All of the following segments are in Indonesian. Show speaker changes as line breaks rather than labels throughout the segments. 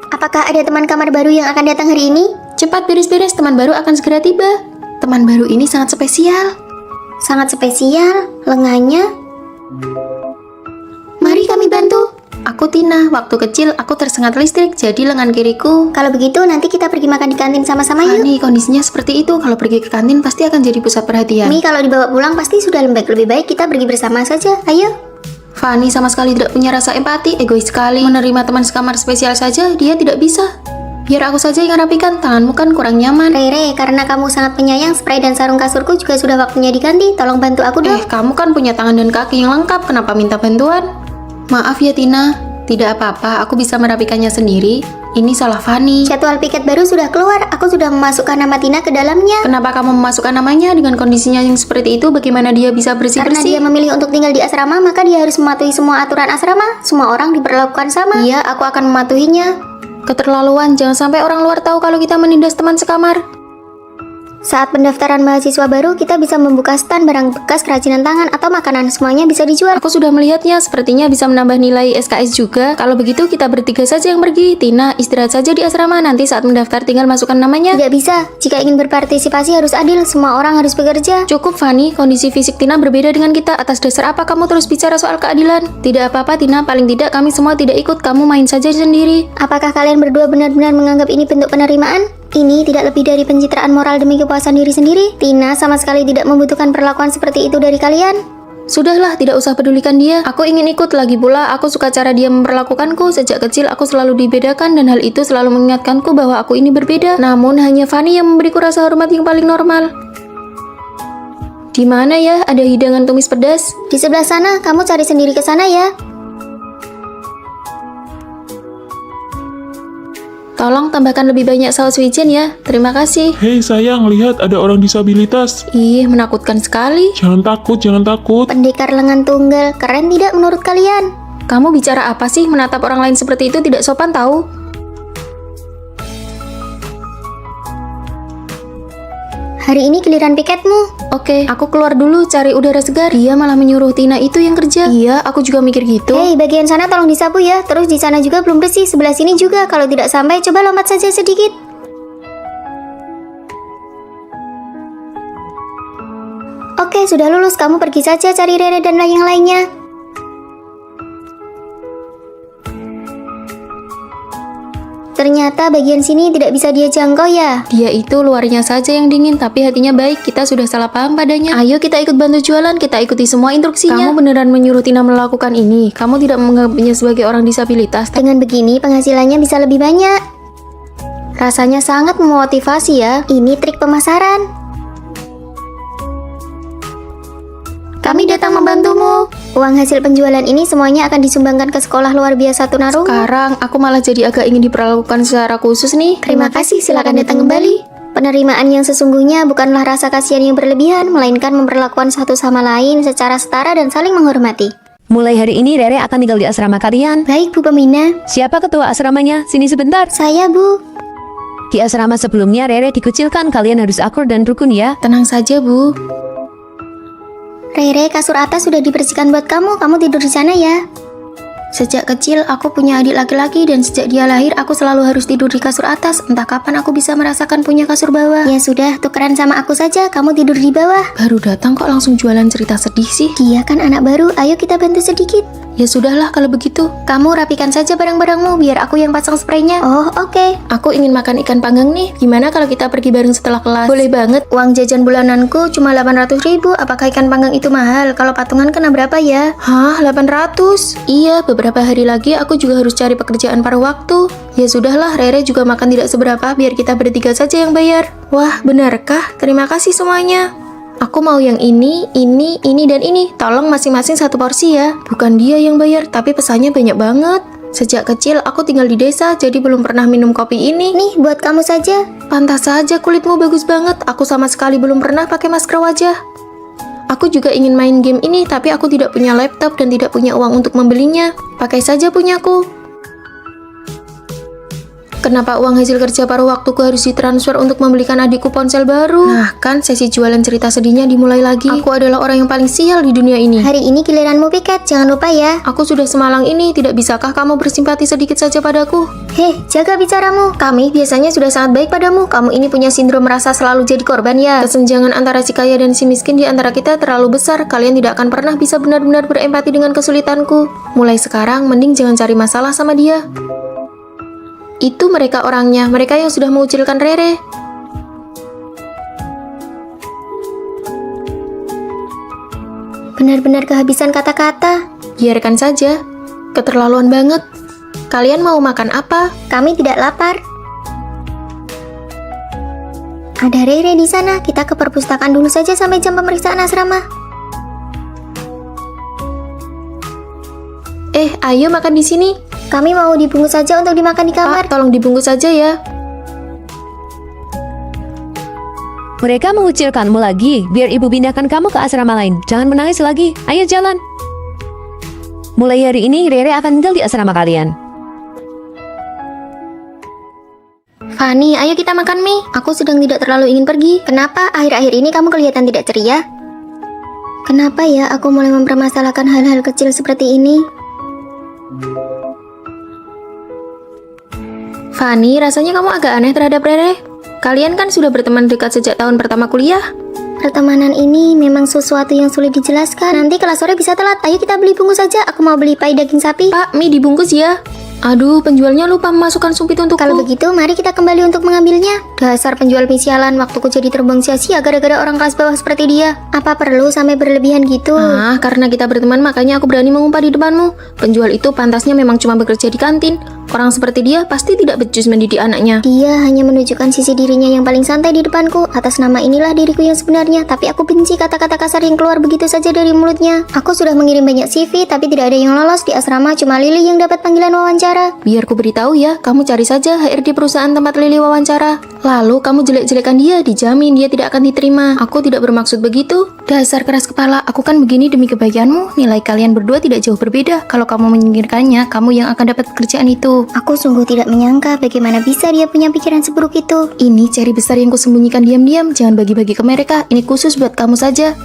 Apakah ada teman kamar baru yang akan datang hari ini?
Cepat beres-beres, teman baru akan segera tiba. Teman baru ini sangat spesial.
Sangat spesial, lengannya.
Mari kami bantu. Aku Tina, waktu kecil aku tersengat listrik, jadi lengan kiriku.
Kalau begitu nanti kita pergi makan di kantin sama-sama yuk.
Fani, kondisinya seperti itu. Kalau pergi ke kantin pasti akan jadi pusat perhatian.
Mi, kalau dibawa pulang pasti sudah lembek. Lebih baik kita pergi bersama saja. Ayo.
Fani sama sekali tidak punya rasa empati, egois sekali. Menerima teman sekamar spesial saja, dia tidak bisa. Biar aku saja yang rapikan, tanganmu kan kurang nyaman.
Rere, karena kamu sangat penyayang, spray dan sarung kasurku juga sudah waktunya diganti. Tolong bantu aku dong.
Kamu kan punya tangan dan kaki yang lengkap, kenapa minta bantuan? Maaf ya Tina, tidak apa-apa, aku bisa merapikannya sendiri. Ini salah Fani.
Jadwal piket baru sudah keluar. Aku sudah memasukkan nama Tina ke dalamnya.
Kenapa kamu memasukkan namanya dengan kondisinya yang seperti itu? Bagaimana dia bisa
Karena
bersih-bersih?
dia memilih untuk tinggal di asrama, maka dia harus mematuhi semua aturan asrama. Semua orang diperlakukan sama. Iya, aku akan mematuhinya.
Keterlaluan, jangan sampai orang luar tahu kalau kita menindas teman sekamar.
Saat pendaftaran mahasiswa baru, kita bisa membuka stand barang bekas kerajinan tangan atau makanan. Semuanya bisa dijual.
Aku sudah melihatnya, sepertinya bisa menambah nilai SKS juga. Kalau begitu kita bertiga saja yang pergi. Tina, istirahat saja di asrama, nanti saat mendaftar tinggal masukkan namanya.
Tidak bisa. Jika ingin berpartisipasi harus adil. Semua orang harus bekerja.
Cukup Fani, kondisi fisik Tina berbeda dengan kita. Atas dasar apa kamu terus bicara soal keadilan? Tidak apa-apa Tina, paling tidak kami semua tidak ikut. Kamu main saja sendiri.
Apakah kalian berdua benar-benar menganggap ini bentuk penerimaan? Ini tidak lebih dari pencitraan moral demi kepuasan diri sendiri. Tina sama sekali tidak membutuhkan perlakuan seperti itu dari kalian.
Sudahlah, tidak usah pedulikan dia. Aku ingin ikut, lagi pula aku suka cara dia memperlakukanku. Sejak kecil aku selalu dibedakan dan hal itu selalu mengingatkanku bahwa aku ini berbeda. Namun hanya Fani yang memberiku rasa hormat yang paling normal. Di mana ya ada hidangan tumis pedas?
Di sebelah sana, kamu cari sendiri ke sana ya.
Tolong tambahkan lebih banyak saus wijen ya. Terima kasih.
Hei sayang, lihat ada orang disabilitas.
Ih, menakutkan sekali.
Jangan takut, jangan takut.
Pendekar lengan tunggal, keren tidak menurut kalian?
Kamu bicara apa sih? Menatap orang lain seperti itu tidak sopan tahu.
Hari ini giliran piketmu.
Oke, aku keluar dulu cari udara segar. Dia malah menyuruh Tina itu yang kerja. Iya, aku juga mikir gitu.
Hei, bagian sana tolong disapu ya. Terus di sana juga belum bersih, sebelah sini juga. Kalau tidak sampai, coba lompat saja sedikit. Oke, sudah lulus. Kamu pergi saja cari Rere dan yang lainnya. Ternyata bagian sini tidak bisa dia jangkau ya.
Dia itu luarnya saja yang dingin, tapi hatinya baik. Kita sudah salah paham padanya. Ayo kita ikut bantu jualan, kita ikuti semua instruksinya. Kamu beneran menyuruh Tina melakukan ini? Kamu tidak menganggapnya sebagai orang disabilitas?
Dengan begini penghasilannya bisa lebih banyak. Rasanya sangat memotivasi ya. Ini trik pemasaran. Kami datang membantumu. Uang hasil penjualan ini semuanya akan disumbangkan ke sekolah luar biasa tunarungu.
Sekarang aku malah jadi agak ingin diperlakukan secara khusus nih.
Terima kasih, silakan datang kembali. Penerimaan yang sesungguhnya bukanlah rasa kasihan yang berlebihan, melainkan memperlakukan satu sama lain secara setara dan saling menghormati.
Mulai hari ini Rere akan tinggal di asrama kalian.
Baik, Bu Pembina.
Siapa ketua asramanya? Sini sebentar.
Saya, Bu.
Di asrama sebelumnya Rere dikucilkan, kalian harus akur dan rukun ya.
Tenang saja, Bu.
Rere, kasur atas sudah dibersihkan buat kamu. Kamu tidur di sana ya.
Sejak kecil aku punya adik laki-laki dan sejak dia lahir aku selalu harus tidur di kasur atas. Entah kapan aku bisa merasakan punya kasur bawah.
Ya sudah, tukeran sama aku saja. Kamu tidur di bawah.
Baru datang kok langsung jualan cerita sedih sih.
Dia kan anak baru. Ayo kita bantu sedikit.
Ya sudahlah kalau begitu.
Kamu rapikan saja barang-barangmu biar aku yang pasang spraynya. Oh, oke.
Aku ingin makan ikan panggang nih. Gimana kalau kita pergi bareng setelah kelas?
Boleh banget. Uang jajan bulananku cuma 800.000. Apakah ikan panggang itu mahal? Kalau patungan kena berapa ya?
Hah, 800? Iya, beberapa hari lagi aku juga harus cari pekerjaan paruh waktu. Ya sudahlah, Rere juga makan tidak seberapa, biar kita bertiga saja yang bayar. Wah, benarkah? Terima kasih semuanya. Aku mau yang ini, dan ini. Tolong masing-masing satu porsi ya. Bukan dia yang bayar, tapi pesannya banyak banget. Sejak kecil aku tinggal di desa, jadi belum pernah minum kopi ini.
Nih, buat kamu saja.
Pantas saja kulitmu bagus banget. Aku sama sekali belum pernah pakai masker wajah. Aku juga ingin main game ini, tapi aku tidak punya laptop dan tidak punya uang untuk membelinya. Pakai saja punyaku. Kenapa uang hasil kerja paruh waktuku harus ditransfer untuk membelikan adikku ponsel baru? Nah, kan sesi jualan cerita sedihnya dimulai lagi. Aku adalah orang yang paling sial di dunia ini.
Hari ini giliranmu piket, jangan lupa ya.
Aku sudah semalang ini, tidak bisakah kamu bersimpati sedikit saja padaku?
Heh, jaga bicaramu.
Kami biasanya sudah sangat baik padamu. Kamu ini punya sindrom merasa selalu jadi korban ya. Kesenjangan antara si kaya dan si miskin di antara kita terlalu besar. Kalian tidak akan pernah bisa benar-benar berempati dengan kesulitanku. Mulai sekarang, mending jangan cari masalah sama dia. Itu mereka orangnya, mereka yang sudah mengucilkan Rere.
Benar-benar kehabisan kata-kata.
Biarkan saja, keterlaluan banget. Kalian mau makan apa?
Kami tidak lapar. Ada Rere di sana. Kita ke perpustakaan dulu saja sampai jam pemeriksaan asrama.
Ayo makan di sini.
Kami mau dibungkus saja untuk dimakan di kamar.
Pak, tolong dibungkus saja ya.
Mereka mengucilkanmu lagi. Biar ibu pindahkan kamu ke asrama lain. Jangan menangis lagi. Ayo jalan. Mulai hari ini Rere akan tinggal di asrama kalian.
Fanny, ayo kita makan mie. Aku sedang tidak terlalu ingin pergi. Kenapa akhir-akhir ini kamu kelihatan tidak ceria? Kenapa ya aku mulai mempermasalahkan hal-hal kecil seperti ini?
Fanny, rasanya kamu agak aneh terhadap Rere. Kalian kan sudah berteman dekat sejak tahun pertama kuliah.
Pertemanan ini memang sesuatu yang sulit dijelaskan. Nanti kelas sore bisa telat. Ayo kita beli bungkus saja. Aku mau beli pai daging sapi.
Pak, mie dibungkus ya. Aduh, penjualnya lupa memasukkan sumpit untukku.
Kalau begitu, mari kita kembali untuk mengambilnya. Dasar penjual mie sialan, waktuku jadi terbang sia-sia gara-gara orang kelas bawah seperti dia. Apa perlu sampai berlebihan gitu?
Karena kita berteman makanya aku berani mengumpah di depanmu. Penjual itu pantasnya memang cuma bekerja di kantin. Orang seperti dia pasti tidak becus mendidik anaknya.
Dia hanya menunjukkan sisi dirinya yang paling santai di depanku. Atas nama inilah diriku yang sebenarnya. Tapi aku benci kata-kata kasar yang keluar begitu saja dari mulutnya. Aku sudah mengirim banyak CV, tapi tidak ada yang lolos di asrama. Cuma Lily yang dapat panggilan wawancara.
Biar ku beritahu ya, kamu cari saja HRD perusahaan tempat Lily wawancara. Lalu kamu jelek-jelekan dia, dijamin dia tidak akan diterima. Aku tidak bermaksud begitu. Dasar keras kepala, aku kan begini demi kebaikanmu. Nilai kalian berdua tidak jauh berbeda. Kalau kamu menyingkirkannya, kamu yang akan dapat pekerjaan itu.
Aku sungguh tidak menyangka bagaimana bisa dia punya pikiran seburuk itu.
Ini ceri besar yang kusembunyikan diam-diam. Jangan bagi-bagi ke mereka. Ini khusus buat kamu saja.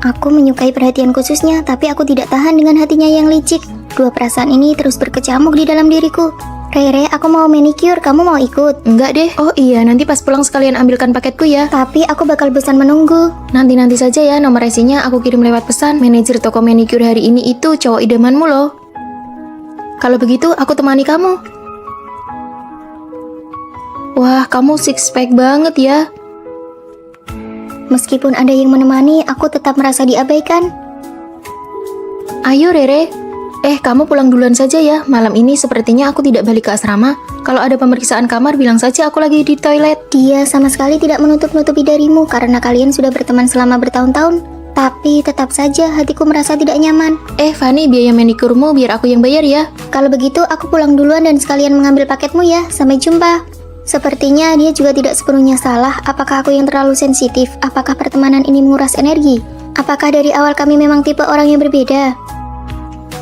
Aku menyukai perhatian khususnya, tapi aku tidak tahan dengan hatinya yang licik. Dua perasaan ini terus berkecamuk di dalam diriku. Rere, aku mau manicure, kamu mau ikut?
Enggak deh. Oh iya, nanti pas pulang sekalian ambilkan paketku ya.
Tapi aku bakal bosan menunggu.
Nanti saja ya, nomor resinya aku kirim lewat pesan. Manajer toko manicure hari ini itu cowok idamanmu loh. Kalau begitu, aku temani kamu. Wah, kamu six pack banget ya.
Meskipun ada yang menemani, aku tetap merasa diabaikan.
Ayo Rere. Kamu pulang duluan saja ya. Malam ini sepertinya aku tidak balik ke asrama. Kalau ada pemeriksaan kamar, bilang saja aku lagi di toilet.
Dia sama sekali tidak menutup-nutupi darimu karena kalian sudah berteman selama bertahun-tahun. Tapi tetap saja hatiku merasa tidak nyaman.
Fanny, biaya manikurmu biar aku yang bayar ya.
Kalau begitu, aku pulang duluan dan sekalian mengambil paketmu ya. Sampai jumpa. Sepertinya dia juga tidak sepenuhnya salah. Apakah aku yang terlalu sensitif? Apakah pertemanan ini menguras energi? Apakah dari awal kami memang tipe orang yang berbeda?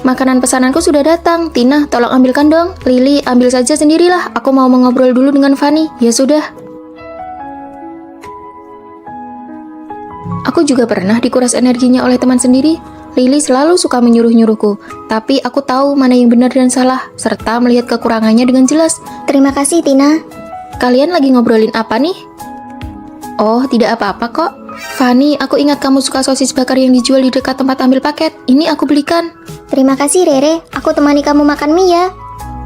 Makanan pesananku sudah datang. Tina, tolong ambilkan dong. Lily, ambil saja sendirilah. Aku mau mengobrol dulu dengan Fanny. Ya sudah. Aku juga pernah dikuras energinya oleh teman sendiri. Lily selalu suka menyuruh-nyuruhku. Tapi aku tahu mana yang benar dan salah, serta melihat kekurangannya dengan jelas.
Terima kasih, Tina.
Kalian lagi ngobrolin apa nih? Oh, tidak apa-apa kok. Fanny, aku ingat kamu suka sosis bakar yang dijual di dekat tempat ambil paket. Ini aku belikan.
Terima kasih, Rere. Aku temani kamu makan mie ya.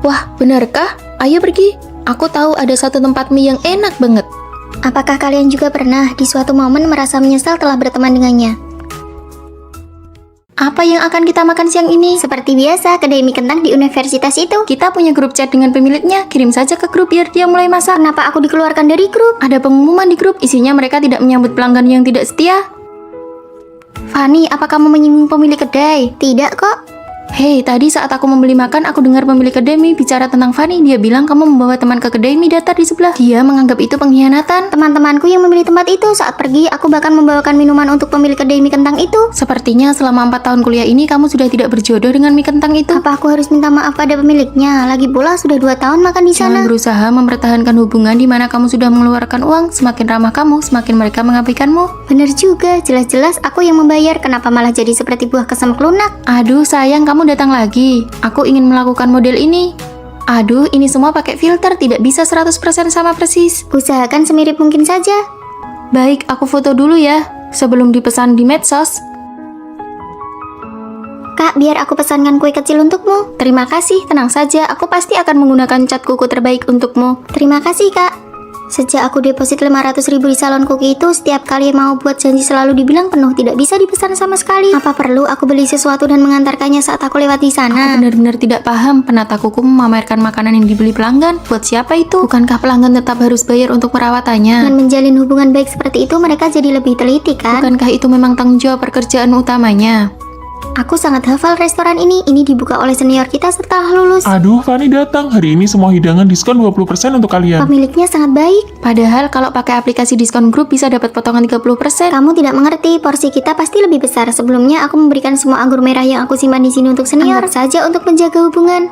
Wah, benarkah? Ayo pergi. Aku tahu ada satu tempat mie yang enak banget.
Apakah kalian juga pernah di suatu momen merasa menyesal telah berteman dengannya?
Apa yang akan kita makan siang ini?
Seperti biasa, kedai mie kentang di universitas itu.
Kita punya grup chat dengan pemiliknya. Kirim saja ke grup biar dia mulai masak.
Kenapa aku dikeluarkan dari grup?
Ada pengumuman di grup, isinya mereka tidak menyambut pelanggan yang tidak setia.
Fanny, apa kamu menyinggung pemilik kedai? Tidak kok.
Hei, tadi saat aku membeli makan, aku dengar pemilik kedai mie bicara tentang Fanny. Dia bilang kamu membawa teman ke kedai mie datar di sebelah. Dia menganggap itu pengkhianatan.
Teman-temanku yang membeli tempat itu, saat pergi aku bahkan membawakan minuman untuk pemilik kedai mie kentang itu.
Sepertinya selama 4 tahun kuliah ini kamu sudah tidak berjodoh dengan mie kentang itu.
Apa aku harus minta maaf pada pemiliknya? Lagi pula sudah 2 tahun makan di
Jangan
sana.
berusaha mempertahankan hubungan di mana kamu sudah mengeluarkan uang. Semakin ramah kamu, semakin mereka mengabaikanmu.
Bener juga, jelas-jelas aku yang membayar. Kenapa malah jadi seperti buah kesem lunak?
Aduh sayang, kamu datang lagi. Aku ingin melakukan model ini. Aduh, ini semua pakai filter, tidak bisa 100% sama persis.
Usahakan semirip mungkin saja.
Baik, aku foto dulu ya, sebelum dipesan di medsos.
Kak, biar aku pesankan kue kecil untukmu.
Terima kasih, tenang saja, aku pasti akan menggunakan cat kuku terbaik untukmu.
Terima kasih, Kak. Sejak aku deposit 500.000 di salon kuki itu, setiap kali mau buat janji selalu dibilang penuh, tidak bisa dipesan sama sekali. Apa perlu aku beli sesuatu dan mengantarkannya saat aku lewat di
Aku
sana?
benar-benar tidak paham, penata kuku memamerkan makanan yang dibeli pelanggan. Buat siapa itu? Bukankah pelanggan tetap harus bayar untuk perawatannya?
Dengan menjalin hubungan baik seperti itu, mereka jadi lebih teliti, kan?
Bukankah itu memang tanggung jawab pekerjaan utamanya?
Aku sangat hafal restoran ini. Ini dibuka oleh senior kita setelah lulus.
Aduh, Fanny datang. Hari ini semua hidangan diskon 20% untuk kalian.
Pemiliknya sangat baik.
Padahal kalau pakai aplikasi diskon grup bisa dapat potongan 30%.
Kamu tidak mengerti, porsi kita pasti lebih besar. Sebelumnya aku memberikan semua anggur merah yang aku simpan di sini untuk senior. Anggap saja untuk menjaga hubungan.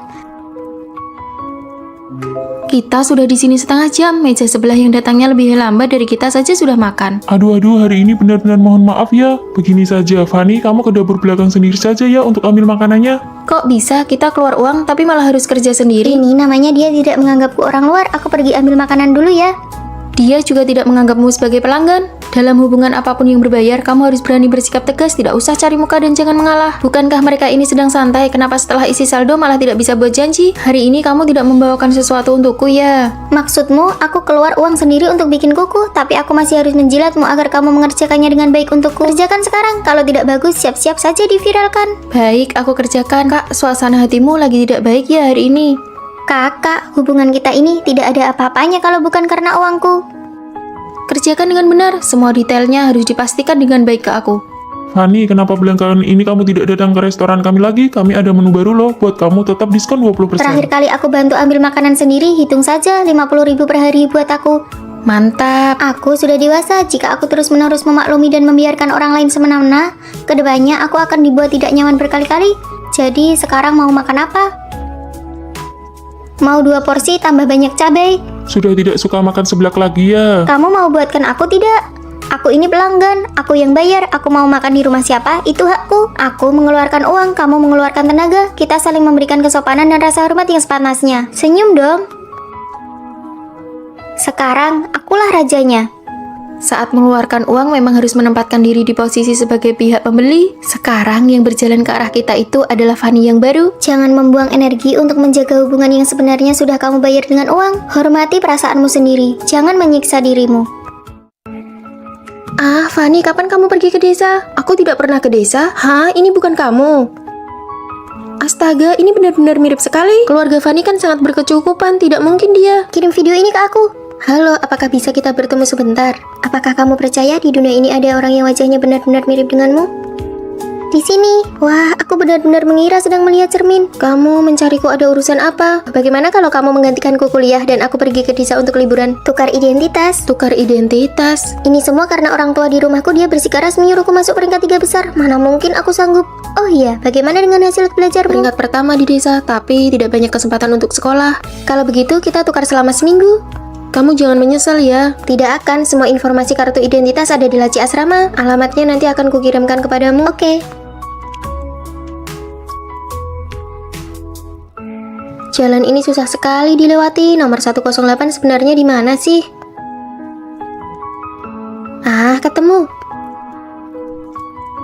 Kita sudah di sini setengah jam. Meja sebelah yang datangnya lebih lambat dari kita saja sudah makan.
Aduh, hari ini benar-benar mohon maaf ya. Begini saja, Fanny, kamu ke dapur belakang sendiri saja ya untuk ambil makanannya.
Kok bisa kita keluar uang tapi malah harus kerja sendiri?
Ini namanya dia tidak menganggapku orang luar. Aku pergi ambil makanan dulu ya.
Dia juga tidak menganggapmu sebagai pelanggan. Dalam hubungan apapun yang berbayar, kamu harus berani bersikap tegas, tidak usah cari muka dan jangan mengalah. Bukankah mereka ini sedang santai? Kenapa setelah isi saldo malah tidak bisa buat janji? Hari ini kamu tidak membawakan sesuatu untukku ya?
Maksudmu, aku keluar uang sendiri untuk bikin kuku, tapi aku masih harus menjilatmu agar kamu mengerjakannya dengan baik untukku. Kerjakan sekarang, kalau tidak bagus, siap-siap saja diviralkan.
Baik, aku kerjakan. Kak, suasana hatimu lagi tidak baik ya hari ini?
Kakak, hubungan kita ini tidak ada apa-apanya kalau bukan karena uangku.
Kerjakan dengan benar, semua detailnya harus dipastikan dengan baik ke aku.
Fanny, kenapa belakangan ini kamu tidak datang ke restoran kami lagi? Kami ada menu baru loh, buat kamu tetap diskon 20%.
Terakhir kali aku bantu ambil makanan sendiri, hitung saja 50.000 per hari buat aku.
Mantap.
Aku sudah dewasa, jika aku terus-menerus memaklumi dan membiarkan orang lain semena-mena, kedepannya aku akan dibuat tidak nyaman berkali-kali. Jadi sekarang mau makan apa? Mau 2 porsi tambah banyak cabai?
Sudah tidak suka makan seblak lagi ya?
Kamu mau buatkan aku tidak? Aku ini pelanggan, aku yang bayar, aku mau makan di rumah siapa, itu hakku. Aku mengeluarkan uang, kamu mengeluarkan tenaga, kita saling memberikan kesopanan dan rasa hormat yang sepantasnya. Senyum dong. Sekarang, akulah rajanya.
Saat mengeluarkan uang memang harus menempatkan diri di posisi sebagai pihak pembeli. Sekarang yang berjalan ke arah kita itu adalah Fanny yang baru.
Jangan membuang energi untuk menjaga hubungan yang sebenarnya sudah kamu bayar dengan uang. Hormati perasaanmu sendiri, jangan menyiksa dirimu.
Ah, Fanny, kapan kamu pergi ke desa? Aku tidak pernah ke desa. Hah, ini bukan kamu. Astaga, ini benar-benar mirip sekali. Keluarga Fanny kan sangat berkecukupan, tidak mungkin dia.
Kirim video ini ke aku. Halo, apakah bisa kita bertemu sebentar? Apakah kamu percaya di dunia ini ada orang yang wajahnya benar-benar mirip denganmu? Di sini. Wah, aku benar-benar mengira sedang melihat cermin. Kamu mencariku ada urusan apa? Bagaimana kalau kamu menggantikanku kuliah dan aku pergi ke desa untuk liburan? Tukar identitas.
Tukar identitas.
Ini semua karena orang tua di rumahku dia bersikeras menyuruhku masuk peringkat 3 besar. Mana mungkin aku sanggup? Oh iya, bagaimana dengan hasil belajarmu?
Peringkat pertama di desa, tapi tidak banyak kesempatan untuk sekolah.
Kalau begitu kita tukar selama seminggu.
Kamu jangan menyesal ya.
Tidak akan, semua informasi kartu identitas ada di laci asrama. Alamatnya nanti akan kukirimkan kepadamu. Oke. Jalan ini susah sekali dilewati. Nomor 108 sebenarnya di mana sih? Ah, ketemu.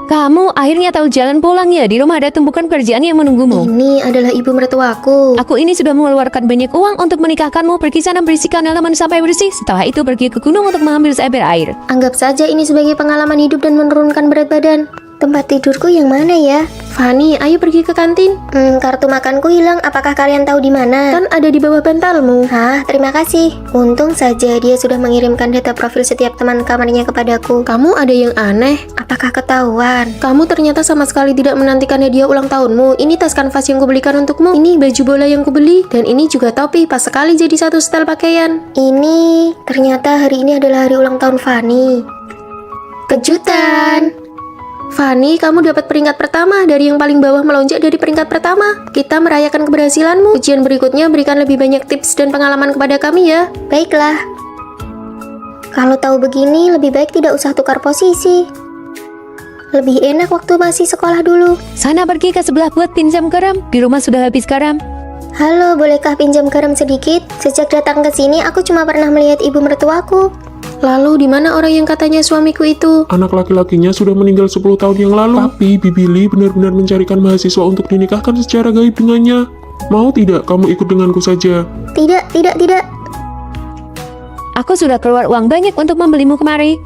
Kamu akhirnya tahu jalan pulang ya? Di rumah ada tumpukan kerjaan yang menunggumu.
Ini adalah ibu mertuaku.
Aku ini sudah mengeluarkan banyak uang untuk menikahkanmu. Pergi sana bersihkan halaman sampai bersih. Setelah itu pergi ke gunung untuk mengambil seember air.
Anggap saja ini sebagai pengalaman hidup dan menurunkan berat badan. Tempat tidurku yang mana ya?
Fanny, ayo pergi ke kantin.
Kartu makanku hilang. Apakah kalian tahu di mana?
Kan ada di bawah bantalmu.
Hah, terima kasih. Untung saja dia sudah mengirimkan data profil setiap teman kamarnya kepadaku.
Kamu ada yang aneh.
Apakah ketahuan?
Kamu ternyata sama sekali tidak menantikan hadiah ulang tahunmu. Ini tas kanvas yang kubelikan untukmu. Ini baju bola yang kubeli. Dan ini juga topi. Pas sekali jadi satu setel pakaian.
Ini, ternyata hari ini adalah hari ulang tahun Fanny. Kejutan!
Fanny, kamu dapat peringkat pertama. Dari yang paling bawah melonjak dari peringkat pertama. Kita merayakan keberhasilanmu. Ujian berikutnya berikan lebih banyak tips dan pengalaman kepada kami ya.
Baiklah. Kalau tahu begini, lebih baik tidak usah tukar posisi. Lebih enak waktu masih sekolah dulu.
Sana pergi ke sebelah buat pinjam garam. Di rumah sudah habis garam.
Halo, bolehkah pinjam garam sedikit? Sejak datang ke sini, aku cuma pernah melihat ibu mertuaku.
Lalu di mana orang yang katanya suamiku itu?
Anak laki-lakinya sudah meninggal 10 tahun yang lalu. Tapi Bibi Lee benar-benar mencarikan mahasiswa untuk dinikahkan secara gaib dengannya. Mau tidak kamu ikut denganku saja?
Tidak.
Aku sudah keluar uang banyak untuk membelimu kemari.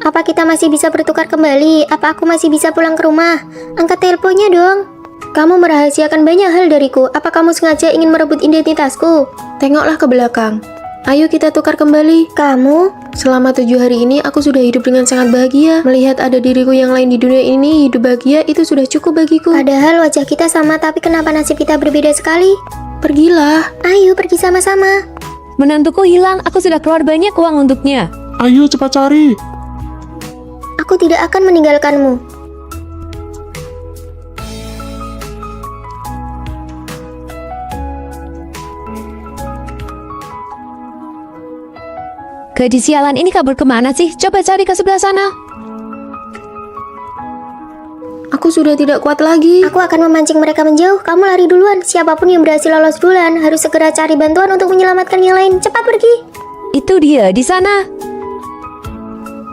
Apa kita masih bisa bertukar kembali? Apa aku masih bisa pulang ke rumah? Angkat teleponnya dong. Kamu merahasiakan banyak hal dariku. Apa kamu sengaja ingin merebut identitasku?
Tengoklah ke belakang. Ayo kita tukar kembali.
Kamu?
Selama 7 hari ini aku sudah hidup dengan sangat bahagia. Melihat ada diriku yang lain di dunia ini hidup bahagia itu sudah cukup bagiku.
Padahal wajah kita sama, tapi kenapa nasib kita berbeda sekali?
Pergilah.
Ayo pergi sama-sama.
Menantuku hilang, aku sudah keluar banyak uang untuknya.
Ayo cepat cari.
Aku tidak akan meninggalkanmu.
Gadis sialan ini kabur kemana sih? Coba cari ke sebelah sana.
Aku sudah tidak kuat lagi.
Aku akan memancing mereka menjauh. Kamu lari duluan. Siapapun yang berhasil lolos duluan harus segera cari bantuan untuk menyelamatkan yang lain. Cepat pergi.
Itu dia di sana.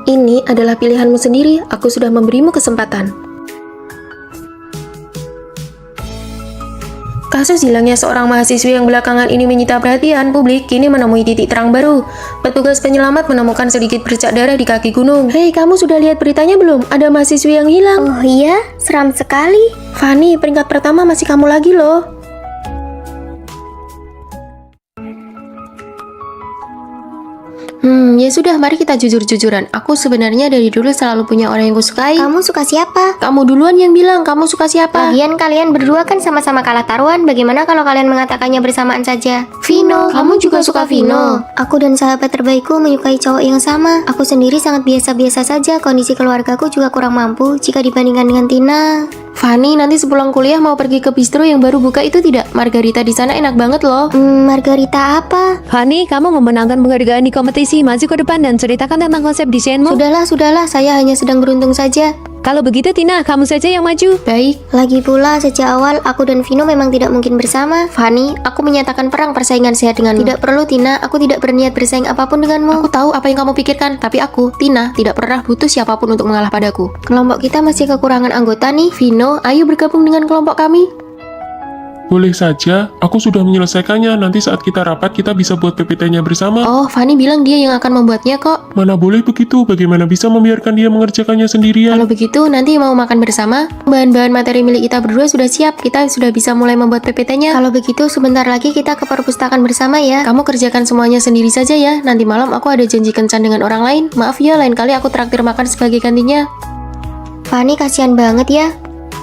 Ini adalah pilihanmu sendiri. Aku sudah memberimu kesempatan. Kasus hilangnya seorang mahasiswi yang belakangan ini menyita perhatian publik kini menemui titik terang baru. Petugas penyelamat menemukan sedikit bercak darah di kaki gunung. Hei, kamu sudah lihat beritanya belum? Ada mahasiswi yang hilang.
Oh iya, seram sekali.
Fanny, peringkat pertama masih kamu lagi loh. Ya sudah, mari kita jujur-jujuran. Aku sebenarnya dari dulu selalu punya orang yang kusukai.
Kamu suka siapa?
Kamu duluan yang bilang kamu suka siapa.
Lagian kalian berdua kan sama-sama kalah taruhan. Bagaimana kalau kalian mengatakannya bersamaan saja?
Vino, kamu juga suka Vino.
Aku dan sahabat terbaikku menyukai cowok yang sama. Aku sendiri sangat biasa-biasa saja. Kondisi keluargaku juga kurang mampu jika dibandingkan dengan Tina.
Fanny, nanti sepulang kuliah mau pergi ke bistro yang baru buka itu tidak? Margarita di sana enak banget loh.
Margarita apa?
Fanny, kamu memenangkan penghargaan di kompetisi. Maju ke depan dan ceritakan tentang konsep desainmu.
Sudahlah, saya hanya sedang beruntung saja.
Kalau begitu Tina, kamu saja yang maju.
Baik.
Lagi pula, sejak awal aku dan Vino memang tidak mungkin bersama.
Fanny, aku menyatakan perang persaingan sehat denganmu.
Tidak perlu Tina, aku tidak berniat bersaing apapun denganmu.
Aku tahu apa yang kamu pikirkan, tapi aku, Tina, tidak pernah butuh siapapun untuk mengalah padaku.
Kelompok kita masih kekurangan anggota nih.
Vino, ayo bergabung dengan kelompok kami.
Boleh saja, aku sudah menyelesaikannya. Nanti saat kita rapat, kita bisa buat PPT-nya bersama.
Oh, Fanny bilang dia yang akan membuatnya kok.
Mana boleh begitu, bagaimana bisa membiarkan dia mengerjakannya sendirian?
Kalau begitu, nanti mau makan bersama. Bahan-bahan materi milik kita berdua sudah siap. Kita sudah bisa mulai membuat PPT-nya.
Kalau begitu, sebentar lagi kita ke perpustakaan bersama ya.
Kamu kerjakan semuanya sendiri saja ya. Nanti malam aku ada janji kencan dengan orang lain. Maaf ya, lain kali aku traktir makan sebagai gantinya.
Fanny, kasihan banget ya.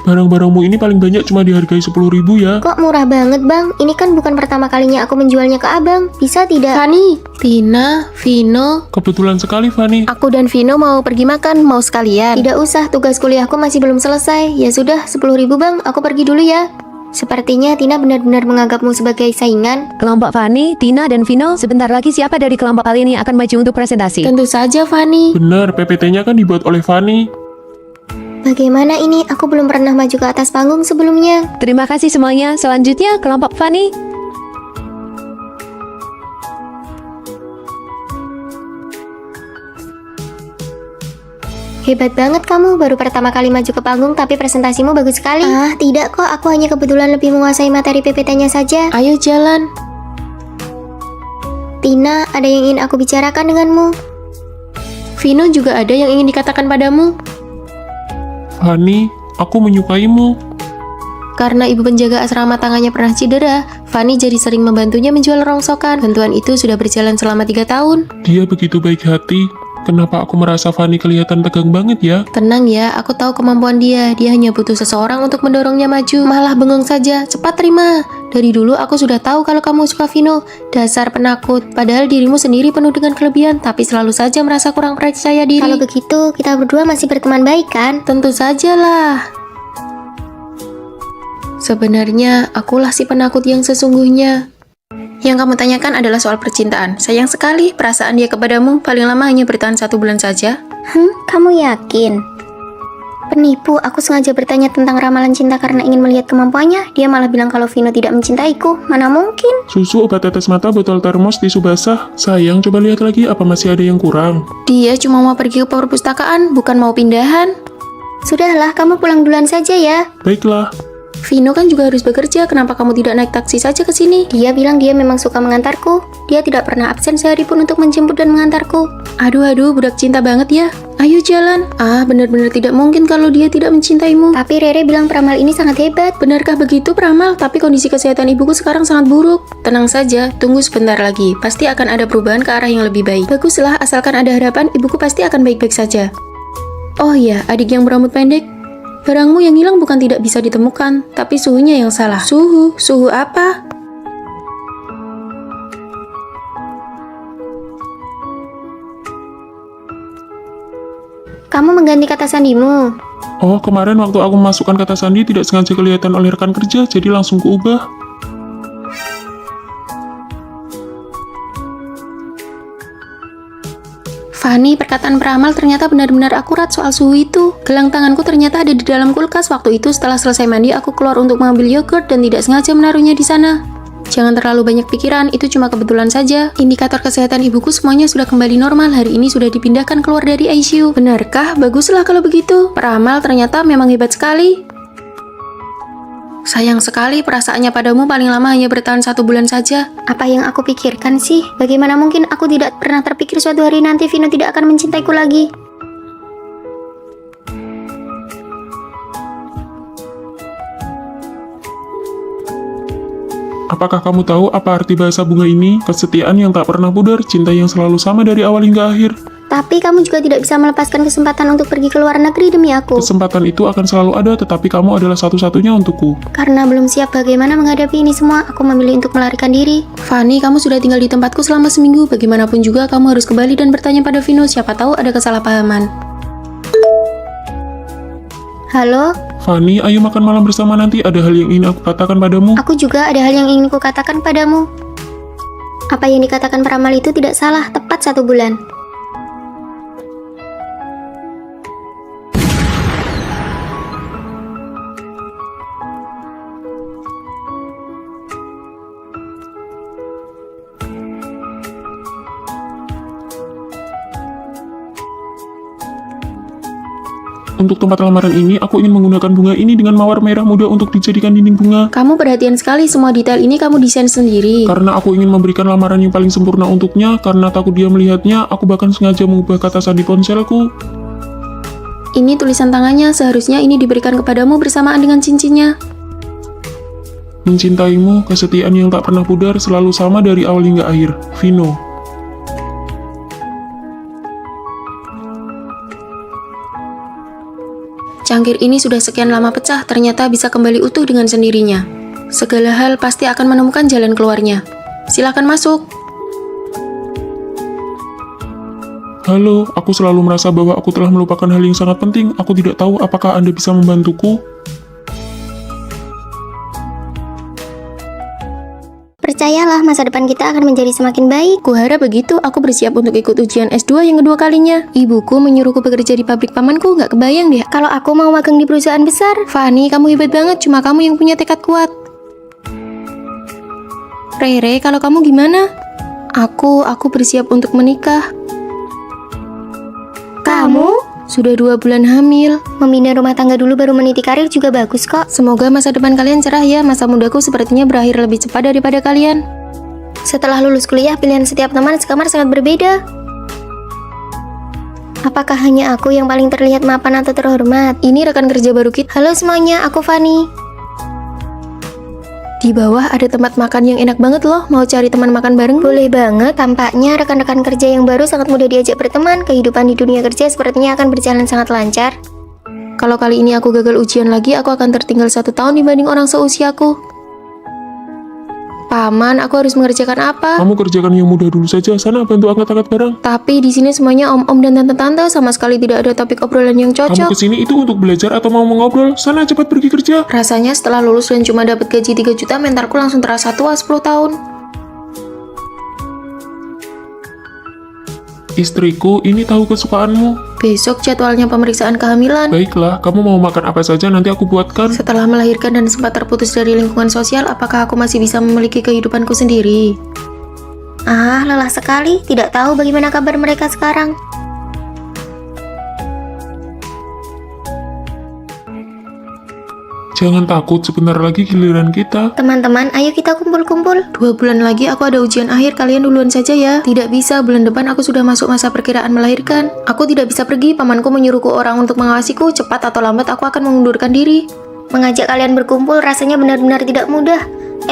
Barang-barangmu ini paling banyak cuma dihargai 10.000 ya.
Kok murah banget bang? Ini kan bukan pertama kalinya aku menjualnya ke abang. Bisa tidak?
Fanny, Tina, Vino.
Kebetulan sekali, Fanny.
Aku dan Vino mau pergi makan, mau sekalian.
Tidak usah, tugas kuliahku masih belum selesai. Ya sudah, 10.000 bang, aku pergi dulu ya. Sepertinya Tina benar-benar menganggapmu sebagai saingan.
Kelompok Fanny, Tina, dan Vino, sebentar lagi siapa dari kelompok kalian yang akan maju untuk presentasi?
Tentu saja, Fanny.
Benar, PPT-nya kan dibuat oleh Fanny.
Bagaimana ini? Aku belum pernah maju ke atas panggung sebelumnya.
Terima kasih semuanya. Selanjutnya, kelompok Fanny.
Hebat banget kamu, baru pertama kali maju ke panggung tapi presentasimu bagus sekali. Ah, tidak kok, aku hanya kebetulan lebih menguasai materi PPT-nya saja.
Ayo jalan.
Tina, ada yang ingin aku bicarakan denganmu.
Vino juga ada yang ingin dikatakan padamu.
Fanny, aku menyukaimu.
Karena ibu penjaga asrama tangannya pernah cedera, Fanny jadi sering membantunya menjual rongsokan. Bantuan itu sudah berjalan selama 3 tahun.
Dia begitu baik hati. Kenapa aku merasa Fanny kelihatan tegang banget ya?
Tenang ya, aku tahu kemampuan dia. Dia hanya butuh seseorang untuk mendorongnya maju. Malah bengong saja, cepat terima. Dari dulu aku sudah tahu kalau kamu suka Vino. Dasar penakut, padahal dirimu sendiri penuh dengan kelebihan, tapi selalu saja merasa kurang percaya diri.
Kalau begitu, kita berdua masih berteman baik kan?
Tentu sajalah. Sebenarnya, akulah si penakut yang sesungguhnya. Yang kamu tanyakan adalah soal percintaan. Sayang sekali, perasaan dia kepadamu paling lama hanya bertahan 1 bulan saja.
Kamu yakin? Penipu, aku sengaja bertanya tentang ramalan cinta karena ingin melihat kemampuannya. Dia malah bilang kalau Vino tidak mencintaiku. Mana mungkin?
Susu, obat tetes mata, botol termos, tisu basah. Sayang, coba lihat lagi apa masih ada yang kurang.
Dia cuma mau pergi ke perpustakaan, bukan mau pindahan.
Sudahlah, kamu pulang duluan saja ya.
Baiklah.
Vino kan juga harus bekerja, kenapa kamu tidak naik taksi saja ke sini?
Dia bilang dia memang suka mengantarku. Dia tidak pernah absen sehari pun untuk menjemput dan mengantarku.
Aduh, budak cinta banget ya. Ayo jalan. Benar-benar tidak mungkin kalau dia tidak mencintaimu.
Tapi Rere bilang peramal ini sangat hebat.
Benarkah begitu peramal? Tapi kondisi kesehatan ibuku sekarang sangat buruk. Tenang saja, tunggu sebentar lagi. Pasti akan ada perubahan ke arah yang lebih baik. Baguslah, asalkan ada harapan, ibuku pasti akan baik-baik saja. Oh iya, adik yang berambut pendek. Barangmu yang hilang bukan tidak bisa ditemukan, tapi suhunya yang salah. Suhu apa?
Kamu mengganti kata sandimu.
Oh, kemarin waktu aku memasukkan kata sandi tidak sengaja kelihatan oleh rekan kerja, jadi langsung kuubah.
Fanny, perkataan peramal ternyata benar-benar akurat soal suhu itu. Gelang tanganku ternyata ada di dalam kulkas. Waktu itu setelah selesai mandi, aku keluar untuk mengambil yogurt dan tidak sengaja menaruhnya di sana. Jangan terlalu banyak pikiran, itu cuma kebetulan saja. Indikator kesehatan ibuku semuanya sudah kembali normal. Hari ini sudah dipindahkan keluar dari ICU. Benarkah? Baguslah kalau begitu. Peramal ternyata memang hebat sekali. Sayang sekali, perasaannya padamu paling lama hanya bertahan 1 bulan saja.
Apa yang aku pikirkan sih? Bagaimana mungkin aku tidak pernah terpikir suatu hari nanti Vino tidak akan mencintaiku lagi?
Apakah kamu tahu apa arti bahasa bunga ini? Kesetiaan yang tak pernah pudar, cinta yang selalu sama dari awal hingga akhir.
Tapi kamu juga tidak bisa melepaskan kesempatan untuk pergi ke luar negeri demi aku.
Kesempatan itu akan selalu ada, tetapi kamu adalah satu-satunya untukku.
Karena belum siap bagaimana menghadapi ini semua, aku memilih untuk melarikan diri.
Fanny, kamu sudah tinggal di tempatku selama seminggu. Bagaimanapun juga kamu harus kembali dan bertanya pada Vino. Siapa tahu ada kesalahpahaman.
Halo?
Fanny, ayo makan malam bersama nanti. Ada hal yang ingin aku katakan padamu.
Aku juga ada hal yang ingin kukatakan padamu. Apa yang dikatakan peramal itu tidak salah, tepat 1 bulan.
Untuk tempat lamaran ini, aku ingin menggunakan bunga ini dengan mawar merah muda untuk dijadikan dinding bunga.
Kamu perhatian sekali, semua detail ini kamu desain sendiri.
Karena aku ingin memberikan lamaran yang paling sempurna untuknya, karena takut dia melihatnya, aku bahkan sengaja mengubah kata sandi ponselku.
Ini tulisan tangannya, seharusnya ini diberikan kepadamu bersamaan dengan cincinnya.
Mencintaimu, kesetiaan yang tak pernah pudar, selalu sama dari awal hingga akhir. Vino.
Cangkir ini sudah sekian lama pecah, ternyata bisa kembali utuh dengan sendirinya. Segala hal pasti akan menemukan jalan keluarnya. Silakan masuk.
Halo, aku selalu merasa bahwa aku telah melupakan hal yang sangat penting. Aku tidak tahu apakah Anda bisa membantuku.
Percayalah, masa depan kita akan menjadi semakin baik.
Kuharap begitu, aku bersiap untuk ikut ujian S2 yang kedua kalinya. Ibuku menyuruhku bekerja di pabrik pamanku, nggak kebayang deh.
Kalau aku mau magang di perusahaan besar.
Fanny, kamu hebat banget, cuma kamu yang punya tekad kuat. Rere, kalau kamu gimana? Aku bersiap untuk menikah.
Kamu?
Sudah 2 bulan hamil.
Membina rumah tangga dulu baru meniti karir juga bagus kok.
Semoga masa depan kalian cerah ya. Masa mudaku sepertinya berakhir lebih cepat daripada kalian.
Setelah lulus kuliah, pilihan setiap teman sekamar sangat berbeda. Apakah hanya aku yang paling terlihat mapan atau terhormat?
Ini rekan kerja baru kita.
Halo semuanya, aku Fanny.
Di bawah ada tempat makan yang enak banget loh. Mau cari teman makan bareng?
Boleh banget, tampaknya rekan-rekan kerja yang baru sangat mudah diajak berteman. Kehidupan di dunia kerja sepertinya akan berjalan sangat lancar.
Kalau kali ini aku gagal ujian lagi, aku akan tertinggal 1 tahun dibanding orang seusiaku. Paman, aku harus mengerjakan apa?
Kamu kerjakan yang mudah dulu saja. Sana bantu angkat-angkat barang.
Tapi di sini semuanya om-om dan tante-tante, sama sekali tidak ada topik obrolan yang
Kamu
cocok.
kesini itu untuk belajar atau mau mengobrol? Sana cepat pergi kerja.
Rasanya setelah lulus dan cuma dapat gaji 3 juta, mentalku langsung terasa tua 10 tahun.
Istriku, ini tahu kesukaanmu.
Besok jadwalnya pemeriksaan kehamilan.
Baiklah, kamu mau makan apa saja nanti aku buatkan.
Setelah melahirkan dan sempat terputus dari lingkungan sosial, apakah aku masih bisa memiliki kehidupanku sendiri?
Ah, lelah sekali. Tidak tahu bagaimana kabar mereka sekarang.
Jangan takut, sebentar lagi giliran kita.
Teman-teman, ayo kita kumpul-kumpul.
2 bulan lagi aku ada ujian akhir, kalian duluan saja ya. Tidak bisa, bulan depan aku sudah masuk masa perkiraan melahirkan. Aku tidak bisa pergi, pamanku menyuruhku orang untuk mengawasiku. Cepat atau lambat aku akan mengundurkan diri.
Mengajak kalian berkumpul rasanya benar-benar tidak mudah.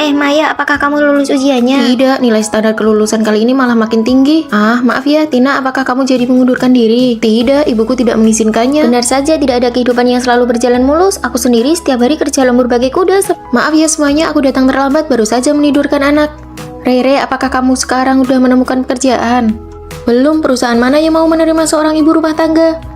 Maya, apakah kamu lulus ujiannya?
Tidak, nilai standar kelulusan kali ini malah makin tinggi. Ah, maaf ya, Tina, apakah kamu jadi mengundurkan diri? Tidak, ibuku tidak mengizinkannya.
Benar saja, tidak ada kehidupan yang selalu berjalan mulus. Aku sendiri setiap hari kerja lembur bagai kuda.
Maaf ya semuanya, aku datang terlambat, baru saja menidurkan anak. Rere, apakah kamu sekarang udah menemukan pekerjaan? Belum, perusahaan mana yang mau menerima seorang ibu rumah tangga?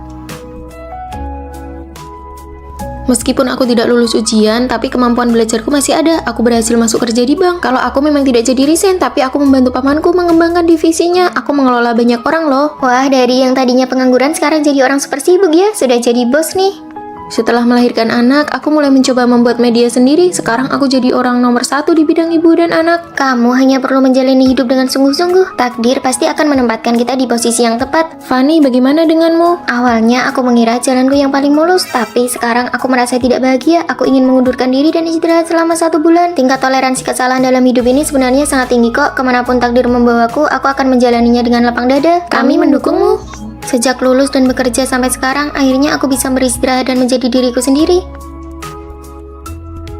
Meskipun aku tidak lulus ujian, tapi kemampuan belajarku masih ada. Aku berhasil masuk kerja di bank. Kalau aku memang tidak jadi resign, tapi aku membantu pamanku mengembangkan divisinya. Aku mengelola banyak orang loh.
Wah, dari yang tadinya pengangguran sekarang jadi orang super sibuk ya. Sudah jadi bos nih.
Setelah melahirkan anak, aku mulai mencoba membuat media sendiri. Sekarang aku jadi orang nomor 1 di bidang ibu dan anak.
Kamu hanya perlu menjalani hidup dengan sungguh-sungguh. Takdir pasti akan menempatkan kita di posisi yang tepat.
Fanny, bagaimana denganmu?
Awalnya aku mengira jalanku yang paling mulus, tapi sekarang aku merasa tidak bahagia. Aku ingin mengundurkan diri dan istirahat selama 1 bulan. Tingkat toleransi kesalahan dalam hidup ini sebenarnya sangat tinggi kok. Kemanapun takdir membawaku, aku akan menjalaninya dengan lapang dada.
Kami mendukungmu.
Sejak lulus dan bekerja sampai sekarang, akhirnya aku bisa beristirahat dan menjadi diriku sendiri.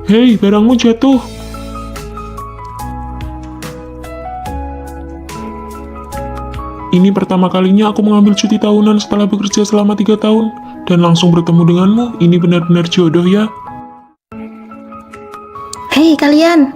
Hei, barangmu jatuh. Ini pertama kalinya aku mengambil cuti tahunan setelah bekerja selama 3 tahun. Dan langsung bertemu denganmu, ini benar-benar jodoh ya.
Hei kalian,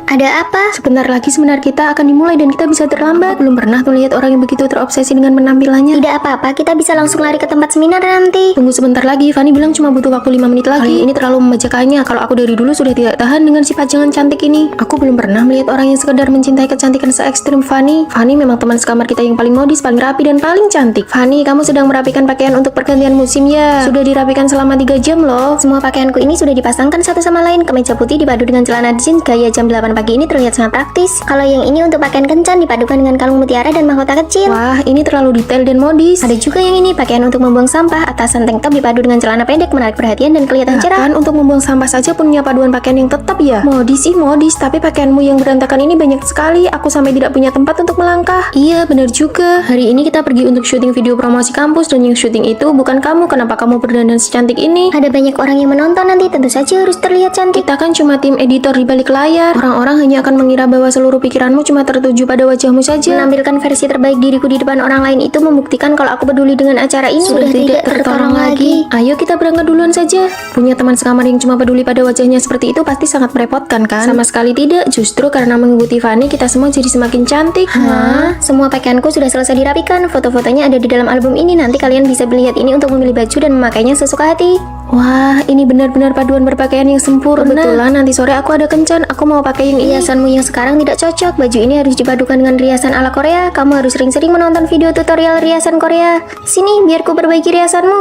Ada apa?
sebentar lagi seminar kita akan dimulai dan kita bisa terlambat. Belum pernah tuh lihat orang yang begitu terobsesi dengan penampilannya.
Tidak apa-apa, kita bisa langsung lari ke tempat seminar nanti.
Tunggu sebentar lagi, Fanny bilang cuma butuh waktu 5 menit lagi. Ini terlalu membacakannya. Kalau aku dari dulu sudah tidak tahan dengan sifat jangan cantik ini. Aku belum pernah melihat orang yang sekedar mencintai kecantikan se-ekstrim Fanny. Fanny memang teman sekamar kita yang paling modis, paling rapi, dan paling cantik. Fanny, kamu sedang merapikan pakaian untuk pergantian musim ya? Sudah dirapikan selama 3 jam loh.
Semua pakaianku ini sudah dipasangkan satu sama lain. Kemeja putih dipadu dengan celana jeans gaya jam 8 pagi ini terlihat sangat praktis. Kalau yang ini untuk pakaian kencan dipadukan dengan kalung mutiara dan mahkota kecil.
Wah, ini terlalu detail dan modis.
Ada juga yang ini, pakaian untuk membuang sampah. Atasan tank top dipadu dengan celana pendek menarik perhatian dan kelihatan cerah.
Kan untuk membuang sampah saja punya paduan pakaian yang tetap ya? Modis sih modis, tapi pakaianmu yang berantakan ini banyak sekali. Aku sampai tidak punya tempat untuk melangkah. Iya, benar juga. Hari ini kita pergi untuk syuting video promosi kampus dan yang syuting itu bukan kamu. Kenapa kamu berdandan secantik ini?
Ada banyak orang yang menonton nanti, tentu saja harus terlihat cantik.
Kita kan cuma tim editor di balik layar. Orang-orang hanya akan mengira bahwa seluruh pikiranmu cuma tertuju pada wajahmu saja.
Menampilkan versi terbaik diriku di depan orang lain itu membuktikan kalau aku peduli dengan acara ini.
Sudah tidak tertolong lagi. Ayo kita berangkat duluan saja. Punya teman sekamar yang cuma peduli pada wajahnya seperti itu pasti sangat merepotkan kan? Sama sekali tidak. Justru karena mengikuti Fanny kita semua jadi semakin cantik.
Hah? Semua pakaianku sudah selesai dirapikan. Foto-fotonya ada di dalam album ini. Nanti kalian bisa melihat ini untuk memilih baju dan memakainya sesuka hati.
Wah, ini benar-benar paduan berpakaian yang sempurna. Kebetulan nanti sore aku ada kencan. Aku mau pakai yang ini.
Hiasanmu yang sekarang tidak cocok. Baju ini harus dipadukan dengan riasan ala Korea. Kamu harus sering-sering menonton video tutorial riasan Korea. Sini, biar ku perbaiki riasanmu.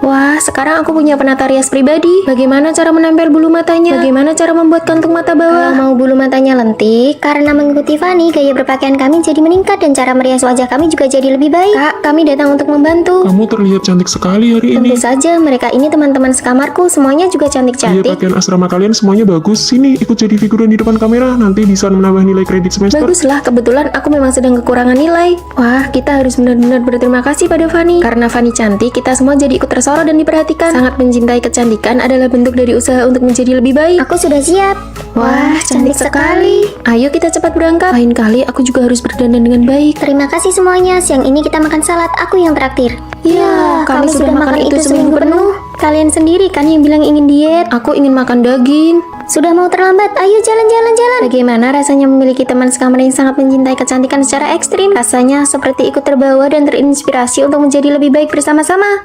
Wah, sekarang aku punya penata rias pribadi. Bagaimana cara menempel bulu matanya? Bagaimana cara membuat kantung mata bawah?
Kalau mau bulu matanya lentik, karena mengikuti Fanny, gaya berpakaian kami jadi meningkat dan cara merias wajah kami juga jadi lebih baik. Kak, kami datang untuk membantu.
Kamu terlihat cantik sekali hari ini.
Tentu saja, mereka ini teman-teman sekamarku, semuanya juga
Iya,
cantik-cantik.
pakaian asrama kalian semuanya bagus. Sini, ikut jadi figuran di depan kamera. Nanti bisa menambah nilai kredit semester.
Baguslah, kebetulan aku memang sedang kekurangan nilai. Wah, kita harus benar-benar berterima kasih pada Fanny. Karena Fanny cantik, kita semua jadi ikut tersorot dan diperhatikan. Sangat mencintai kecantikan adalah bentuk dari usaha untuk menjadi lebih baik.
Aku sudah siap.
Wah, cantik sekali. Ayo kita cepat berangkat. Lain kali aku juga harus berdandan dengan baik.
Terima kasih semuanya. Siang ini kita makan salad, aku yang traktir.
Ya, kami sudah makan itu seminggu penuh.
Kalian sendiri kan yang bilang ingin diet.
Aku ingin makan daging.
Sudah mau terlambat, ayo jalan-jalan.
Bagaimana rasanya memiliki teman sekamar yang sangat mencintai kecantikan secara ekstrim? Rasanya seperti ikut terbawa dan terinspirasi untuk menjadi lebih baik bersama-sama.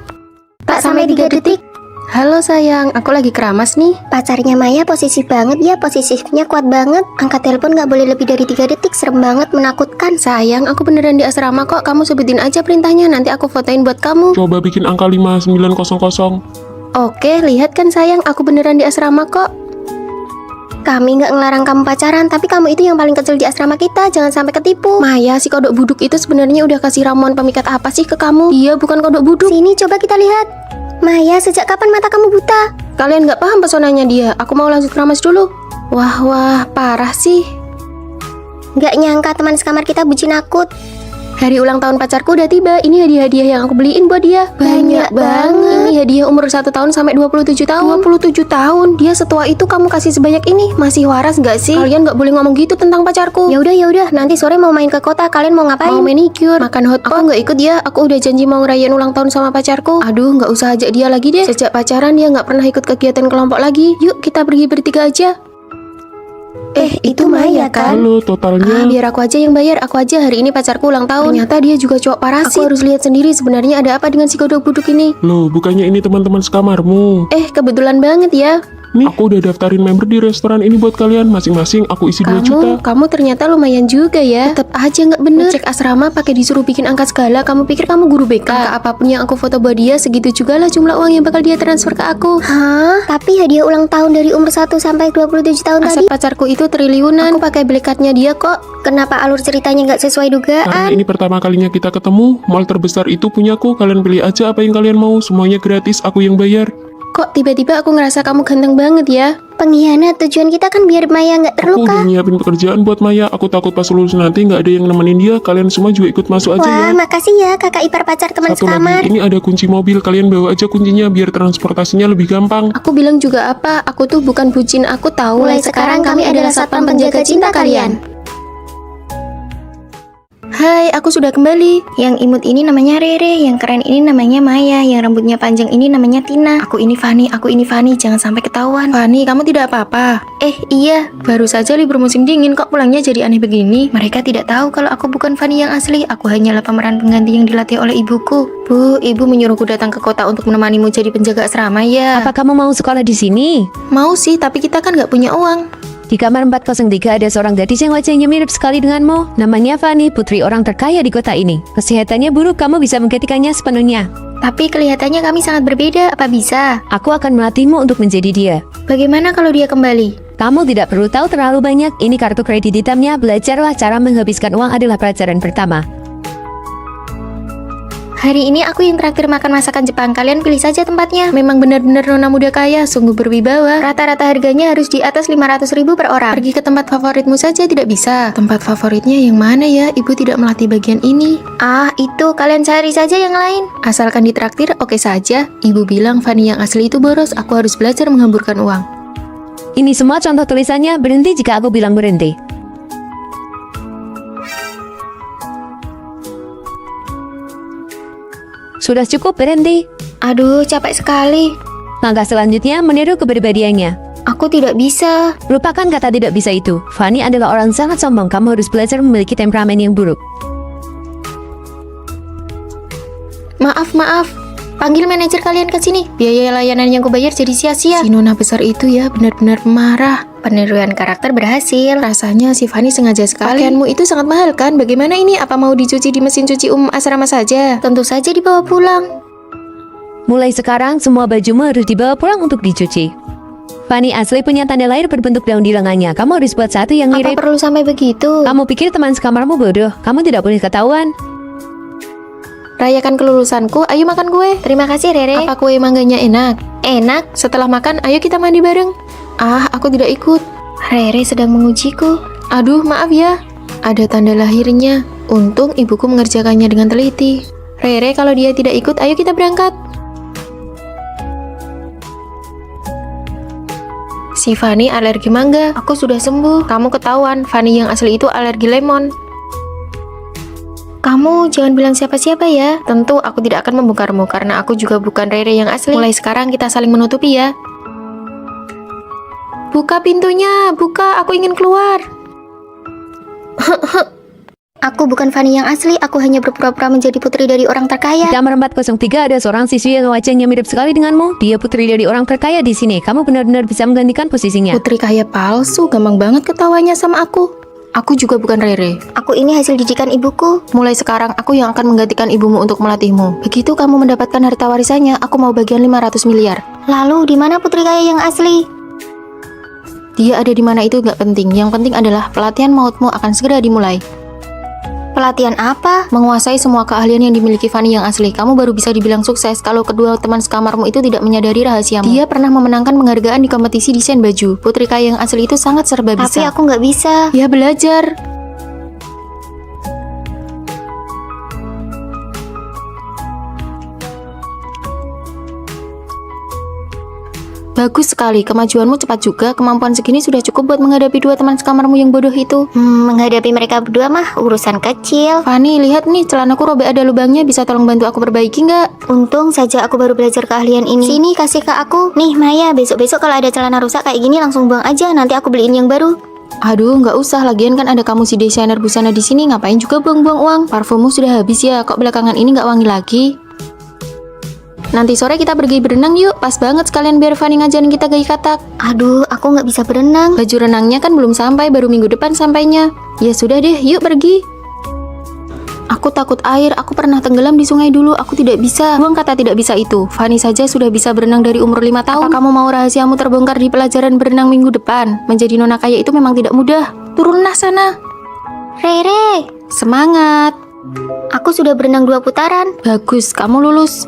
Pak, sampai 3 detik.
Halo sayang, aku lagi keramas nih.
Pacarnya Maya posesif banget ya, posesifnya kuat banget. Angkat telepon gak boleh lebih dari 3 detik, serem banget, menakutkan.
Sayang, aku beneran di asrama kok. Kamu sebutin aja perintahnya, nanti aku fotoin buat kamu.
Coba bikin angka 5900.
Oke, lihat kan sayang, aku beneran di asrama kok.
Kami gak ngelarang kamu pacaran, tapi kamu itu yang paling kecil di asrama kita, jangan sampai ketipu.
Maya, si kodok buduk itu sebenarnya udah kasih ramuan pemikat apa sih ke kamu? Dia bukan kodok buduk.
Sini coba kita lihat. Maya, sejak kapan mata kamu buta?
Kalian gak paham pesonanya dia. Aku mau lanjut keramas dulu. Wah, parah sih.
Gak nyangka teman sekamar kita bucin akut.
Hari ulang tahun pacarku udah tiba. Ini hadiah-hadiah yang aku beliin buat dia.
Banyak banget.
Ini hadiah umur 1 tahun sampai 27 tahun. 27 tahun? Dia setua itu kamu kasih sebanyak ini? Masih waras gak sih? Kalian gak boleh ngomong gitu tentang pacarku.
Ya udah, nanti sore mau main ke kota, kalian mau ngapain?
Mau manicure, makan hotpot. Aku gak ikut ya. Aku udah janji mau ngerayain ulang tahun sama pacarku. Aduh, gak usah ajak dia lagi deh. Sejak pacaran dia gak pernah ikut kegiatan kelompok lagi. Yuk kita pergi bertiga aja. Itu Maya kan?
Halo, totalnya.
Biar aku aja yang bayar. Aku aja hari ini pacarku ulang tahun. Ternyata dia juga cowok parasit. Aku harus lihat sendiri sebenarnya ada apa dengan si kodok buduk ini.
Loh, bukannya ini teman-teman sekamarmu?
Kebetulan banget ya.
Nih, aku udah daftarin member di restoran ini buat kalian. Masing-masing aku isi 2 juta.
Kamu ternyata lumayan juga ya. Tetap aja nggak bener. Cek asrama pakai disuruh bikin angka segala. Kamu pikir kamu guru BK? Angka apapun yang aku foto buat dia, segitu juga lah jumlah uang yang bakal dia transfer ke aku.
Hah? Tapi hadiah ulang tahun dari umur 1 sampai 27 tahun
Aset
tadi.
pacarku itu triliunan. Aku pakai blackcardnya dia kok.
Kenapa alur ceritanya nggak sesuai
Karena
dugaan?
ini pertama kalinya kita ketemu, mall terbesar itu punyaku. Kalian pilih aja apa yang kalian mau. Semuanya gratis, aku yang bayar.
Kok tiba-tiba aku ngerasa kamu ganteng banget ya?
Pengkhianat, tujuan kita kan biar Maya nggak
Aku
terluka.
udah nyiapin pekerjaan buat Maya. Aku takut pas lulus nanti nggak ada yang nemenin dia. Kalian semua juga ikut masuk aja
Wah,
ya.
makasih ya kakak ipar pacar teman
Satu
sekamar.
lagi, ini ada kunci mobil. Kalian bawa aja kuncinya biar transportasinya lebih gampang.
Aku bilang juga apa? Aku tuh bukan bucin, aku tahu.
Mulai sekarang kami adalah satpam penjaga cinta kalian.
Hai, aku sudah kembali.
Yang imut ini namanya Rere, yang keren ini namanya Maya, yang rambutnya panjang ini namanya Tina.
Aku ini Fanny, jangan sampai ketahuan. Fanny, kamu tidak apa-apa?
Iya,
Baru saja libur musim dingin, kok pulangnya jadi aneh begini? Mereka tidak tahu kalau aku bukan Fanny yang asli. Aku hanyalah pemeran pengganti yang dilatih oleh ibuku. Bu, ibu menyuruhku datang ke kota untuk menemanimu jadi penjaga asrama ya.
Apa kamu mau sekolah di sini?
Mau sih, tapi kita kan nggak punya uang.
Di kamar 403 ada seorang gadis yang wajahnya mirip sekali denganmu. Namanya Fanny, putri orang terkaya di kota ini. Kesehatannya buruk, kamu bisa menggantikannya sepenuhnya.
tapi kelihatannya kami sangat berbeda. Apa bisa?
Aku akan melatihmu untuk menjadi dia.
Bagaimana kalau dia kembali?
Kamu tidak perlu tahu terlalu banyak. Ini kartu kredit hitamnya. Belajarlah cara menghabiskan uang adalah pelajaran pertama.
Hari ini aku yang traktir makan masakan Jepang. Kalian pilih saja tempatnya.
Memang benar-benar nona muda kaya, sungguh berwibawa.
Rata-rata harganya harus di atas 500.000 per orang.
Pergi ke tempat favoritmu saja tidak bisa. Tempat favoritnya yang mana ya? Ibu tidak melatih bagian ini.
Ah, itu kalian cari saja yang lain.
Asalkan ditraktir, oke saja. Ibu bilang Fanny yang asli itu boros. Aku harus belajar menghamburkan uang.
Ini semua contoh tulisannya. Berhenti jika aku bilang berhenti. Sudah cukup, berhenti.
Aduh, capek sekali.
Langkah selanjutnya meniru kepribadiannya.
Aku tidak bisa.
Lupakan kata tidak bisa itu. Fanny adalah orang sangat sombong. Kamu harus belajar memiliki temperamen yang buruk.
Maaf. Panggil manajer kalian ke sini. Biaya layanan yang kubayar jadi sia-sia.
Si nona besar itu ya benar-benar pemarah.
Peniruan karakter berhasil.
Rasanya si Fanny sengaja sekali. Pakaianmu itu sangat mahal kan? Bagaimana ini? Apa mau dicuci di mesin cuci umum asrama saja?
Tentu saja dibawa pulang.
Mulai sekarang semua bajumu harus dibawa pulang untuk dicuci. Fanny asli punya tanda lahir berbentuk daun di lengannya. Kamu harus buat satu yang
Apa
mirip.
perlu sampai begitu?
Kamu pikir teman sekamarmu bodoh? Kamu tidak boleh ketahuan.
Rayakan kelulusanku, ayo makan kue.
Terima kasih, Rere.
Apa kue mangganya enak?
Enak.
Setelah makan, ayo kita mandi bareng. Ah, aku tidak ikut.
Rere sedang mengujiku.
Aduh, maaf ya. Ada tanda lahirnya. Untung ibuku mengerjakannya dengan teliti. Rere, kalau dia tidak ikut, ayo kita berangkat. Si Fanny alergi mangga. Aku sudah sembuh. Kamu ketahuan, Fanny yang asli itu alergi lemon.
Kamu jangan bilang siapa-siapa ya.
Tentu aku tidak akan membongkarmu karena aku juga bukan Rere yang asli. Mulai sekarang kita saling menutupi ya. Buka pintunya, buka, aku ingin keluar.
Aku bukan Fanny yang asli, aku hanya berpura-pura menjadi putri dari orang terkaya.
Di kamar 403 ada seorang siswi yang wajahnya mirip sekali denganmu. Dia putri dari orang terkaya di sini. Kamu benar-benar bisa menggantikan posisinya.
Putri kaya palsu, gampang banget ketawanya sama aku. Aku juga bukan Rere.
Aku ini hasil didikan ibuku.
Mulai sekarang aku yang akan menggantikan ibumu untuk melatihmu. Begitu kamu mendapatkan harta warisannya, aku mau bagian 500 miliar.
Lalu di mana putri kaya yang asli?
Dia ada di mana itu gak penting. Yang penting adalah pelatihan mautmu akan segera dimulai.
Pelatihan apa?
Menguasai semua keahlian yang dimiliki Fanny yang asli. Kamu baru bisa dibilang sukses kalau kedua teman sekamarmu itu tidak menyadari rahasiamu. Dia pernah memenangkan penghargaan di kompetisi desain baju. Putri kaya yang asli itu sangat serba bisa.
Tapi aku nggak bisa.
Ya belajar. Bagus sekali, kemajuanmu cepat juga. Kemampuan segini sudah cukup buat menghadapi dua teman sekamarmu yang bodoh itu.
Menghadapi mereka berdua mah urusan kecil.
Fanny, lihat nih, celanaku robek ada lubangnya. Bisa tolong bantu aku perbaiki nggak?
Untung saja aku baru belajar keahlian ini. Sini kasih ke aku. Nih Maya, besok-besok kalau ada celana rusak kayak gini langsung buang aja. Nanti aku beliin yang baru.
Aduh, nggak usah. Lagian kan ada kamu si desainer busana di sini. Ngapain juga buang-buang uang? Parfummu sudah habis ya. Kok belakangan ini nggak wangi lagi? Nanti sore kita pergi berenang yuk. Pas banget sekalian biar Fanny ngajarin kita gaya katak.
Aduh, aku nggak bisa berenang.
Baju renangnya kan belum sampai, baru minggu depan sampainya. Ya sudah deh, yuk pergi. Aku takut air, aku pernah tenggelam di sungai dulu, aku tidak bisa. Buang kata tidak bisa itu. Fanny saja sudah bisa berenang dari umur 5 tahun. Apa kamu mau rahasiamu terbongkar di pelajaran berenang minggu depan? Menjadi nona kaya itu memang tidak mudah. Turunlah sana.
Rere,
Semangat.
aku sudah berenang 2 putaran.
Bagus, kamu lulus.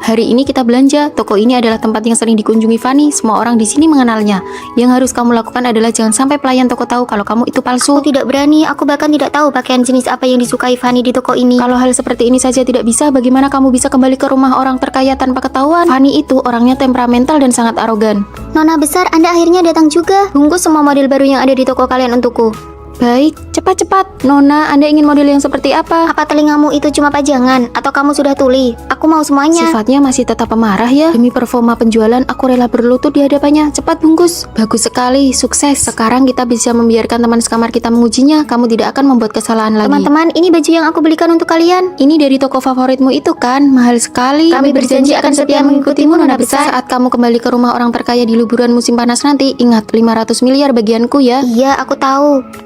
Hari ini kita belanja. Toko ini adalah tempat yang sering dikunjungi Fanny. Semua orang di sini mengenalnya. Yang harus kamu lakukan adalah jangan sampai pelayan toko tahu kalau kamu itu palsu.
Aku tidak berani, aku bahkan tidak tahu pakaian jenis apa yang disukai Fanny di toko ini.
Kalau hal seperti ini saja tidak bisa, bagaimana kamu bisa kembali ke rumah orang terkaya tanpa ketahuan? Fanny itu orangnya temperamental dan sangat arogan.
Nona besar, Anda akhirnya datang juga. Bungkus semua model baru yang ada di toko kalian untukku.
Baik, cepat-cepat. Nona, Anda ingin model yang seperti apa?
Apa telingamu itu cuma pajangan? Atau kamu sudah tuli? Aku mau semuanya.
Sifatnya masih tetap pemarah ya. Demi performa penjualan, aku rela berlutut di hadapannya. Cepat bungkus. Bagus sekali, sukses. Sekarang kita bisa membiarkan teman sekamar kita mengujinya. Kamu tidak akan membuat kesalahan lagi.
Teman-teman, ini baju yang aku belikan untuk kalian.
Ini dari toko favoritmu itu kan? Mahal sekali.
Kami berjanji akan setia mengikutimu, Nona besar.
Saat kamu kembali ke rumah orang terkaya di liburan musim panas nanti, ingat 500 miliar bagianku ya.
Iya, aku tahu.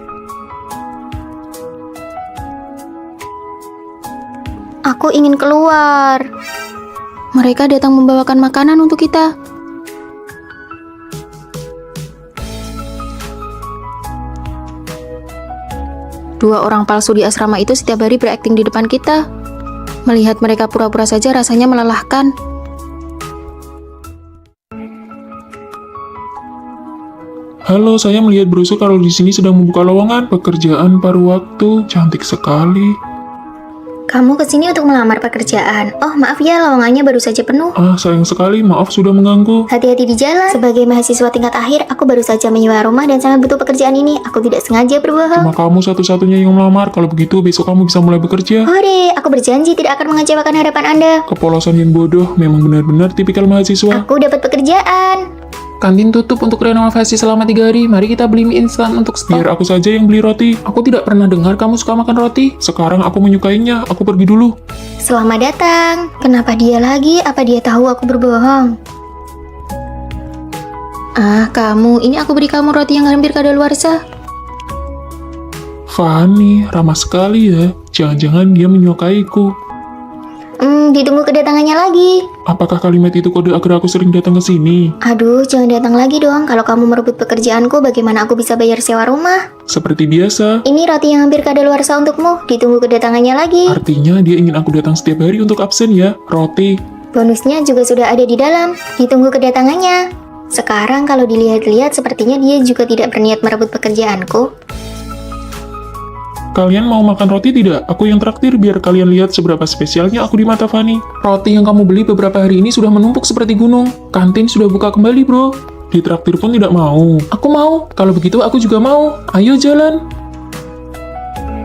Aku ingin keluar.
Mereka datang membawakan makanan untuk kita. Dua orang palsu di asrama itu setiap hari berakting di depan kita. Melihat mereka pura-pura saja rasanya melelahkan.
Halo, saya melihat brosur kalau di sini sedang membuka lowongan pekerjaan paruh waktu. Cantik sekali.
Kamu kesini untuk melamar pekerjaan. Oh, maaf ya, lowongannya baru saja penuh.
Ah, sayang sekali, maaf sudah mengganggu.
Hati-hati di jalan. Sebagai mahasiswa tingkat akhir, aku baru saja menyewa rumah dan sangat butuh pekerjaan ini. Aku tidak sengaja berbohong.
Cuma kamu satu-satunya yang melamar. Kalau begitu, besok kamu bisa mulai bekerja.
Hore, aku berjanji tidak akan mengecewakan harapan Anda.
Kepolosan yang bodoh, memang benar-benar tipikal mahasiswa.
Aku dapat pekerjaan.
Kantin tutup untuk renovasi selama 3 hari. Mari kita beli mie instan untuk stok.
Biar aku saja yang beli roti.
Aku tidak pernah dengar kamu suka makan roti.
Sekarang aku menyukainya, aku pergi dulu.
Selamat datang. Kenapa dia lagi? Apa dia tahu aku berbohong?
Ah, kamu. Ini aku beri kamu roti yang hampir kadaluarsa.
Fanny, ramah sekali ya. Jangan-jangan dia menyukaiku.
Ditunggu kedatangannya lagi.
Apakah kalimat itu kode agar aku sering datang ke sini?
Aduh, jangan datang lagi dong. Kalau kamu merebut pekerjaanku, bagaimana aku bisa bayar sewa rumah?
Seperti biasa.
Ini roti yang hampir kadaluarsa untukmu. Ditunggu kedatangannya lagi.
Artinya dia ingin aku datang setiap hari untuk absen ya, roti.
Bonusnya juga sudah ada di dalam. Ditunggu kedatangannya. Sekarang kalau dilihat-lihat, sepertinya dia juga tidak berniat merebut pekerjaanku.
Kalian mau makan roti tidak? Aku yang traktir biar kalian lihat seberapa spesialnya aku di mata Fanny.
Roti yang kamu beli beberapa hari ini sudah menumpuk seperti gunung. Kantin sudah buka kembali, bro.
Ditraktir pun tidak mau.
Aku mau. Kalau begitu aku juga mau. Ayo jalan.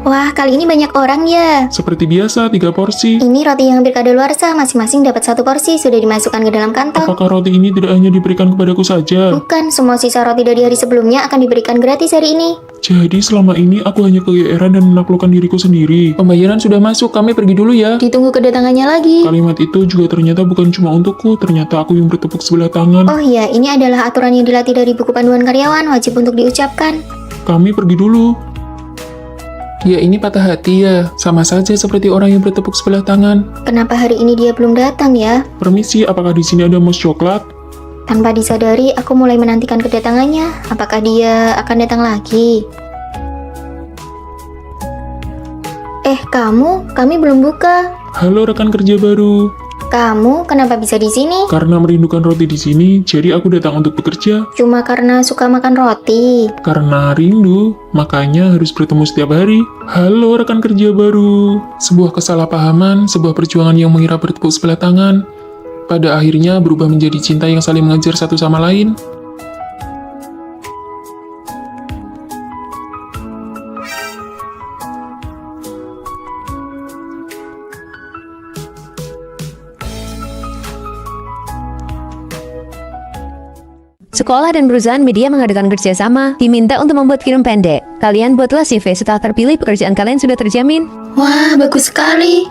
Wah, kali ini banyak orang ya.
Seperti biasa, 3 porsi.
Ini roti yang hampir kadaluarsa, masing-masing dapat 1 porsi, sudah dimasukkan ke dalam kantong.
Apakah roti ini tidak hanya diberikan kepadaku saja?
Bukan, semua sisa roti dari hari sebelumnya akan diberikan gratis hari ini.
Jadi selama ini aku hanya kegeeran dan menaklukkan diriku sendiri.
Pembayaran sudah masuk. Kami pergi dulu ya.
Ditunggu kedatangannya lagi.
Kalimat itu juga ternyata bukan cuma untukku, ternyata aku yang bertepuk sebelah tangan.
Oh iya, ini adalah aturan yang dilatih dari buku panduan karyawan, wajib untuk diucapkan.
Kami pergi dulu.
Dia ini patah hati ya. Sama saja seperti orang yang bertepuk sebelah tangan.
Kenapa hari ini dia belum datang ya?
Permisi, apakah di sini ada mousse coklat?
Tanpa disadari, aku mulai menantikan kedatangannya. Apakah dia akan datang lagi? Kami belum buka.
Halo rekan kerja baru.
Kamu kenapa bisa di sini?
Karena merindukan roti di sini, jadi aku datang untuk bekerja.
Cuma karena suka makan roti.
Karena rindu, makanya harus bertemu setiap hari. Halo rekan kerja baru.
Sebuah kesalahpahaman, sebuah perjuangan yang mengira bertepuk sebelah tangan, pada akhirnya berubah menjadi cinta yang saling mengejar satu sama lain.
Sekolah dan perusahaan media mengadakan kerjasama, diminta untuk membuat film pendek. Kalian buatlah CV setelah terpilih, pekerjaan kalian sudah terjamin.
Wah, bagus sekali.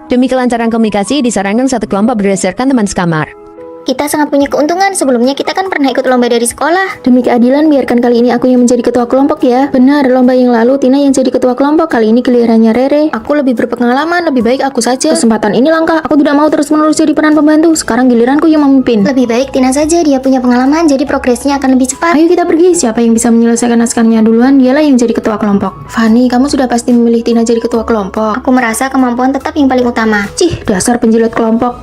Demi kelancaran komunikasi, disarankan satu kelompok berdasarkan teman sekamar.
Kita sangat punya keuntungan, sebelumnya kita kan pernah ikut lomba dari sekolah. Demi keadilan, biarkan kali ini aku yang menjadi ketua kelompok ya. Benar, lomba yang lalu Tina yang jadi ketua kelompok, kali ini gilirannya Rere. Aku lebih berpengalaman, lebih baik aku saja. Kesempatan ini langka, aku tidak mau terus-menerus jadi peran pembantu. Sekarang giliranku yang memimpin. Lebih baik Tina saja, dia punya pengalaman, jadi progresnya akan lebih cepat. Ayo kita pergi, siapa yang bisa menyelesaikan naskahnya duluan, dialah yang jadi ketua kelompok. Fanny, kamu sudah pasti memilih Tina jadi ketua kelompok. Aku merasa kemampuan tetap yang paling utama. Cih, dasar penjilat kelompok.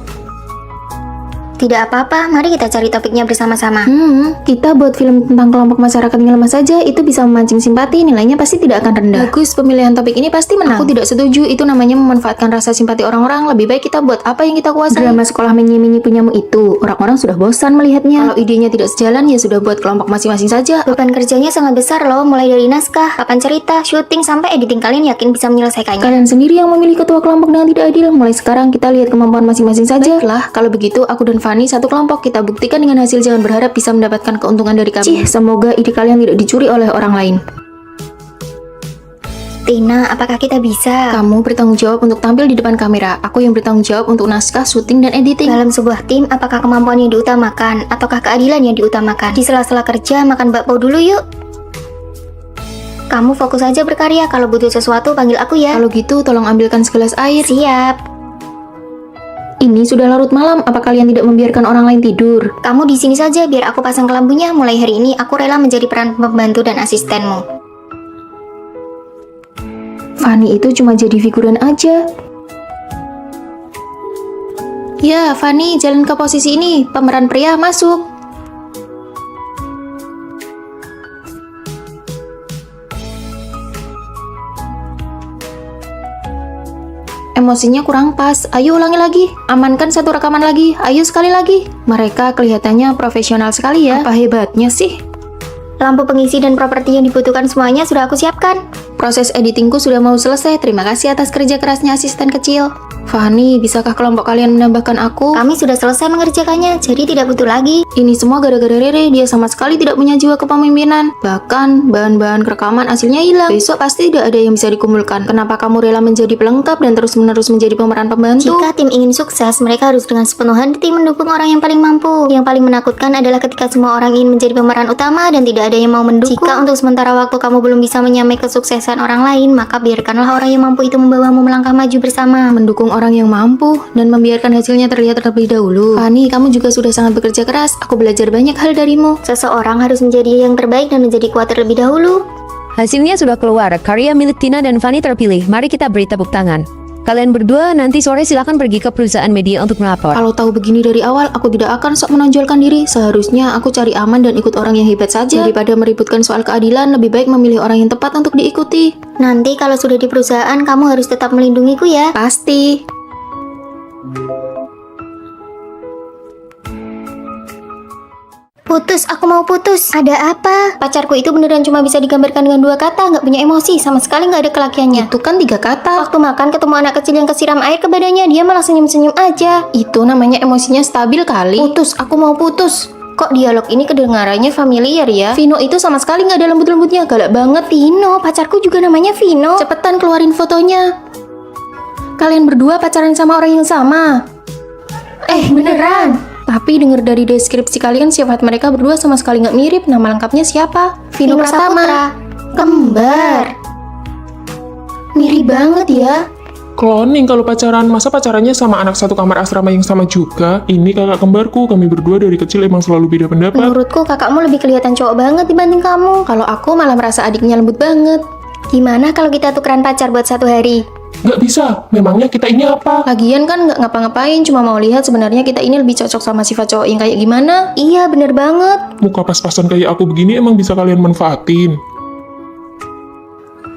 Tidak apa-apa, mari kita cari topiknya bersama-sama. Kita buat film tentang kelompok masyarakat yang lemah saja, itu bisa memancing simpati, nilainya pasti tidak akan rendah. Bagus, pemilihan topik ini pasti menang. Aku tidak setuju, itu namanya memanfaatkan rasa simpati orang-orang. Lebih baik kita buat apa yang kita kuasai. Drama sekolah menyi-menyi punyamu itu, orang-orang sudah bosan melihatnya. Kalau idenya tidak sejalan, ya sudah buat kelompok masing-masing saja. Beban kerjanya sangat besar loh, mulai dari naskah, papan cerita, syuting, sampai editing. Kalian yakin bisa menyelesaikannya? Kalian sendiri yang memilih ketua kelompok dengan tidak adil. Mulai sekarang kita lihat kemampuan masing-masing saja. Baiklah, kalau begitu aku dan Fanny satu kelompok, kita buktikan dengan hasil, jangan berharap bisa mendapatkan keuntungan dari kami. Cih, semoga ide kalian tidak dicuri oleh orang lain. Tina, apakah kita bisa? Kamu bertanggung jawab untuk tampil di depan kamera. Aku yang bertanggung jawab untuk naskah, syuting, dan editing. Dalam sebuah tim, apakah kemampuan yang diutamakan ataukah keadilan yang diutamakan? Di sela-sela kerja, makan bakpao dulu yuk. Kamu fokus aja berkarya. Kalau butuh sesuatu, panggil aku ya. Kalau gitu, tolong ambilkan segelas air. Siap. Ini sudah larut malam, apa kalian tidak membiarkan orang lain tidur? Kamu di sini saja, biar aku pasang kelambunya. Mulai hari ini, aku rela menjadi peran pembantu dan asistenmu. Fanny itu cuma jadi figuran aja. Ya, Fanny, jalan ke posisi ini. Pemeran pria masuk. Emosinya kurang pas. Ayo ulangi lagi. Amankan satu rekaman lagi. Ayo sekali lagi. Mereka kelihatannya profesional sekali ya. Apa hebatnya sih? Lampu pengisi dan properti yang dibutuhkan semuanya sudah aku siapkan. Proses editingku sudah mau selesai. Terima kasih atas kerja kerasnya asisten kecil. Fanny, bisakah kelompok kalian menambahkan aku? Kami sudah selesai mengerjakannya, jadi tidak butuh lagi. Ini semua gara-gara Rere, dia sama sekali tidak punya jiwa kepemimpinan. Bahkan, bahan-bahan rekaman hasilnya hilang. Besok pasti tidak ada yang bisa dikumpulkan. Kenapa kamu rela menjadi pelengkap dan terus-menerus menjadi pemeran pembantu? Jika tim ingin sukses, mereka harus dengan sepenuh hati mendukung orang yang paling mampu. Yang paling menakutkan adalah ketika semua orang ingin menjadi pemeran utama dan tidak ada yang mau mendukung. Jika untuk sementara waktu kamu belum bisa menyamai kesuksesan orang lain, maka biarkanlah orang yang mampu itu membawamu melangkah maju bersama. Mendukung
orang yang mampu dan membiarkan hasilnya terlihat terlebih dahulu. Fanny, kamu juga sudah sangat bekerja keras. Aku belajar banyak hal darimu.
Seseorang harus menjadi yang terbaik dan menjadi kuat terlebih dahulu.
Hasilnya sudah keluar, karya milik Tina dan Fanny terpilih. Mari kita beri tepuk tangan. Kalian berdua nanti sore silakan pergi ke perusahaan media untuk melapor.
Kalau tahu begini dari awal, aku tidak akan sok menonjolkan diri. Seharusnya aku cari aman dan ikut orang yang hebat saja. Daripada meributkan soal keadilan, lebih baik memilih orang yang tepat untuk diikuti.
Nanti kalau sudah di perusahaan, kamu harus tetap melindungiku ya.
Pasti.
Putus, aku mau putus. Ada apa? Pacarku itu beneran cuma bisa digambarkan dengan 2 kata, nggak punya emosi, sama sekali nggak ada kelakiannya.
Itu kan 3 kata.
Waktu makan ketemu anak kecil yang kesiram air ke badannya, dia malah senyum-senyum aja.
Itu namanya emosinya stabil kali. Putus, aku mau putus.
Kok dialog ini kedengarannya familiar ya?
Vino itu sama sekali nggak ada lembut-lembutnya, galak banget.
Vino, pacarku juga namanya Vino.
Cepetan keluarin fotonya. Kalian berdua pacaran sama orang yang sama.
Beneran?
Tapi denger dari deskripsi kalian sifat mereka berdua sama sekali nggak mirip. Nama lengkapnya siapa? Vino Pratama.
Saputra. Kembar. Mirip banget ya.
Cloning kalau pacaran, masa pacarannya sama anak satu kamar asrama yang sama juga? Ini kakak kembarku, kami berdua dari kecil emang selalu beda pendapat.
Menurutku kakakmu lebih kelihatan cowok banget dibanding kamu.
Kalau aku malah merasa adiknya lembut banget.
Gimana kalau kita tukeran pacar buat 1 hari?
Nggak bisa, memangnya kita ini apa?
Lagian kan nggak ngapa-ngapain, cuma mau lihat sebenarnya kita ini lebih cocok sama sifat cowok yang kayak gimana.
Iya, bener banget.
Muka pas-pasan kayak aku begini emang bisa kalian manfaatin?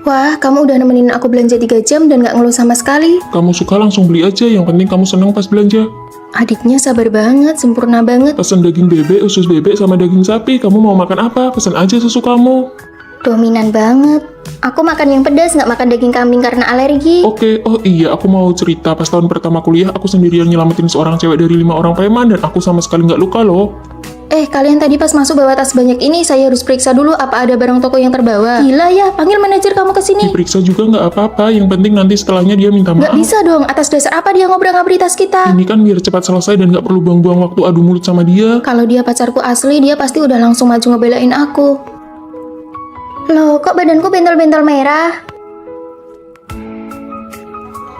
Wah, kamu udah nemenin aku belanja 3 jam dan nggak ngeluh sama sekali.
Kamu suka langsung beli aja, yang penting kamu senang pas belanja.
Adiknya sabar banget, sempurna banget.
Pesan daging bebek, usus bebek, sama daging sapi. Kamu mau makan apa? Pesan aja sesukamu.
Dominan banget. Aku makan yang pedas, nggak makan daging kambing karena alergi.
Oke, oh iya, aku mau cerita. Pas tahun pertama kuliah, aku sendirian nyelamatin seorang cewek dari 5 orang preman, dan aku sama sekali nggak luka loh.
Kalian tadi pas masuk bawa tas banyak ini, saya harus periksa dulu apa ada barang toko yang terbawa. Gila ya, panggil manajer kamu ke sini.
Diperiksa juga nggak apa-apa, yang penting nanti setelahnya dia minta
Nggak
maaf.
bisa dong, atas dasar apa dia ngobrak-ngabri tas kita?
Ini kan biar cepat selesai dan nggak perlu buang-buang waktu adu mulut sama dia.
Kalau dia pacarku asli, dia pasti udah langsung maju ngebelain aku.
Loh, kok badanku bentol-bentol merah?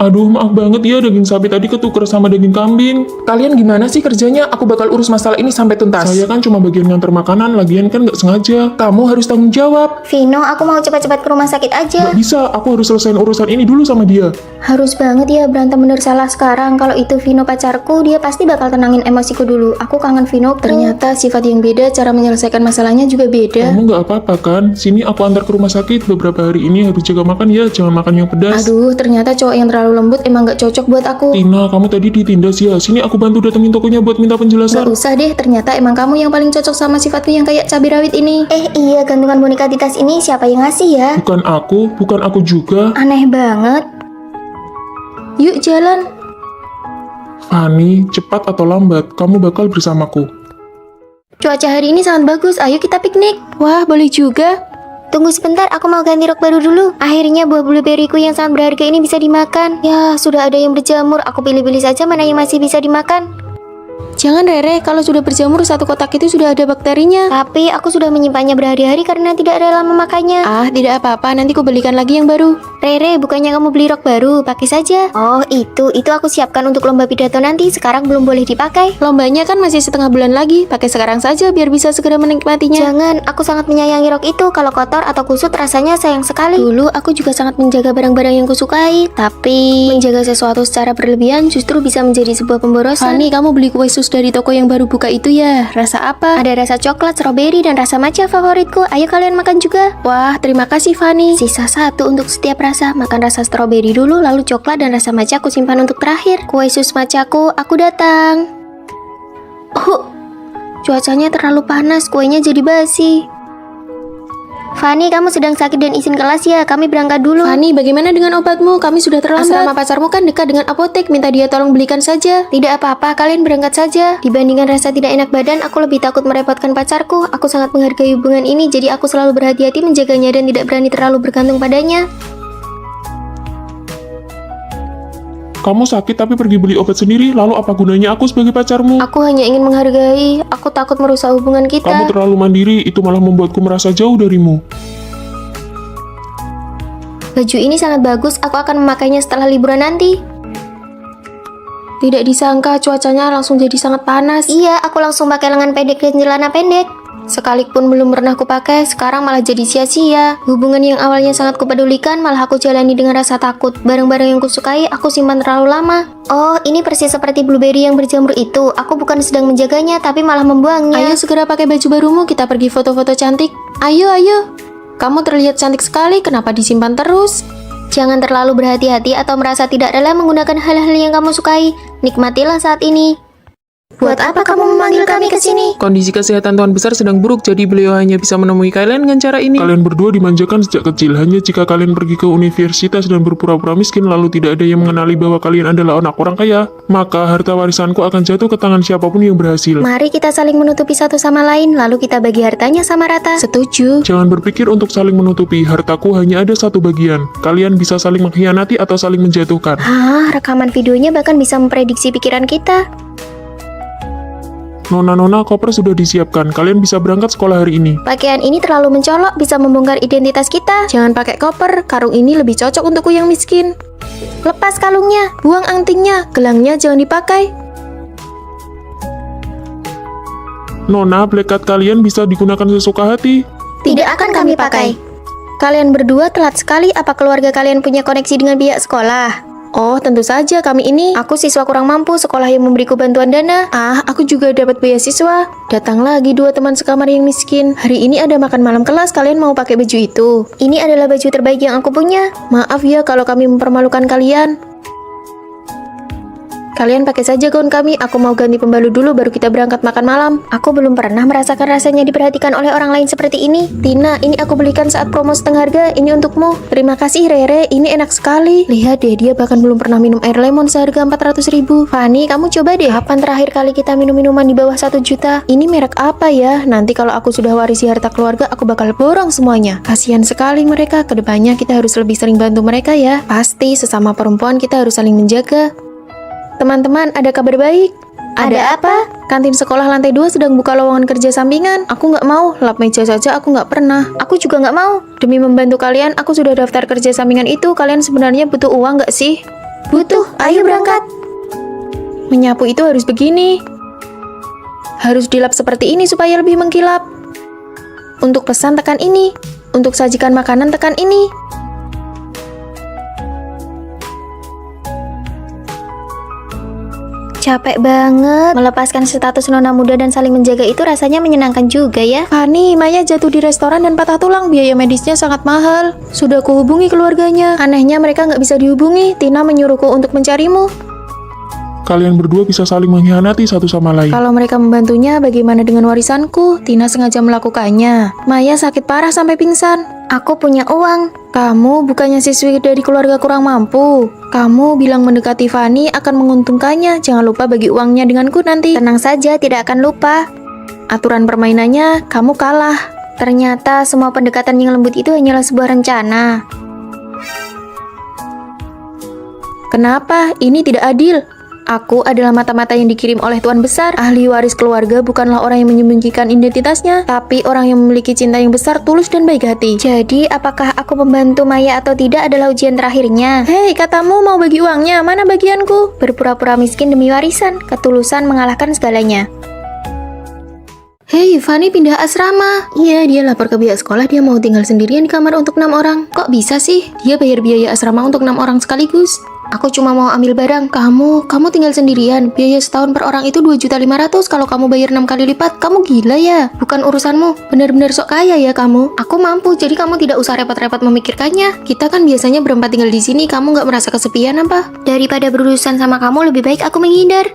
Aduh, maaf banget ya, daging sapi tadi ketuker sama daging kambing.
Kalian gimana sih kerjanya? Aku bakal urus masalah ini sampai tuntas.
Saya kan cuma bagian nganter makanan, lagian kan nggak sengaja.
Kamu harus tanggung jawab.
Vino, aku mau cepat-cepat ke rumah sakit aja.
Nggak bisa, aku harus selesaiin urusan ini dulu sama dia.
Harus banget ya berantem bener salah sekarang. Kalau itu Vino pacarku, dia pasti bakal tenangin emosiku dulu. Aku kangen Vino.
Ternyata sifat yang beda, cara menyelesaikan masalahnya juga beda.
Kamu nggak apa-apa kan? Sini aku antar ke rumah sakit. Beberapa hari ini harus jaga makan ya, jangan makan yang pedas.
Aduh, ternyata cowok yang terlalu lembut emang gak cocok buat aku.
Tina, kamu tadi ditindas ya. Sini aku bantu datengin tokonya buat minta
Gak
penjelasan.
usah deh, ternyata emang kamu yang paling cocok sama sifatku yang kayak cabai rawit ini.
Iya, gantungan boneka di tas ini siapa yang ngasih ya?
Bukan aku juga.
Aneh banget.
Yuk jalan.
Fanny, cepat atau lambat, kamu bakal bersamaku.
Cuaca hari ini sangat bagus, ayo kita piknik. Wah, boleh juga.
Tunggu sebentar, aku mau ganti rok baru dulu. Akhirnya buah blueberryku yang sangat berharga ini bisa dimakan. Ya, sudah ada yang berjamur. Aku pilih-pilih saja mana yang masih bisa dimakan.
Jangan Rere, kalau sudah berjamur satu kotak itu sudah ada bakterinya.
Tapi aku sudah menyimpannya berhari-hari karena tidak rela memakannya.
Ah, tidak apa-apa, nanti ku belikan lagi yang baru.
Rere, bukannya kamu beli rok baru, pakai saja. Oh, itu aku siapkan untuk lomba pidato nanti. Sekarang belum boleh dipakai.
Lombanya kan masih setengah bulan lagi, pakai sekarang saja biar bisa segera menikmatinya.
Jangan, aku sangat menyayangi rok itu. Kalau kotor atau kusut rasanya sayang sekali.
Dulu aku juga sangat menjaga barang-barang yang kusukai, tapi menjaga sesuatu secara berlebihan justru bisa menjadi sebuah pemborosan. Fanny, kamu beli kue sus dari toko yang baru buka itu ya? Rasa apa?
Ada rasa coklat, stroberi, dan rasa matcha favoritku. Ayo kalian makan juga.
Wah, terima kasih Fanny.
Sisa satu untuk setiap rasa. Makan rasa stroberi dulu, lalu coklat dan rasa matcha aku simpan untuk terakhir. Kue sus matchaku, aku datang. Cuacanya terlalu panas, kuenya jadi basi. Fanny, kamu sedang sakit dan izin kelas ya? Kami berangkat dulu.
Fanny, bagaimana dengan obatmu? Kami sudah terlambat. Asrama pacarmu kan dekat dengan apotek, minta dia tolong belikan saja.
Tidak apa-apa, kalian berangkat saja. Dibandingkan rasa tidak enak badan, aku lebih takut merepotkan pacarku. Aku sangat menghargai hubungan ini, jadi aku selalu berhati-hati menjaganya dan tidak berani terlalu bergantung padanya.
Kamu sakit tapi pergi beli obat sendiri, lalu apa gunanya aku sebagai pacarmu?
Aku hanya ingin menghargai. Aku takut merusak hubungan kita.
Kamu terlalu mandiri, itu malah membuatku merasa jauh darimu.
Baju ini sangat bagus, aku akan memakainya setelah liburan nanti.
Tidak disangka cuacanya langsung jadi sangat panas.
Iya, aku langsung pakai lengan pendek dan celana pendek.
Sekalipun belum pernah kupakai, sekarang malah jadi sia-sia. Hubungan yang awalnya sangat kupedulikan, malah aku jalani dengan rasa takut. Barang-barang yang kusukai, aku simpan terlalu lama.
Oh, ini persis seperti blueberry yang berjamur itu. Aku bukan sedang menjaganya, tapi malah membuangnya.
Ayo segera pakai baju barumu, kita pergi foto-foto cantik. Ayo, ayo. Kamu terlihat cantik sekali, kenapa disimpan terus?
Jangan terlalu berhati-hati atau merasa tidak rela menggunakan hal-hal yang kamu sukai. Nikmatilah saat ini. Buat apa kamu memanggil kami ke sini?
Kondisi kesehatan Tuan Besar sedang buruk, jadi beliau hanya bisa menemui kalian dengan cara ini.
Kalian berdua dimanjakan sejak kecil. Hanya jika kalian pergi ke universitas dan berpura-pura miskin lalu tidak ada yang mengenali bahwa kalian adalah anak orang kaya, maka harta warisanku akan jatuh ke tangan siapapun yang berhasil.
Mari kita saling menutupi satu sama lain, lalu kita bagi hartanya sama rata.
Setuju.
Jangan berpikir untuk saling menutupi. Hartaku hanya ada satu bagian. Kalian bisa saling mengkhianati atau saling menjatuhkan.
Hah, rekaman videonya bahkan bisa memprediksi pikiran kita.
Nona-nona, koper sudah disiapkan. Kalian bisa berangkat sekolah hari ini.
Pakaian ini terlalu mencolok, bisa membongkar identitas kita.
Jangan pakai koper, karung ini lebih cocok untukku yang miskin.
Lepas kalungnya.
Buang antingnya, gelangnya jangan dipakai.
Nona, black card kalian bisa digunakan sesuka hati.
Tidak akan kami pakai. Kalian berdua telat sekali. Apa keluarga kalian punya koneksi dengan pihak sekolah?
Oh, tentu saja kami ini.
Aku siswa kurang mampu, sekolah yang memberiku bantuan dana.
Ah, aku juga dapat beasiswa. Datang lagi dua teman sekamar yang miskin. Hari ini ada makan malam kelas, kalian mau pakai baju itu?
Ini adalah baju terbaik yang aku punya.
Maaf ya kalau kami mempermalukan kalian. Kalian pakai saja gaun kami, aku mau ganti pembalut dulu baru kita berangkat makan malam.
Aku belum pernah merasakan rasanya diperhatikan oleh orang lain seperti ini.
Tina, ini aku belikan saat promo setengah harga, ini untukmu. Terima kasih Rere, ini enak sekali. Lihat deh, dia bahkan belum pernah minum air lemon seharga 400.000. Fanny, kamu coba deh.
Kapan terakhir kali kita minum minuman di bawah 1 juta?
Ini merek apa ya? Nanti kalau aku sudah warisi harta keluarga, aku bakal borong semuanya. Kasihan sekali mereka, kedepannya kita harus lebih sering bantu mereka ya. Pasti, sesama perempuan kita harus saling menjaga. Teman-teman, ada kabar baik.
Ada apa?
Kantin sekolah lantai 2 sedang buka lowongan kerja sampingan. Aku nggak mau, lap meja saja aku nggak pernah.
Aku juga nggak mau.
Demi membantu kalian, aku sudah daftar kerja sampingan itu. Kalian sebenarnya butuh uang nggak sih?
Butuh, ayo berangkat.
Menyapu itu harus begini. Harus dilap seperti ini supaya lebih mengkilap. Untuk pesan tekan ini. Untuk sajikan makanan tekan ini.
Capek banget. Melepaskan status nona muda dan saling menjaga itu rasanya menyenangkan juga ya.
Fanny, Maya jatuh di restoran dan patah tulang. Biaya medisnya sangat mahal. Sudah kuhubungi keluarganya. Anehnya mereka nggak bisa dihubungi. Tina menyuruhku untuk mencarimu.
Kalian berdua bisa saling mengkhianati satu sama lain.
Kalau mereka membantunya, bagaimana dengan warisanku? Tina sengaja melakukannya. Maya sakit parah sampai pingsan.
Aku punya uang.
Kamu bukannya siswi dari keluarga kurang mampu. Kamu bilang mendekati Fanny akan menguntungkannya. Jangan lupa bagi uangnya denganku nanti.
Tenang saja, tidak akan lupa.
Aturan permainannya, kamu kalah.
Ternyata semua pendekatan yang lembut itu hanyalah sebuah rencana.
Kenapa? Ini tidak adil. Aku adalah mata-mata yang dikirim oleh Tuan Besar. Ahli waris keluarga bukanlah orang yang menyembunyikan identitasnya, tapi orang yang memiliki cinta yang besar, tulus, dan baik hati.
Jadi, apakah aku membantu Maya atau tidak adalah ujian terakhirnya?
Hei, katamu mau bagi uangnya, mana bagianku?
Berpura-pura miskin demi warisan, ketulusan mengalahkan segalanya.
Hei, Fanny pindah asrama. Iya, dia lapor ke pihak sekolah dia mau tinggal sendirian di kamar untuk 6 orang. Kok bisa sih? Dia bayar biaya asrama untuk 6 orang sekaligus.
Aku cuma mau ambil barang.
Kamu tinggal sendirian. Biaya setahun per orang itu 2.500.000. Kalau kamu bayar 6 kali lipat, kamu gila ya? Bukan urusanmu. Benar-benar sok kaya ya kamu.
Aku mampu, jadi kamu tidak usah repot-repot memikirkannya.
Kita kan biasanya berempat tinggal di sini. Kamu nggak merasa kesepian apa?
Daripada berurusan sama kamu, lebih baik aku menghindar.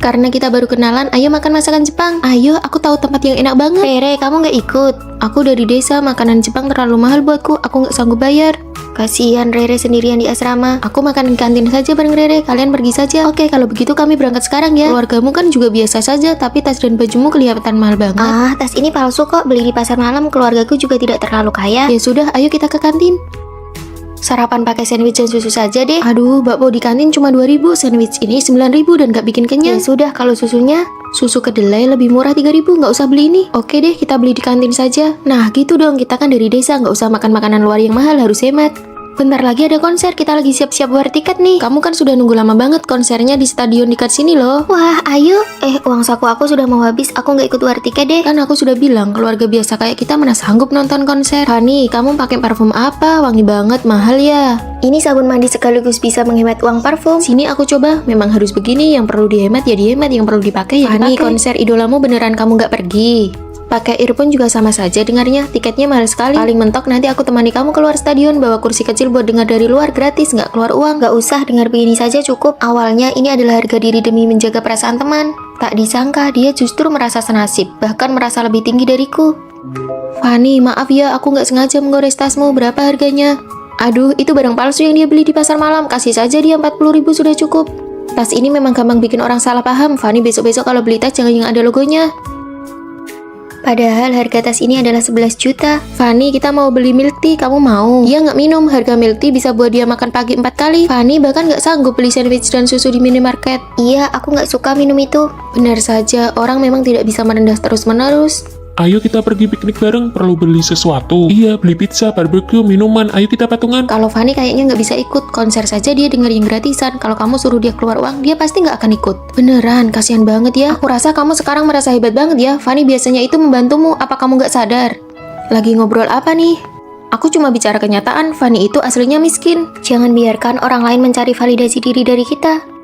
Karena kita baru kenalan, ayo makan masakan Jepang. Ayo, aku tahu tempat yang enak banget.
Rere, kamu nggak ikut?
Aku dari desa, makanan Jepang terlalu mahal buatku. Aku nggak sanggup bayar.
Kasihan Rere sendirian di asrama.
Aku makan di kantin saja bareng Rere. Kalian pergi saja. Oke, kalau begitu kami berangkat sekarang ya. Keluargamu kan juga biasa saja, tapi tas dan bajumu kelihatan mahal banget.
Ah, tas ini palsu kok. Beli di pasar malam. Keluargaku juga tidak terlalu kaya.
Ya sudah, ayo kita ke kantin.
Sarapan pakai sandwich dan susu saja deh.
Aduh, bakpo di kantin cuma 2.000, sandwich ini 9.000 dan gak bikin kenyang.
Ya sudah, kalau susunya?
Susu kedelai lebih murah 3.000, nggak usah beli ini. Oke deh, kita beli di kantin saja. Nah, gitu dong, kita kan dari desa, nggak usah makan makanan luar yang mahal, harus hemat. Bentar lagi ada konser, kita lagi siap-siap war tiket nih. Kamu kan sudah nunggu lama banget, konsernya di stadion dekat sini loh.
Wah, ayo. Uang saku aku sudah mau habis, aku nggak ikut war tiket deh.
Kan aku sudah bilang, keluarga biasa kayak kita mana sanggup nonton konser. Fanny, kamu pakai parfum apa? Wangi banget, mahal ya.
Ini sabun mandi sekaligus bisa menghemat uang parfum.
Sini aku coba, memang harus begini, yang perlu dihemat ya dihemat, yang perlu dipakai ya
Fanny,
dipakai. Konser idolamu beneran kamu nggak pergi? Pakai earphone juga sama saja dengarnya, tiketnya mahal sekali. Paling mentok nanti aku temani kamu keluar stadion, bawa kursi kecil buat dengar dari luar, gratis, nggak keluar uang.
Nggak usah, dengar begini saja cukup. Awalnya ini adalah harga diri demi menjaga perasaan teman. Tak disangka dia justru merasa senasib, bahkan merasa lebih tinggi dariku.
Fanny, maaf ya, aku nggak sengaja menggores tasmu, berapa harganya? Aduh, itu barang palsu yang dia beli di pasar malam, kasih saja dia 40.000 sudah cukup. Tas ini memang gampang bikin orang salah paham. Fanny, besok-besok kalau beli tas jangan yang ada logonya.
Padahal harga tas ini adalah 11 juta.
Fanny, kita mau beli milk tea, kamu mau? Dia nggak minum, harga milk tea bisa buat dia makan pagi 4 kali. Fanny bahkan nggak sanggup beli sandwich dan susu di minimarket.
Iya, aku nggak suka minum itu.
Benar saja, orang memang tidak bisa merendah terus-menerus.
Ayo kita pergi piknik bareng, perlu beli sesuatu. Iya, beli pizza, barbecue, minuman, ayo kita patungan.
Kalau Fanny kayaknya nggak bisa ikut, konser saja dia denger yang gratisan. Kalau kamu suruh dia keluar uang, dia pasti nggak akan ikut. Beneran, kasihan banget ya. Aku rasa kamu sekarang merasa hebat banget ya. Fanny biasanya itu membantumu, apa kamu nggak sadar? Lagi ngobrol apa nih? Aku cuma bicara kenyataan, Fanny itu aslinya miskin.
Jangan biarkan orang lain mencari validasi diri dari kita.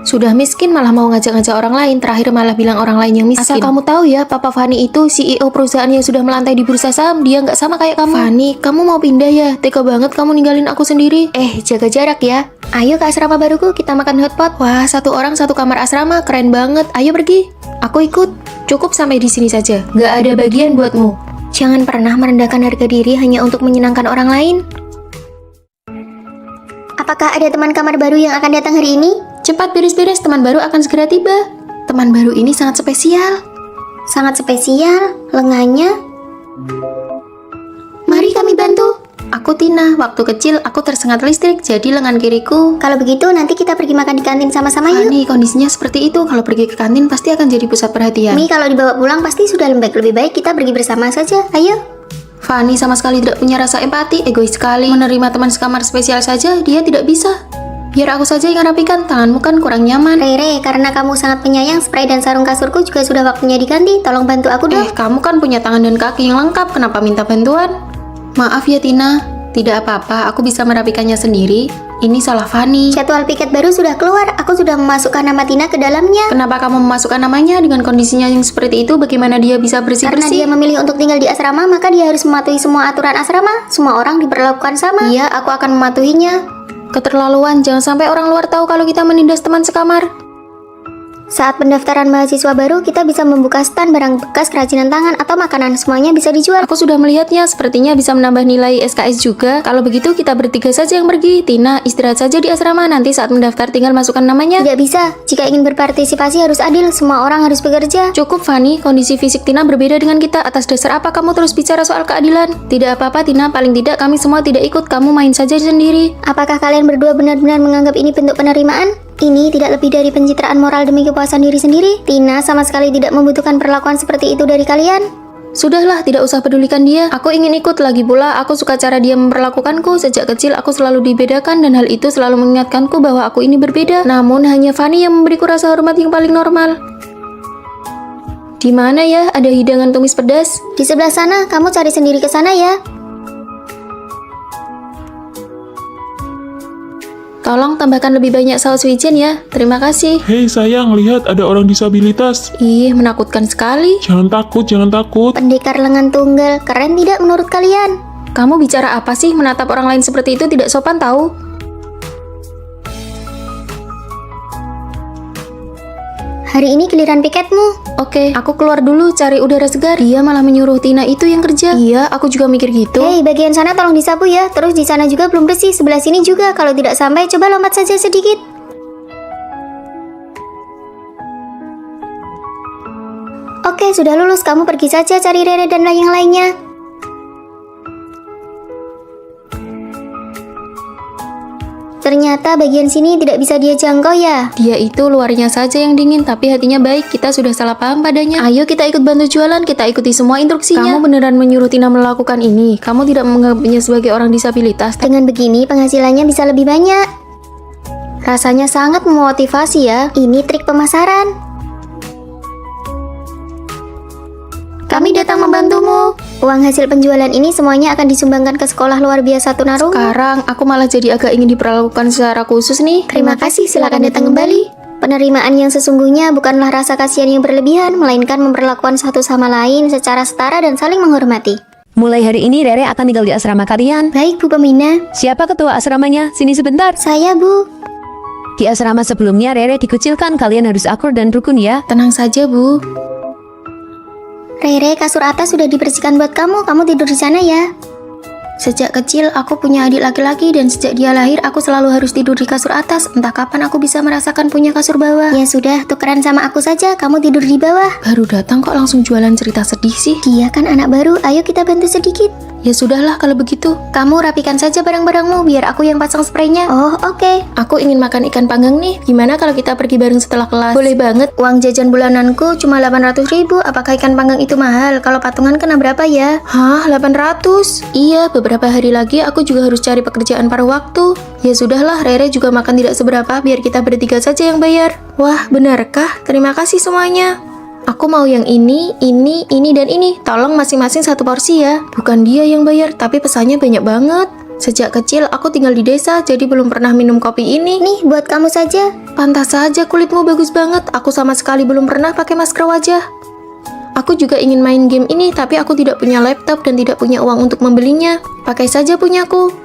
Sudah miskin malah mau ngajak-ngajak orang lain, terakhir malah bilang orang lain yang miskin. Asal kamu tahu ya, Papa Fanny itu CEO perusahaan yang sudah melantai di bursa saham, dia nggak sama kayak kamu. Fanny, kamu mau pindah ya? Tega banget kamu ninggalin aku sendiri.
Jaga jarak ya. Ayo ke asrama baruku, kita makan hotpot.
Wah, satu orang satu kamar asrama, keren banget. Ayo pergi. Aku ikut. Cukup sampai di sini saja. Nggak ada bagian buatmu.
Jangan pernah merendahkan harga diri hanya untuk menyenangkan orang lain. Apakah ada teman kamar baru yang akan datang hari ini?
Cepat beres-beres, teman baru akan segera tiba. Teman baru ini sangat spesial.
Sangat spesial, lengannya.
Mari kami bantu. Aku Tina, waktu kecil aku tersengat listrik, jadi lengan kiriku.
Kalau begitu nanti kita pergi makan di kantin sama-sama yuk.
Fanny, kondisinya seperti itu. Kalau pergi ke kantin pasti akan jadi pusat perhatian.
Mi, kalau dibawa pulang pasti sudah lembek. Lebih baik kita pergi bersama saja. Ayo.
Fanny sama sekali tidak punya rasa empati, egois sekali. Menerima teman sekamar spesial saja, dia tidak bisa. Biar aku saja yang rapikan, tanganmu kan kurang nyaman.
Rere, karena kamu sangat penyayang, spray dan sarung kasurku juga sudah waktunya diganti. Tolong bantu aku dong.
Kamu kan punya tangan dan kaki yang lengkap, kenapa minta bantuan? Maaf ya Tina, tidak apa-apa, aku bisa merapikannya sendiri. Ini salah Fanny.
Jadwal piket baru sudah keluar, aku sudah memasukkan nama Tina ke dalamnya.
Kenapa kamu memasukkan namanya dengan kondisinya yang seperti itu? Bagaimana dia bisa bersih-bersih?
Karena dia memilih untuk tinggal di asrama, maka dia harus mematuhi semua aturan asrama. Semua orang diperlakukan sama. Iya, aku akan mematuhinya.
Keterlaluan, jangan sampai orang luar tahu kalau kita menindas teman sekamar.
Saat pendaftaran mahasiswa baru, kita bisa membuka stand barang bekas kerajinan tangan atau makanan, semuanya bisa dijual.
Aku sudah melihatnya, sepertinya bisa menambah nilai SKS juga. Kalau begitu kita bertiga saja yang pergi. Tina, istirahat saja di asrama, nanti saat mendaftar tinggal masukkan namanya.
Tidak bisa, jika ingin berpartisipasi harus adil, semua orang harus bekerja.
Cukup Fanny, kondisi fisik Tina berbeda dengan kita. Atas dasar apa kamu terus bicara soal keadilan? Tidak apa-apa Tina, paling tidak kami semua tidak ikut, kamu main saja sendiri.
Apakah kalian berdua benar-benar menganggap ini bentuk penerimaan? Ini tidak lebih dari pencitraan moral demi kepuasan diri sendiri. Tina sama sekali tidak membutuhkan perlakuan seperti itu dari kalian.
Sudahlah, tidak usah pedulikan dia. Aku ingin ikut, lagi pula aku suka cara dia memperlakukanku. Sejak kecil aku selalu dibedakan dan hal itu selalu mengingatkanku bahwa aku ini berbeda. Namun hanya Fanny yang memberiku rasa hormat yang paling normal. Di mana ya ada hidangan tumis pedas?
Di sebelah sana, kamu cari sendiri ke sana ya.
Tolong tambahkan lebih banyak saus wijen ya. Terima kasih.
Hei sayang, lihat ada orang disabilitas.
Ih, menakutkan sekali.
Jangan takut, jangan takut.
Pendekar lengan tunggal, keren tidak menurut kalian?
Kamu bicara apa sih? Menatap orang lain seperti itu tidak sopan tahu.
Hari ini giliran piketmu.
Oke, aku keluar dulu cari udara segar. Dia malah menyuruh Tina itu yang kerja. Iya, aku juga mikir gitu.
Hei, bagian sana tolong disapu ya. Terus di sana juga belum bersih, sebelah sini juga. Kalau tidak sampai, coba lompat saja sedikit. Oke, sudah lulus. Kamu pergi saja cari Rere dan yang lainnya. Ternyata bagian sini tidak bisa dia jangkau ya.
Dia itu luarnya saja yang dingin, tapi hatinya baik. Kita sudah salah paham padanya. Ayo kita ikut bantu jualan, kita ikuti semua instruksinya. Kamu beneran menyuruh Tina melakukan ini? Kamu tidak menganggapnya sebagai orang disabilitas?
Dengan begini penghasilannya bisa lebih banyak. Rasanya sangat memotivasi ya. Ini trik pemasaran. Kami datang membantumu. Uang hasil penjualan ini semuanya akan disumbangkan ke sekolah luar biasa tunarungu.
Sekarang aku malah jadi agak ingin diperlakukan secara khusus nih.
Terima kasih, silakan datang kembali. Penerimaan yang sesungguhnya bukanlah rasa kasihan yang berlebihan, melainkan memperlakukan satu sama lain secara setara dan saling menghormati.
Mulai hari ini Rere akan tinggal di asrama kalian.
Baik, Bu Pembina.
Siapa ketua asramanya? Sini sebentar.
Saya, Bu.
Di asrama sebelumnya Rere dikucilkan, kalian harus akur dan rukun ya.
Tenang saja, Bu.
Rere, kasur atas sudah dibersihkan buat kamu. Kamu tidur di sana ya.
Sejak kecil aku punya adik laki-laki dan sejak dia lahir aku selalu harus tidur di kasur atas. Entah kapan aku bisa merasakan punya kasur bawah.
Ya sudah, tukeran sama aku saja. Kamu tidur di bawah.
Baru datang kok langsung jualan cerita sedih sih.
Dia kan anak baru. Ayo kita bantu sedikit.
Ya sudahlah kalau begitu.
Kamu rapikan saja barang-barangmu biar aku yang pasang spraynya. Oh, oke.
Aku ingin makan ikan panggang nih. Gimana kalau kita pergi bareng setelah kelas?
Boleh banget. Uang jajan bulananku cuma 800.000. Apakah ikan panggang itu mahal? Kalau patungan kena berapa ya?
Hah, 800? Iya, beberapa hari lagi aku juga harus cari pekerjaan paruh waktu. Ya sudahlah, Rere juga makan tidak seberapa, biar kita bertiga saja yang bayar. Wah, benarkah? Terima kasih semuanya. Aku mau yang ini, dan ini. Tolong masing-masing satu porsi ya. Bukan dia yang bayar, tapi pesannya banyak banget. Sejak kecil aku tinggal di desa, jadi belum pernah minum kopi ini.
Nih, buat kamu saja.
Pantas saja kulitmu bagus banget. Aku sama sekali belum pernah pakai masker wajah. Aku juga ingin main game ini, tapi aku tidak punya laptop dan tidak punya uang untuk membelinya. Pakai saja punyaku.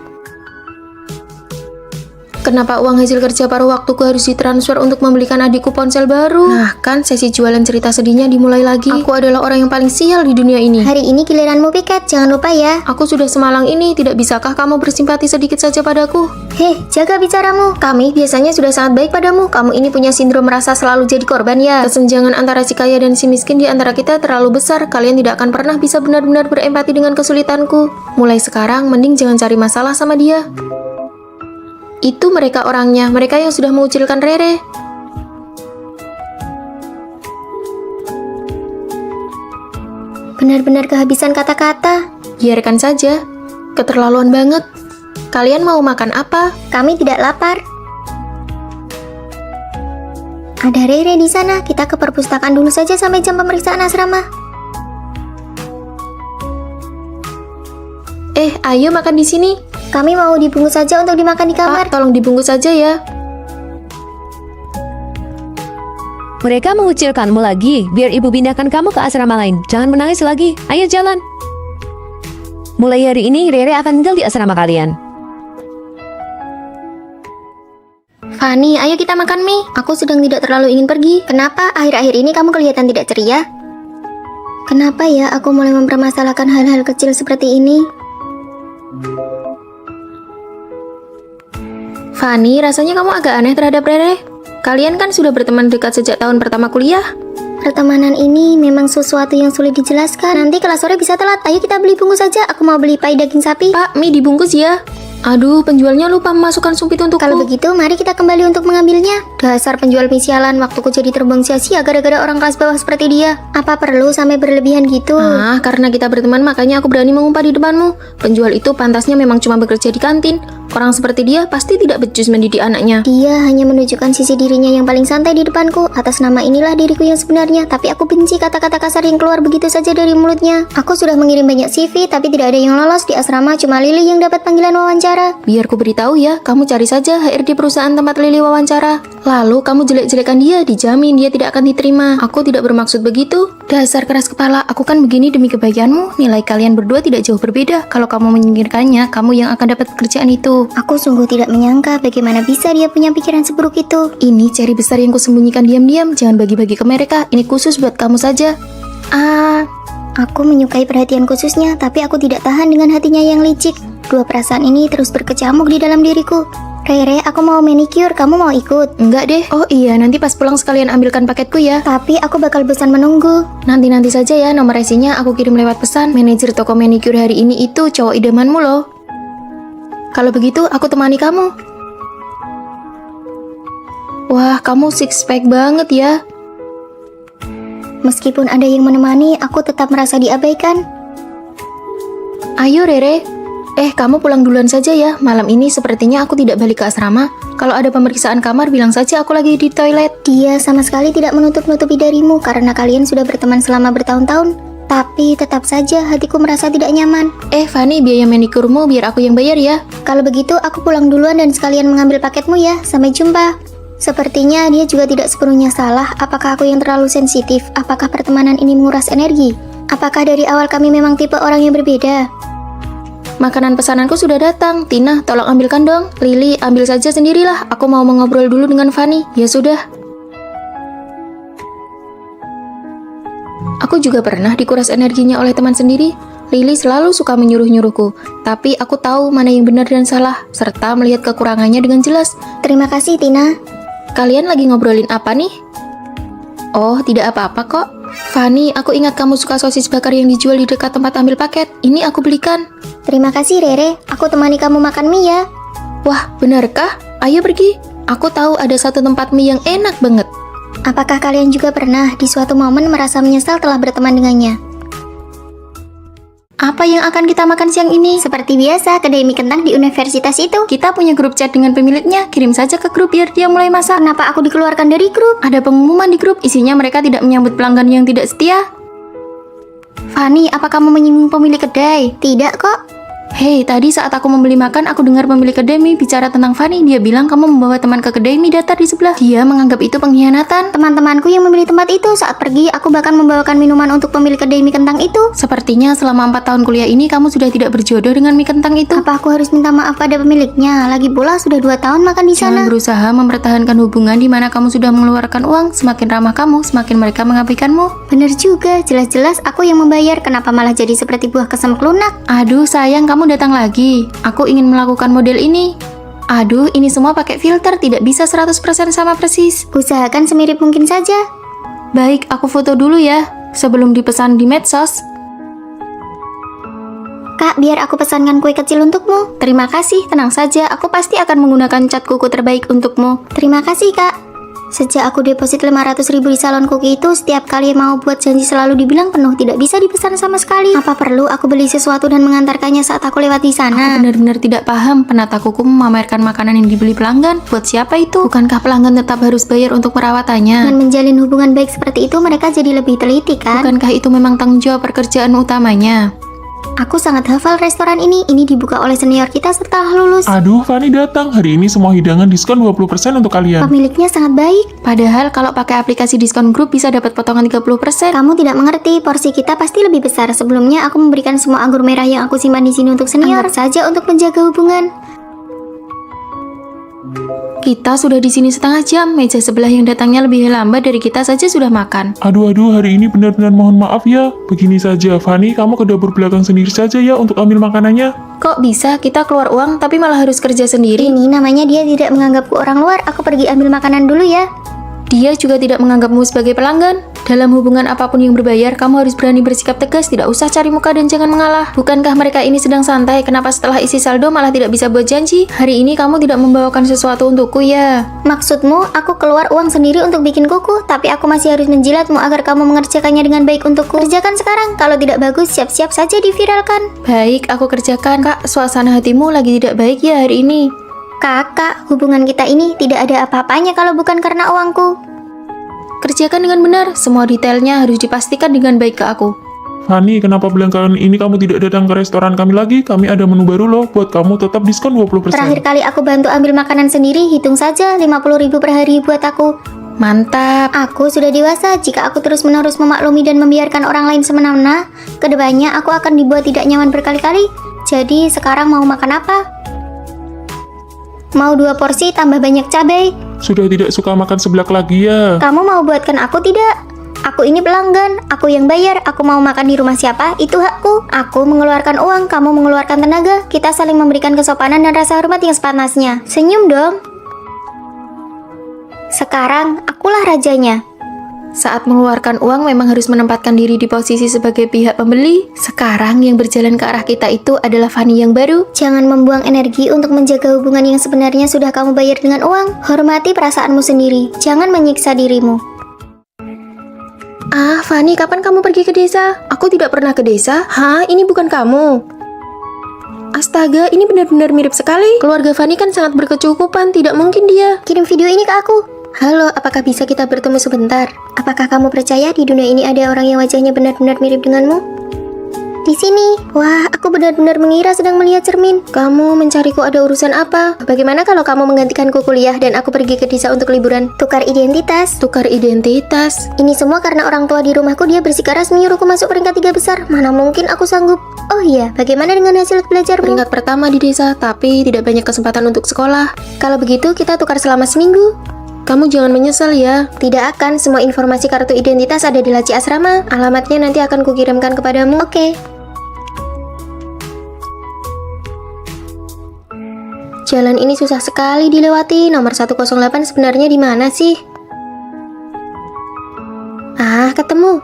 Kenapa uang hasil kerja paruh waktuku harus ditransfer untuk membelikan adikku ponsel baru? Nah, kan sesi jualan cerita sedihnya dimulai lagi. Aku adalah orang yang paling sial di dunia ini.
Hari ini giliranmu piket, jangan lupa ya.
Aku sudah semalang ini, tidak bisakah kamu bersimpati sedikit saja padaku?
Heh, jaga bicaramu.
Kami biasanya sudah sangat baik padamu. Kamu ini punya sindrom merasa selalu jadi korban ya. Kesenjangan antara si kaya dan si miskin di antara kita terlalu besar. Kalian tidak akan pernah bisa benar-benar berempati dengan kesulitanku. Mulai sekarang, mending jangan cari masalah sama dia. Itu mereka orangnya, mereka yang sudah mengucilkan Rere.
Benar-benar kehabisan kata-kata.
Biarkan saja, keterlaluan banget. Kalian mau makan apa?
Kami tidak lapar. Ada Rere di sana. Kita ke perpustakaan dulu saja sampai jam pemeriksaan asrama.
Ayo makan di sini.
Kami mau dibungkus saja untuk dimakan di kamar.
Pak, tolong dibungkus saja ya.
Mereka mengucilkanmu lagi, biar ibu pindahkan kamu ke asrama lain. Jangan menangis lagi, ayo jalan. Mulai hari ini Rere akan tinggal di asrama kalian.
Fanny, ayo kita makan mie. Aku sedang tidak terlalu ingin pergi. Kenapa akhir-akhir ini kamu kelihatan tidak ceria? Kenapa ya aku mulai mempermasalahkan hal-hal kecil seperti ini?
Fanny, rasanya kamu agak aneh terhadap Rere. Kalian kan sudah berteman dekat sejak tahun pertama kuliah.
Pertemanan ini memang sesuatu yang sulit dijelaskan. Nanti kelas sore bisa telat. Ayo kita beli bungkus saja. Aku mau beli pai daging sapi.
Pak, mie dibungkus ya. Aduh, penjualnya lupa memasukkan sumpit untukku.
Kalau begitu, mari kita kembali untuk mengambilnya. Dasar penjual mie sialan, waktuku jadi terbuang sia-sia gara-gara orang kelas bawah seperti dia. Apa perlu sampai berlebihan gitu?
Karena kita berteman makanya aku berani mengumpah di depanmu. Penjual itu pantasnya memang cuma bekerja di kantin. Orang seperti dia pasti tidak becus mendidik anaknya.
Dia hanya menunjukkan sisi dirinya yang paling santai di depanku. Atas nama inilah diriku yang sebenarnya. Tapi aku benci kata-kata kasar yang keluar begitu saja dari mulutnya. Aku sudah mengirim banyak CV, tapi tidak ada yang lolos di asrama. Cuma Lily yang dapat panggilan wawancara.
Biar ku beritahu ya, kamu cari saja HRD perusahaan tempat Lily wawancara. Lalu kamu jelek-jelekan dia, dijamin dia tidak akan diterima. Aku tidak bermaksud begitu. Dasar keras kepala, aku kan begini demi kebaikanmu. Nilai kalian berdua tidak jauh berbeda. Kalau kamu menyingkirkannya, kamu yang akan dapat pekerjaan itu.
Aku sungguh tidak menyangka bagaimana bisa dia punya pikiran seburuk itu.
Ini ceri besar yang kusembunyikan diam-diam. Jangan bagi-bagi ke mereka. Ini khusus buat kamu saja.
Aku menyukai perhatian khususnya, tapi aku tidak tahan dengan hatinya yang licik. Dua perasaan ini terus berkecamuk di dalam diriku. Rere, aku mau manicure, kamu mau ikut?
Enggak deh. Oh iya, nanti pas pulang sekalian ambilkan paketku ya.
Tapi aku bakal bosan menunggu.
Nanti saja ya, nomor resinya aku kirim lewat pesan. Manajer toko manicure hari ini itu cowok idamanmu loh. Kalau begitu, aku temani kamu. Wah, kamu six pack banget ya.
Meskipun ada yang menemani, aku tetap merasa diabaikan.
Ayo Rere. Kamu pulang duluan saja ya. Malam ini sepertinya aku tidak balik ke asrama. Kalau ada pemeriksaan kamar, bilang saja aku lagi di toilet.
Dia sama sekali tidak menutup-nutupi darimu karena kalian sudah berteman selama bertahun-tahun. Tapi tetap saja hatiku merasa tidak nyaman.
Fanny, biaya manikurmu biar aku yang bayar ya.
Kalau begitu, aku pulang duluan dan sekalian mengambil paketmu ya. Sampai jumpa. Sepertinya dia juga tidak sepenuhnya salah. Apakah aku yang terlalu sensitif? Apakah pertemanan ini menguras energi? Apakah dari awal kami memang tipe orang yang berbeda?
Makanan pesananku sudah datang. Tina, tolong ambilkan dong. Lily, ambil saja sendirilah. Aku mau mengobrol dulu dengan Fanny. Ya sudah. Aku juga pernah dikuras energinya oleh teman sendiri. Lily selalu suka menyuruh-nyuruhku, tapi aku tahu mana yang benar dan salah, serta melihat kekurangannya dengan jelas.
Terima kasih, Tina.
Kalian lagi ngobrolin apa nih? Oh, tidak apa-apa kok. Fanny, aku ingat kamu suka sosis bakar yang dijual di dekat tempat ambil paket. Ini aku belikan.
Terima kasih, Rere. Aku temani kamu makan mie ya.
Wah, benarkah? Ayo pergi. Aku tahu ada satu tempat mie yang enak banget.
Apakah kalian juga pernah di suatu momen merasa menyesal telah berteman dengannya?
Apa yang akan kita makan siang ini?
Seperti biasa, kedai mie kentang di universitas itu.
Kita punya grup chat dengan pemiliknya. Kirim saja ke grup biar dia mulai masak.
Kenapa aku dikeluarkan dari grup?
Ada pengumuman di grup, isinya mereka tidak menyambut pelanggan yang tidak setia.
Fanny, apa kamu menyinggung pemilik kedai? Tidak kok.
Hei, tadi saat aku membeli makan, aku dengar pemilik kedai mie bicara tentang Fanny. Dia bilang kamu membawa teman ke kedai mie datar di sebelah. Dia menganggap itu pengkhianatan.
Teman-temanku yang membeli tempat itu, saat pergi aku bahkan membawakan minuman untuk pemilik kedai mie kentang itu.
Sepertinya selama 4 tahun kuliah ini kamu sudah tidak berjodoh dengan mie kentang itu.
Apa aku harus minta maaf pada pemiliknya? Lagi pula sudah 2 tahun makan di sana.
Jangan berusaha mempertahankan hubungan di mana kamu sudah mengeluarkan uang. Semakin ramah kamu, semakin mereka mengabaikanmu.
Bener juga, jelas-jelas aku yang membayar. Kenapa malah jadi seperti buah kesemek lunak?
Aduh sayang, kamu datang lagi. Aku ingin melakukan model ini. Aduh, ini semua pakai filter, tidak bisa 100% sama persis.
Usahakan semirip mungkin saja.
Baik, aku foto dulu ya, sebelum dipesan di medsos.
Kak, biar aku pesankan kue kecil untukmu.
Terima kasih, tenang saja, aku pasti akan menggunakan cat kuku terbaik untukmu.
Terima kasih, Kak. Sejak aku deposit 500.000 di salon kuki itu, setiap kali mau buat janji selalu dibilang penuh, tidak bisa dipesan sama sekali. Apa perlu aku beli sesuatu dan mengantarkannya saat aku lewat di sana?
Aku benar-benar tidak paham, penata kuku memamerkan makanan yang dibeli pelanggan. Buat siapa itu? Bukankah pelanggan tetap harus bayar untuk perawatannya?
Dengan menjalin hubungan baik seperti itu, mereka jadi lebih teliti, kan?
Bukankah itu memang tanggung jawab pekerjaan utamanya?
Aku sangat hafal restoran ini. Ini dibuka oleh senior kita setelah lulus.
Aduh, Fanny datang. Hari ini semua hidangan diskon 20% untuk kalian.
Pemiliknya sangat baik.
Padahal kalau pakai aplikasi diskon grup bisa dapat potongan 30%.
Kamu tidak mengerti, porsi kita pasti lebih besar. Sebelumnya aku memberikan semua anggur merah yang aku simpan di sini untuk senior. Anggap saja untuk menjaga hubungan.
Kita sudah di sini setengah jam. Meja sebelah yang datangnya lebih lambat dari kita saja sudah makan.
Aduh, hari ini benar-benar mohon maaf ya. Begini saja, Fanny, kamu ke dapur belakang sendiri saja ya untuk ambil makanannya.
Kok bisa kita keluar uang tapi malah harus kerja sendiri?
Ini namanya dia tidak menganggapku orang luar. Aku pergi ambil makanan dulu ya.
Dia juga tidak menganggapmu sebagai pelanggan. Dalam hubungan apapun yang berbayar, kamu harus berani bersikap tegas, tidak usah cari muka dan jangan mengalah. Bukankah mereka ini sedang santai? Kenapa setelah isi saldo malah tidak bisa buat janji? Hari ini kamu tidak membawakan sesuatu untukku ya?
Maksudmu, aku keluar uang sendiri untuk bikin kuku, tapi aku masih harus menjilatmu agar kamu mengerjakannya dengan baik untukku. Kerjakan sekarang, kalau tidak bagus, siap-siap saja diviralkan.
Baik, aku kerjakan. Kak, suasana hatimu lagi tidak baik ya hari ini?
Kakak, hubungan kita ini tidak ada apa-apanya kalau bukan karena uangku.
Kerjakan dengan benar, semua detailnya harus dipastikan dengan baik ke aku.
Fanny, kenapa belakangan ini kamu tidak datang ke restoran kami lagi? Kami ada menu baru loh, buat kamu tetap diskon 20%.
Terakhir kali aku bantu ambil makanan sendiri, hitung saja 50.000 per hari buat aku.
Mantap.
Aku sudah dewasa, jika aku terus-menerus memaklumi dan membiarkan orang lain semena-mena, kedepannya aku akan dibuat tidak nyaman berkali-kali. Jadi sekarang mau makan apa? Mau 2 porsi tambah banyak cabai?
Sudah tidak suka makan seblak lagi ya?
Kamu mau buatkan aku tidak? Aku ini pelanggan, aku yang bayar, aku mau makan di rumah siapa, itu hakku. Aku mengeluarkan uang, kamu mengeluarkan tenaga, kita saling memberikan kesopanan dan rasa hormat yang sepantasnya. Senyum dong. Sekarang, akulah rajanya.
Saat mengeluarkan uang memang harus menempatkan diri di posisi sebagai pihak pembeli. Sekarang yang berjalan ke arah kita itu adalah Fanny yang baru.
Jangan membuang energi untuk menjaga hubungan yang sebenarnya sudah kamu bayar dengan uang. Hormati perasaanmu sendiri, jangan menyiksa dirimu.
Ah, Fanny, kapan kamu pergi ke desa? Aku tidak pernah ke desa. Hah, ini bukan kamu. Astaga, ini benar-benar mirip sekali. Keluarga Fanny kan sangat berkecukupan, tidak mungkin dia.
Kirim video ini ke aku. Halo, apakah bisa kita bertemu sebentar? Apakah kamu percaya di dunia ini ada orang yang wajahnya benar-benar mirip denganmu? Di sini. Wah, aku benar-benar mengira sedang melihat cermin.
Kamu mencariku ada urusan apa?
Bagaimana kalau kamu menggantikanku kuliah dan aku pergi ke desa untuk liburan? Tukar identitas.
Tukar identitas.
Ini semua karena orang tua di rumahku dia bersikeras menyuruhku masuk peringkat 3 besar. Mana mungkin aku sanggup? Oh iya, bagaimana dengan hasil belajarmu?
Peringkat pertama di desa, tapi tidak banyak kesempatan untuk sekolah.
Kalau begitu kita tukar selama seminggu.
Kamu jangan menyesal ya.
Tidak akan, semua informasi kartu identitas ada di laci asrama. Alamatnya nanti akan kukirimkan kepadamu. Oke. Jalan ini susah sekali dilewati. Nomor 108 sebenarnya di mana sih? Ah, ketemu.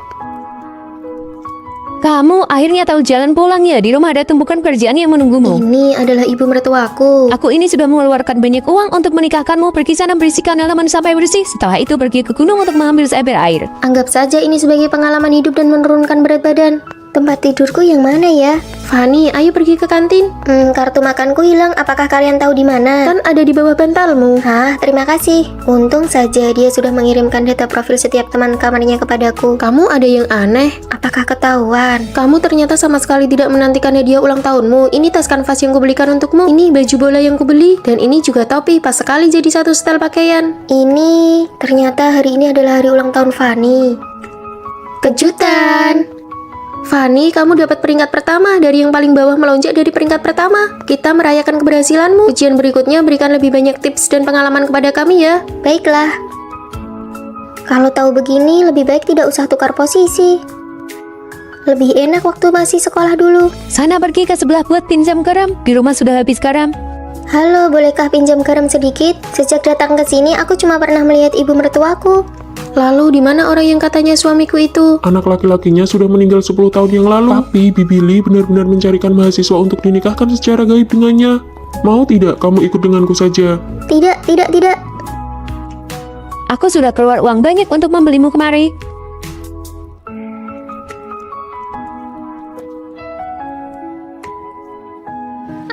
Kamu akhirnya tahu jalan pulang ya? Di rumah ada tumpukan kerjaan yang menunggumu.
Ini adalah ibu mertuaku.
Aku ini sudah mengeluarkan banyak uang untuk menikahkanmu. Pergi sana bersihkan halaman sampai bersih. Setelah itu pergi ke gunung untuk mengambil seember air.
Anggap saja ini sebagai pengalaman hidup dan menurunkan berat badan. Tempat tidurku yang mana ya?
Fanny, ayo pergi ke kantin.
Kartu makanku hilang. Apakah kalian tahu di mana?
Kan ada di bawah bantalmu.
Hah, terima kasih. Untung saja dia sudah mengirimkan data profil setiap teman kamarnya kepadaku.
Kamu ada yang aneh.
Apakah ketahuan?
Kamu ternyata sama sekali tidak menantikan hadiah ulang tahunmu. Ini tas kanvas yang kubelikan untukmu. Ini baju bola yang kubeli. Dan ini juga topi. Pas sekali jadi satu setel pakaian.
Ini, ternyata hari ini adalah hari ulang tahun Fanny. Kejutan!
Fanny, kamu dapat peringkat pertama. Dari yang paling bawah melonjak dari peringkat pertama. Kita merayakan keberhasilanmu. Ujian berikutnya berikan lebih banyak tips dan pengalaman kepada kami ya.
Baiklah. Kalau tahu begini, lebih baik tidak usah tukar posisi. Lebih enak waktu masih sekolah dulu.
Sana pergi ke sebelah buat pinjam garam. Di rumah sudah habis garam.
Halo, bolehkah pinjam garam sedikit? Sejak datang ke sini, aku cuma pernah melihat ibu mertuaku.
Lalu di mana orang yang katanya suamiku itu?
Anak laki-lakinya sudah meninggal 10 tahun yang lalu. Tapi Bibi Lee benar-benar mencarikan mahasiswa untuk dinikahkan secara gaib dengannya. Mau tidak kamu ikut denganku saja?
Tidak.
Aku sudah keluar uang banyak untuk membelimu kemari.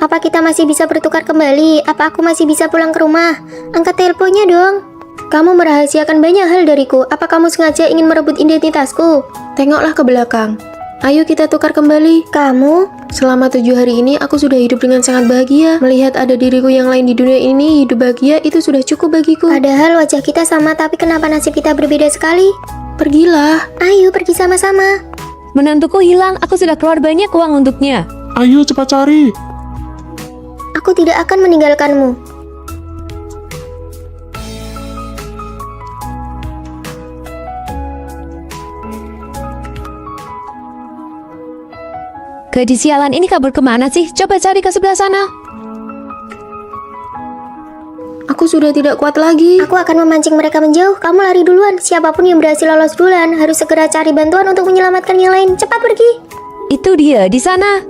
Apa kita masih bisa bertukar kembali? Apa aku masih bisa pulang ke rumah? Angkat teleponnya dong. Kamu merahasiakan banyak hal dariku. Apa kamu sengaja ingin merebut identitasku?
Tengoklah ke belakang. Ayo kita tukar kembali.
Kamu?
Selama 7 hari ini aku sudah hidup dengan sangat bahagia. Melihat ada diriku yang lain di dunia ini, hidup bahagia itu sudah cukup bagiku.
Padahal wajah kita sama, tapi kenapa nasib kita berbeda sekali?
Pergilah.
Ayo pergi sama-sama.
Menantuku hilang, aku sudah keluar banyak uang untuknya.
Ayo cepat cari.
Aku tidak akan meninggalkanmu.
Gadis sialan ini kabur kemana sih? Coba cari ke sebelah sana.
Aku sudah tidak kuat lagi.
Aku akan memancing mereka menjauh. Kamu lari duluan. Siapapun yang berhasil lolos duluan harus segera cari bantuan untuk menyelamatkan yang lain. Cepat pergi.
Itu dia, di sana.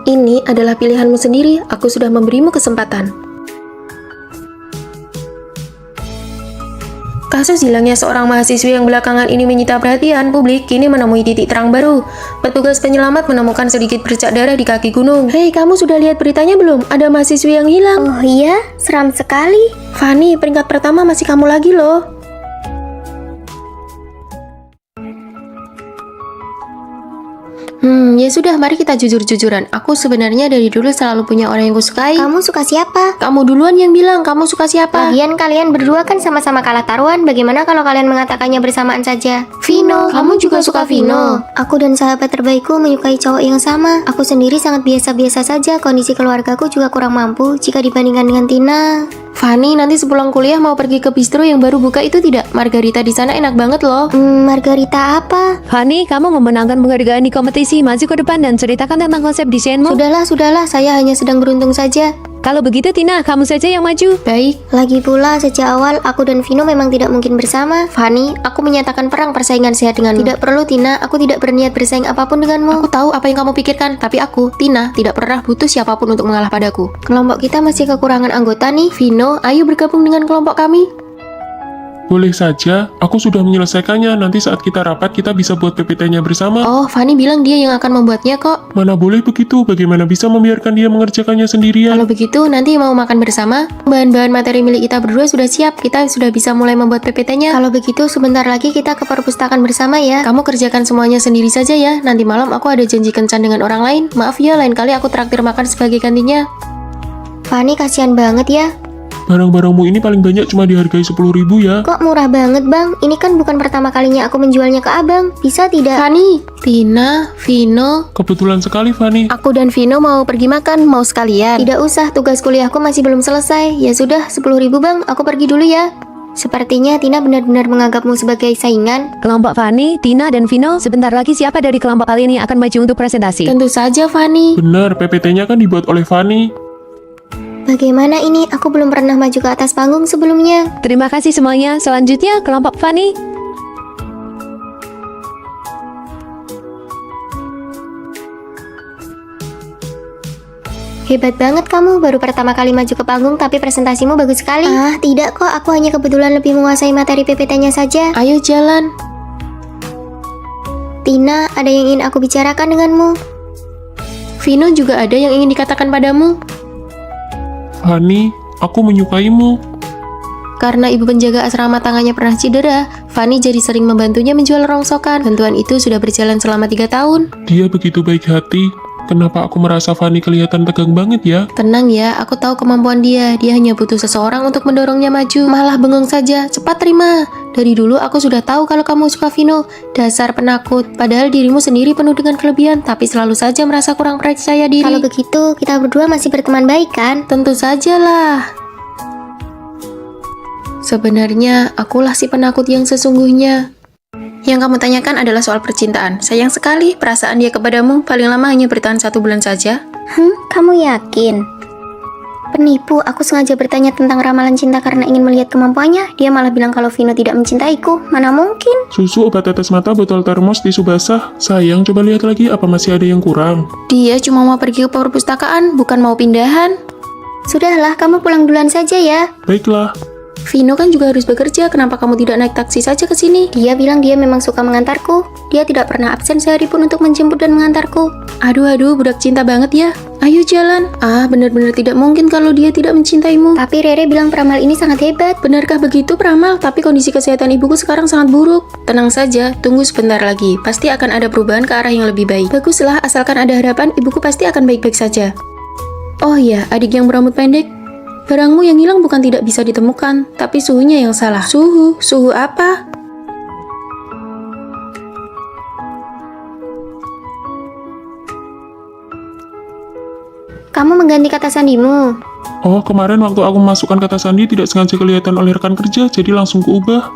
Ini adalah pilihanmu sendiri. Aku sudah memberimu kesempatan. Kasus hilangnya seorang mahasiswi yang belakangan ini menyita perhatian publik kini menemui titik terang baru. Petugas penyelamat menemukan sedikit bercak darah di kaki gunung. Hei, kamu sudah lihat beritanya belum? Ada mahasiswi yang hilang.
Oh iya, seram sekali.
Fanny, peringkat pertama masih kamu lagi loh. Ya sudah, mari kita jujur-jujuran. Aku sebenarnya dari dulu selalu punya orang yang kusukai.
Kamu suka siapa?
Kamu duluan yang bilang kamu suka siapa.
Lagian kalian berdua kan sama-sama kalah taruhan. Bagaimana kalau kalian mengatakannya bersamaan saja?
Vino, kamu juga suka Vino.
Aku dan sahabat terbaikku menyukai cowok yang sama. Aku sendiri sangat biasa-biasa saja. Kondisi keluargaku juga kurang mampu jika dibandingkan dengan Tina.
Fanny, nanti sepulang kuliah mau pergi ke bistro yang baru buka itu tidak? Margarita di sana enak banget loh.
Margarita apa?
Fanny, kamu memenangkan penghargaan di kompetisi. Maju ke depan dan ceritakan tentang konsep desainmu.
Sudahlah, saya hanya sedang beruntung saja.
Kalau begitu Tina, kamu saja yang maju.
Baik.
Lagi pula, sejak awal aku dan Vino memang tidak mungkin bersama.
Fanny, aku menyatakan perang persaingan sehat denganmu.
Tidak perlu Tina, aku tidak berniat bersaing apapun denganmu.
Aku tahu apa yang kamu pikirkan, tapi aku, Tina, tidak pernah butuh siapapun untuk mengalah padaku.
Kelompok kita masih kekurangan anggota nih.
Vino, ayo bergabung dengan kelompok kami.
Boleh saja, aku sudah menyelesaikannya. Nanti saat kita rapat, kita bisa buat PPT-nya bersama.
Oh, Fanny bilang dia yang akan membuatnya kok.
Mana boleh begitu, bagaimana bisa membiarkan dia mengerjakannya sendirian?
Kalau begitu, nanti mau makan bersama. Bahan-bahan materi milik kita berdua sudah siap. Kita sudah bisa mulai membuat PPT-nya.
Kalau begitu, sebentar lagi kita ke perpustakaan bersama ya.
Kamu kerjakan semuanya sendiri saja ya. Nanti malam aku ada janji kencan dengan orang lain. Maaf ya, lain kali aku traktir makan sebagai gantinya.
Fanny, kasihan banget ya.
Barang-barangmu ini paling banyak cuma dihargai 10.000 ya.
Kok murah banget bang? Ini kan bukan pertama kalinya aku menjualnya ke abang. Bisa tidak?
Fanny, Tina, Vino.
Kebetulan sekali, Fanny.
Aku dan Vino mau pergi makan, mau sekalian.
Tidak usah, tugas kuliahku masih belum selesai. Ya sudah, 10.000 bang, aku pergi dulu ya. Sepertinya Tina benar-benar menganggapmu sebagai saingan.
Kelompok Fanny, Tina, dan Vino, sebentar lagi siapa dari kelompok kalian yang akan maju untuk presentasi?
Tentu saja, Fanny.
Benar, PPT-nya kan dibuat oleh Fanny.
Bagaimana ini? Aku belum pernah maju ke atas panggung sebelumnya.
Terima kasih semuanya. Selanjutnya, kelompok Fanny.
Hebat banget kamu, baru pertama kali maju ke panggung tapi presentasimu bagus sekali. Ah, tidak kok, aku hanya kebetulan lebih menguasai materi PPT-nya saja.
Ayo jalan.
Tina, ada yang ingin aku bicarakan denganmu.
Vino juga ada yang ingin dikatakan padamu.
Fanny, aku menyukaimu.
Karena ibu penjaga asrama tangannya pernah cedera, Fanny jadi sering membantunya menjual rongsokan. Bantuan itu sudah berjalan selama 3 tahun.
Dia begitu baik hati. Kenapa aku merasa Fanny kelihatan tegang banget ya?
Tenang ya, aku tahu kemampuan dia. Dia hanya butuh seseorang untuk mendorongnya maju. Malah bengong saja, cepat terima. Dari dulu aku sudah tahu kalau kamu suka Vino. Dasar penakut, padahal dirimu sendiri penuh dengan kelebihan, tapi selalu saja merasa kurang percaya diri.
Kalau begitu, kita berdua masih berteman baik kan?
Tentu sajalah. Sebenarnya, akulah si penakut yang sesungguhnya. Yang kamu tanyakan adalah soal percintaan. Sayang sekali, perasaan dia kepadamu paling lama hanya bertahan 1 bulan saja.
Kamu yakin? Penipu, aku sengaja bertanya tentang ramalan cinta karena ingin melihat kemampuannya. Dia malah bilang kalau Vino tidak mencintaiku. Mana mungkin?
Susu, obat tetes mata, botol termos, tisu basah. Sayang, coba lihat lagi apa masih ada yang kurang.
Dia cuma mau pergi ke perpustakaan, bukan mau pindahan.
Sudahlah, kamu pulang duluan saja ya.
Baiklah.
Vino kan juga harus bekerja, kenapa kamu tidak naik taksi saja ke sini?
Dia bilang dia memang suka mengantarku. Dia tidak pernah absen sehari pun untuk menjemput dan mengantarku.
Aduh, budak cinta banget ya. Ayo jalan. Ah, benar-benar tidak mungkin kalau dia tidak mencintaimu.
Tapi Rere bilang peramal ini sangat hebat.
Benarkah begitu, Pramal? Tapi kondisi kesehatan ibuku sekarang sangat buruk. Tenang saja, tunggu sebentar lagi. Pasti akan ada perubahan ke arah yang lebih baik. Baguslah, asalkan ada harapan, ibuku pasti akan baik-baik saja. Oh ya, adik yang berambut pendek. Barangmu yang hilang bukan tidak bisa ditemukan, tapi suhunya yang salah. Suhu apa?
Kamu mengganti kata sandimu.
Oh, kemarin waktu aku memasukkan kata sandi tidak sengaja kelihatan oleh rekan kerja, jadi langsung kuubah.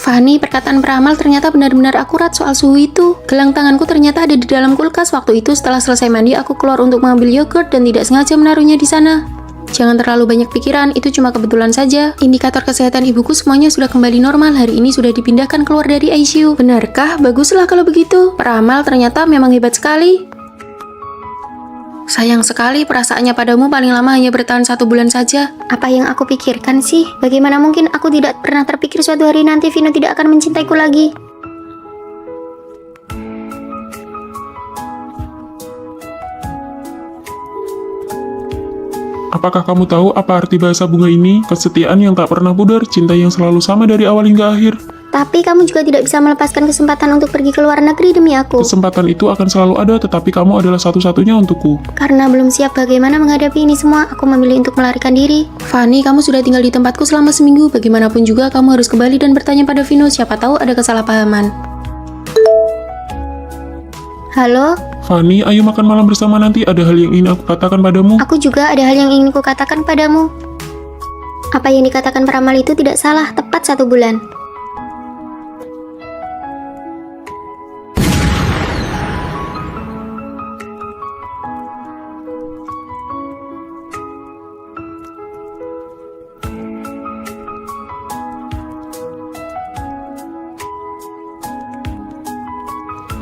Fanny, perkataan peramal ternyata benar-benar akurat soal suhu itu. Gelang tanganku ternyata ada di dalam kulkas. Waktu itu setelah selesai mandi, aku keluar untuk mengambil yogurt dan tidak sengaja menaruhnya di sana. Jangan terlalu banyak pikiran, itu cuma kebetulan saja. Indikator kesehatan ibuku semuanya sudah kembali normal. Hari ini sudah dipindahkan keluar dari ICU. Benarkah? Baguslah kalau begitu. Peramal ternyata memang hebat sekali. Sayang sekali, perasaannya padamu paling lama hanya bertahan 1 bulan saja.
Apa yang aku pikirkan sih? Bagaimana mungkin aku tidak pernah terpikir suatu hari nanti Vino tidak akan mencintaiku lagi?
Apakah kamu tahu apa arti bahasa bunga ini? Kesetiaan yang tak pernah pudar, cinta yang selalu sama dari awal hingga akhir.
Tapi kamu juga tidak bisa melepaskan kesempatan untuk pergi ke luar negeri demi aku.
Kesempatan itu akan selalu ada, tetapi kamu adalah satu-satunya untukku.
Karena belum siap bagaimana menghadapi ini semua, aku memilih untuk melarikan diri.
Fanny, kamu sudah tinggal di tempatku selama seminggu. Bagaimanapun juga kamu harus kembali dan bertanya pada Vino. Siapa tahu ada kesalahpahaman.
Halo?
Fanny, ayo makan malam bersama nanti. Ada hal yang ingin aku katakan padamu.
Aku juga ada hal yang ingin ku katakan padamu. Apa yang dikatakan peramal itu tidak salah, tepat 1 bulan.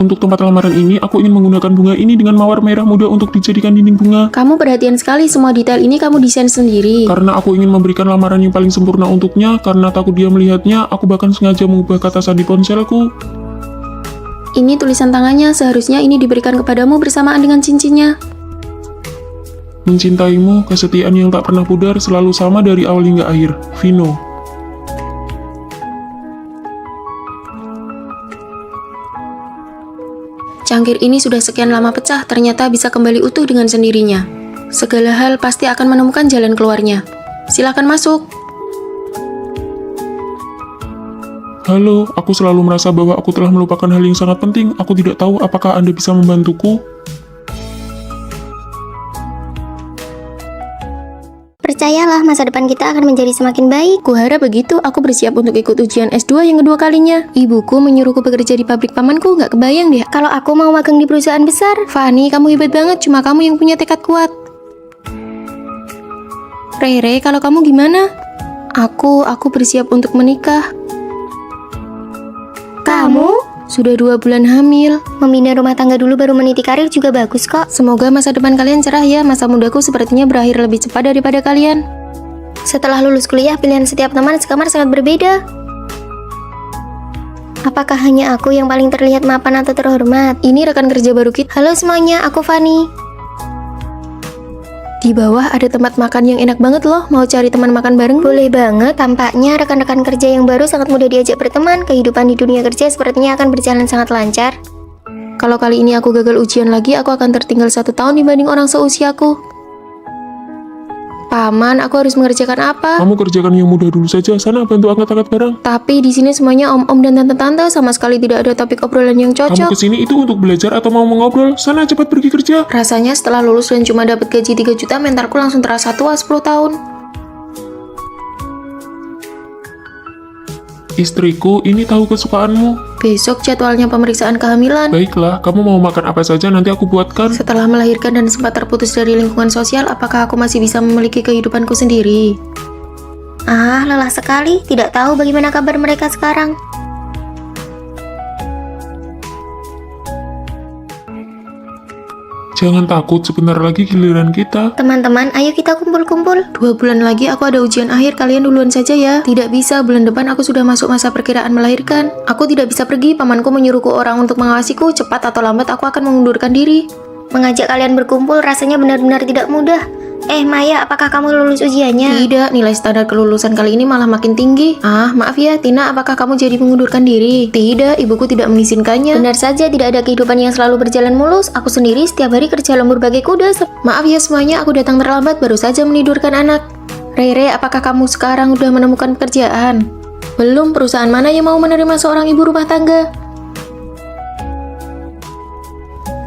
Untuk tempat lamaran ini, aku ingin menggunakan bunga ini dengan mawar merah muda untuk dijadikan dinding bunga.
Kamu perhatian sekali, semua detail ini kamu desain sendiri.
Karena aku ingin memberikan lamaran yang paling sempurna untuknya, karena takut dia melihatnya, aku bahkan sengaja mengubah kata sandi ponselku.
Ini tulisan tangannya, seharusnya ini diberikan kepadamu bersamaan dengan cincinnya.
Mencintaimu, kesetiaan yang tak pernah pudar, selalu sama dari awal hingga akhir. Vino.
Cangkir ini sudah sekian lama pecah, ternyata bisa kembali utuh dengan sendirinya. Segala hal pasti akan menemukan jalan keluarnya. Silakan masuk.
Halo, aku selalu merasa bahwa aku telah melupakan hal yang sangat penting. Aku tidak tahu apakah Anda bisa membantuku.
Percayalah, masa depan kita akan menjadi semakin baik.
Kuharap begitu, aku bersiap untuk ikut ujian S2 yang kedua kalinya. Ibuku menyuruhku bekerja di pabrik pamanku, nggak kebayang deh.
Kalau aku mau magang di perusahaan besar.
Fanny, kamu hebat banget, cuma kamu yang punya tekad kuat. Rere, kalau kamu gimana? Aku bersiap untuk menikah.
Kamu?
Sudah 2 bulan hamil.
Membina rumah tangga dulu baru meniti karir juga bagus kok.
Semoga masa depan kalian cerah ya. Masa mudaku sepertinya berakhir lebih cepat daripada kalian.
Setelah lulus kuliah, pilihan setiap teman sekamar sangat berbeda. Apakah hanya aku yang paling terlihat mapan atau terhormat?
Ini rekan kerja baru kita.
Halo semuanya, aku Fanny.
Di bawah ada tempat makan yang enak banget loh. Mau cari teman makan bareng?
Boleh banget, tampaknya rekan-rekan kerja yang baru sangat mudah diajak berteman. Kehidupan di dunia kerja sepertinya akan berjalan sangat lancar.
Kalau kali ini aku gagal ujian lagi, aku akan tertinggal 1 tahun dibanding orang seusiaku. Paman, aku harus mengerjakan apa?
Kamu kerjakan yang mudah dulu saja. Sana bantu angkat-angkat barang.
Tapi di sini semuanya om-om dan tante-tante, sama sekali tidak ada topik obrolan yang
Kamu
cocok.
kesini itu untuk belajar atau mau mengobrol? Sana cepat pergi kerja.
Rasanya setelah lulus dan cuma dapat gaji 3 juta, mentalku langsung terasa tua 10 tahun.
Istriku, ini tahu kesukaanmu.
Besok jadwalnya pemeriksaan kehamilan.
Baiklah, kamu mau makan apa saja nanti aku buatkan.
Setelah melahirkan dan sempat terputus dari lingkungan sosial, apakah aku masih bisa memiliki kehidupanku sendiri?
Ah, lelah sekali. Tidak tahu bagaimana kabar mereka sekarang.
Jangan takut, sebentar lagi giliran kita.
Teman-teman, ayo kita kumpul-kumpul.
2 bulan lagi aku ada ujian akhir, kalian duluan saja ya. Tidak bisa, bulan depan aku sudah masuk masa perkiraan melahirkan. Aku tidak bisa pergi, pamanku menyuruhku orang untuk mengawasiku. Cepat atau lambat aku akan mengundurkan diri.
Mengajak kalian berkumpul rasanya benar-benar tidak mudah. Maya, apakah kamu lulus ujiannya?
Tidak, nilai standar kelulusan kali ini malah makin tinggi. Ah, maaf ya, Tina, apakah kamu jadi mengundurkan diri? Tidak, ibuku tidak mengizinkannya.
Benar saja, tidak ada kehidupan yang selalu berjalan mulus. Aku sendiri setiap hari kerja lembur bagai kuda.
Maaf ya semuanya, aku datang terlambat, baru saja menidurkan anak. Rere, apakah kamu sekarang udah menemukan pekerjaan? Belum, perusahaan mana yang mau menerima seorang ibu rumah tangga?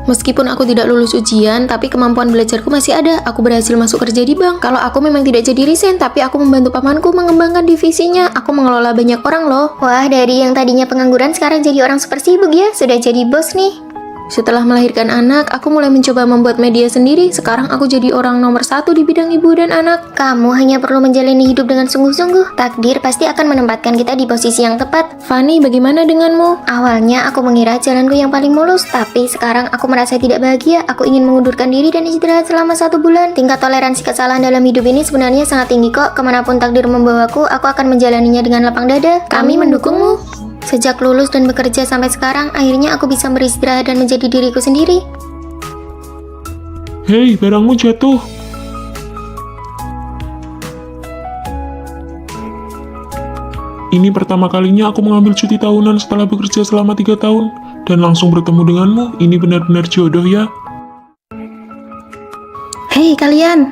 Meskipun aku tidak lulus ujian, tapi kemampuan belajarku masih ada. Aku berhasil masuk kerja di bank. Kalau aku memang tidak jadi resign, tapi aku membantu pamanku mengembangkan divisinya. Aku mengelola banyak orang loh.
Wah, dari yang tadinya pengangguran sekarang jadi orang super sibuk ya. Sudah jadi bos nih.
Setelah melahirkan anak, aku mulai mencoba membuat media sendiri. Sekarang aku jadi orang nomor 1 di bidang ibu dan anak.
Kamu hanya perlu menjalani hidup dengan sungguh-sungguh. Takdir pasti akan menempatkan kita di posisi yang tepat.
Fanny, bagaimana denganmu?
Awalnya aku mengira jalanku yang paling mulus, tapi sekarang aku merasa tidak bahagia. Aku ingin mengundurkan diri dan istirahat selama 1 bulan. Tingkat toleransi kesalahan dalam hidup ini sebenarnya sangat tinggi kok. Kemanapun takdir membawaku, aku akan menjalaninya dengan lapang dada.
Kami mendukungmu.
Sejak lulus dan bekerja sampai sekarang, akhirnya aku bisa beristirahat dan menjadi diriku sendiri.
Hei, barangmu jatuh. Ini pertama kalinya aku mengambil cuti tahunan setelah bekerja selama 3 tahun. Dan langsung bertemu denganmu, ini benar-benar jodoh ya.
Hei kalian,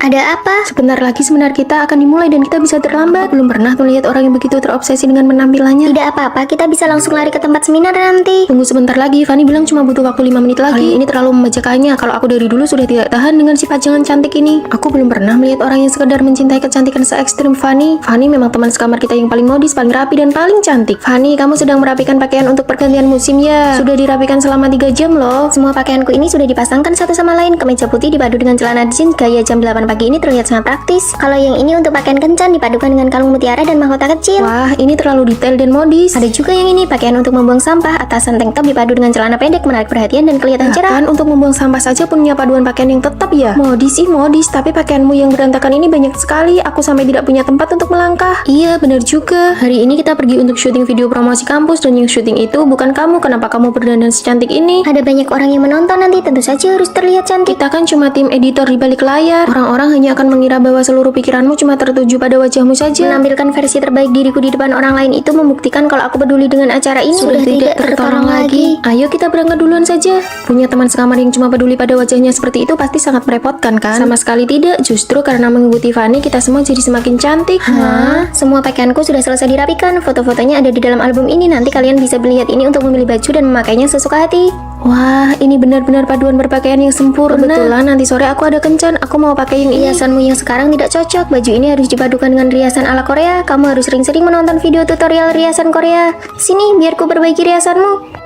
Ada apa?
sebentar lagi seminar kita akan dimulai dan kita bisa terlambat. Belum pernah tuh lihat orang yang begitu terobsesi dengan penampilannya.
Tidak apa-apa, kita bisa langsung lari ke tempat seminar nanti.
Tunggu sebentar lagi, Fanny bilang cuma butuh waktu 5 menit lagi. Ini terlalu membacakannya. Kalau aku dari dulu sudah tidak tahan dengan sifat jangan cantik ini. Aku belum pernah melihat orang yang sekedar mencintai kecantikan se-ekstrim Fanny. Fanny memang teman sekamar kita yang paling modis, paling rapi, dan paling cantik. Fanny, kamu sedang merapikan pakaian untuk pergantian musim ya? Sudah dirapikan selama 3 jam loh.
Semua pakaianku ini sudah dipasangkan satu sama lain. Kemeja putih dipadu dengan celana jeans gaya jam 8 pagi ini terlihat sangat praktis. Kalau yang ini untuk pakaian kencan dipadukan dengan kalung mutiara dan mahkota kecil.
Wah, ini terlalu detail dan modis.
Ada juga yang ini, pakaian untuk membuang sampah, atasan tank top dipadu dengan celana pendek menarik perhatian dan kelihatan cerah.
Kan untuk membuang sampah saja punya paduan pakaian yang tetap ya. Modis sih modis, tapi pakaianmu yang berantakan ini banyak sekali. Aku sampai tidak punya tempat untuk melangkah. Iya, benar juga. Hari ini kita pergi untuk syuting video promosi kampus dan yang syuting itu bukan kamu. Kenapa kamu berdandan secantik ini?
Ada banyak orang yang menonton nanti, tentu saja harus terlihat cantik.
Kita kan cuma tim editor di balik layar. Orang-orang hanya akan mengira bahwa seluruh pikiranmu cuma tertuju pada wajahmu saja.
Menampilkan versi terbaik diriku di depan orang lain itu membuktikan kalau aku peduli dengan acara ini.
Sudah tidak tertolong lagi. Ayo kita berangkat duluan saja. Punya teman sekamar yang cuma peduli pada wajahnya seperti itu pasti sangat merepotkan kan? Sama sekali tidak. Justru karena mengikuti Fanny kita semua jadi semakin cantik.
Hah? Semua pakaianku sudah selesai dirapikan. Foto-fotonya ada di dalam album ini. Nanti kalian bisa melihat ini untuk memilih baju dan memakainya sesuka hati.
Wah, ini benar-benar paduan berpakaian yang sempurna. Kebetulan nanti sore aku ada kencan. Aku mau pakai yang ini.
Hiasanmu yang sekarang tidak cocok. Baju ini harus dipadukan dengan riasan ala Korea. Kamu harus sering-sering menonton video tutorial riasan Korea. Sini, biar ku perbaiki riasanmu.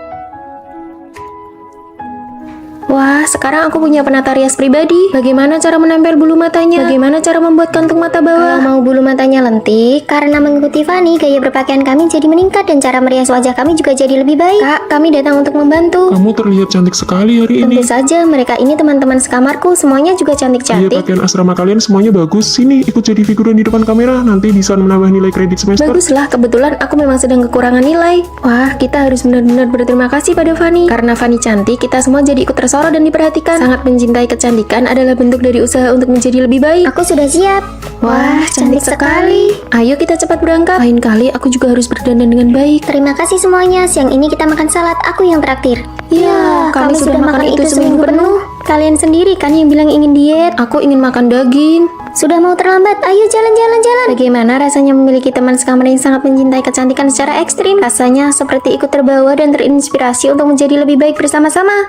Wah, sekarang aku punya penata rias pribadi. Bagaimana cara menempel bulu matanya? Bagaimana cara membuat kantung mata
Kalau
bawah?
mau bulu matanya lentik, karena mengikuti Fanny, gaya berpakaian kami jadi meningkat dan cara merias wajah kami juga jadi lebih baik. Kak, kami datang untuk membantu.
Kamu terlihat cantik sekali hari ini.
Tentu saja, mereka ini teman-teman sekamarku, semuanya juga
Iya,
cantik-cantik.
pakaian asrama kalian semuanya bagus. Sini, ikut jadi figuran di depan kamera. Nanti bisa menambah nilai kredit semester.
Baguslah, kebetulan aku memang sedang kekurangan nilai. Wah, kita harus benar-benar berterima kasih pada Fanny. Karena Fanny cantik, kita semua jadi ikut tersorot dan diperhatikan. Sangat mencintai kecantikan adalah bentuk dari usaha untuk menjadi lebih baik.
Aku sudah siap.
Wah, cantik sekali. Ayo kita cepat berangkat. Lain kali aku juga harus berdandan dengan baik.
Terima kasih semuanya. Siang ini kita makan salad. Aku yang traktir.
Ya, kami sudah makan itu seminggu penuh.
Kalian sendiri kan yang bilang ingin diet.
Aku ingin makan daging.
Sudah mau terlambat. Ayo jalan-jalan.
Bagaimana rasanya memiliki teman sekamar yang sangat mencintai kecantikan secara ekstrim? Rasanya seperti ikut terbawa dan terinspirasi untuk menjadi lebih baik bersama-sama.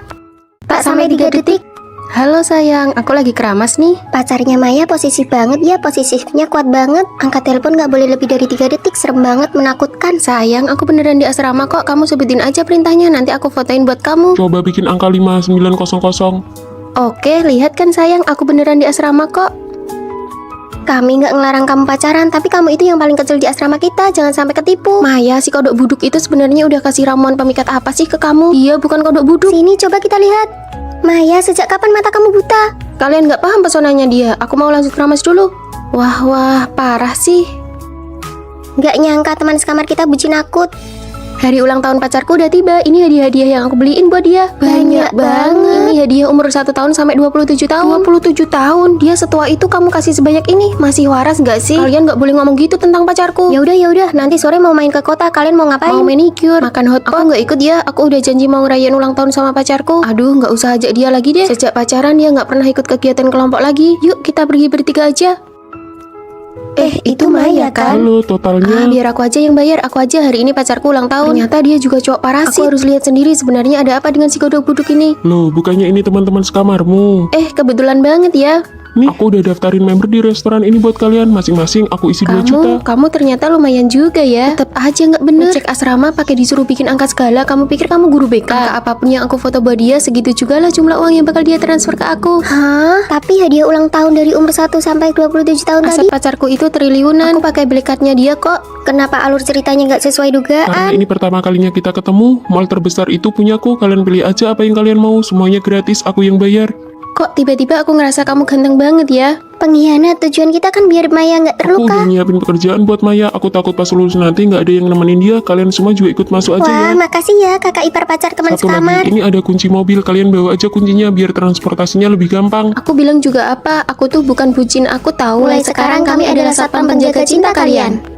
Pak, sampai 3 detik.
Halo sayang, aku lagi keramas nih.
Pacarnya Maya posesif banget ya, posesifnya kuat banget. Angkat telepon gak boleh lebih dari 3 detik, serem banget, menakutkan.
Sayang, aku beneran di asrama kok. Kamu sebutin aja perintahnya, nanti aku fotoin buat kamu.
Coba bikin angka 5900.
Oke, lihat kan sayang, aku beneran di asrama kok.
Kami gak ngelarang kamu pacaran, tapi kamu itu yang paling kecil di asrama kita, jangan sampai ketipu.
Maya, si kodok buduk itu sebenarnya udah kasih ramuan pemikat apa sih ke kamu? Dia bukan kodok buduk.
Sini coba kita lihat. Maya, sejak kapan mata kamu buta?
Kalian nggak paham pesonanya dia. Aku mau lanjut keramas dulu. Wah, parah sih.
Gak nyangka teman sekamar kita bucin akut.
Hari ulang tahun pacarku udah tiba. Ini hadiah-hadiah yang aku beliin buat dia.
Banyak banget.
Ini hadiah umur 1 tahun sampai 27 tahun. 27 tahun? Dia setua itu kamu kasih sebanyak ini? Masih waras nggak sih? Kalian nggak boleh ngomong gitu tentang pacarku.
Ya udah, nanti sore mau main ke kota, kalian mau ngapain?
Mau manicure, makan hotpot. Aku nggak ikut ya. Aku udah janji mau ngerayain ulang tahun sama pacarku. Aduh, nggak usah ajak dia lagi deh. Sejak pacaran dia nggak pernah ikut kegiatan kelompok lagi. Yuk kita pergi bertiga aja. Itu Maya kan?
Halo, totalnya.
Biar aku aja yang bayar. Aku aja hari ini pacarku ulang tahun. Ternyata dia juga cowok parasit. Aku harus lihat sendiri sebenarnya ada apa dengan si kodok buduk ini.
Loh, bukannya ini teman-teman sekamarmu?
Kebetulan banget ya.
Nih, aku udah daftarin member di restoran ini buat kalian. Masing-masing aku isi 2 juta.
Kamu ternyata lumayan juga ya. Tetap aja nggak bener. Cek asrama pakai disuruh bikin angka segala. Kamu pikir kamu guru BK? Angka apapun yang aku foto buat dia, segitu juga lah jumlah uang yang bakal dia transfer ke aku.
Hah? Tapi hadiah ulang tahun dari umur 1 sampai 27 tahun
Aset
tadi.
pacarku itu triliunan. Aku pakai blackcardnya dia kok.
Kenapa alur ceritanya nggak sesuai
Karena
dugaan?
ini pertama kalinya kita ketemu, mall terbesar itu punyaku. Kalian pilih aja apa yang kalian mau. Semuanya gratis, aku yang bayar.
Kok tiba-tiba aku ngerasa kamu ganteng banget ya?
Pengkhianat, tujuan kita kan biar Maya nggak
Aku
terluka.
udah nyiapin pekerjaan buat Maya. Aku takut pas lulus nanti nggak ada yang nemenin dia. Kalian semua juga ikut masuk aja
Wah,
ya.
makasih ya kakak ipar pacar teman
Satu
sekamar.
lagi, ini ada kunci mobil. Kalian bawa aja kuncinya biar transportasinya lebih gampang.
Aku bilang juga apa? Aku tuh bukan bucin, aku tahu.
Mulai sekarang kami adalah satpam penjaga cinta kalian.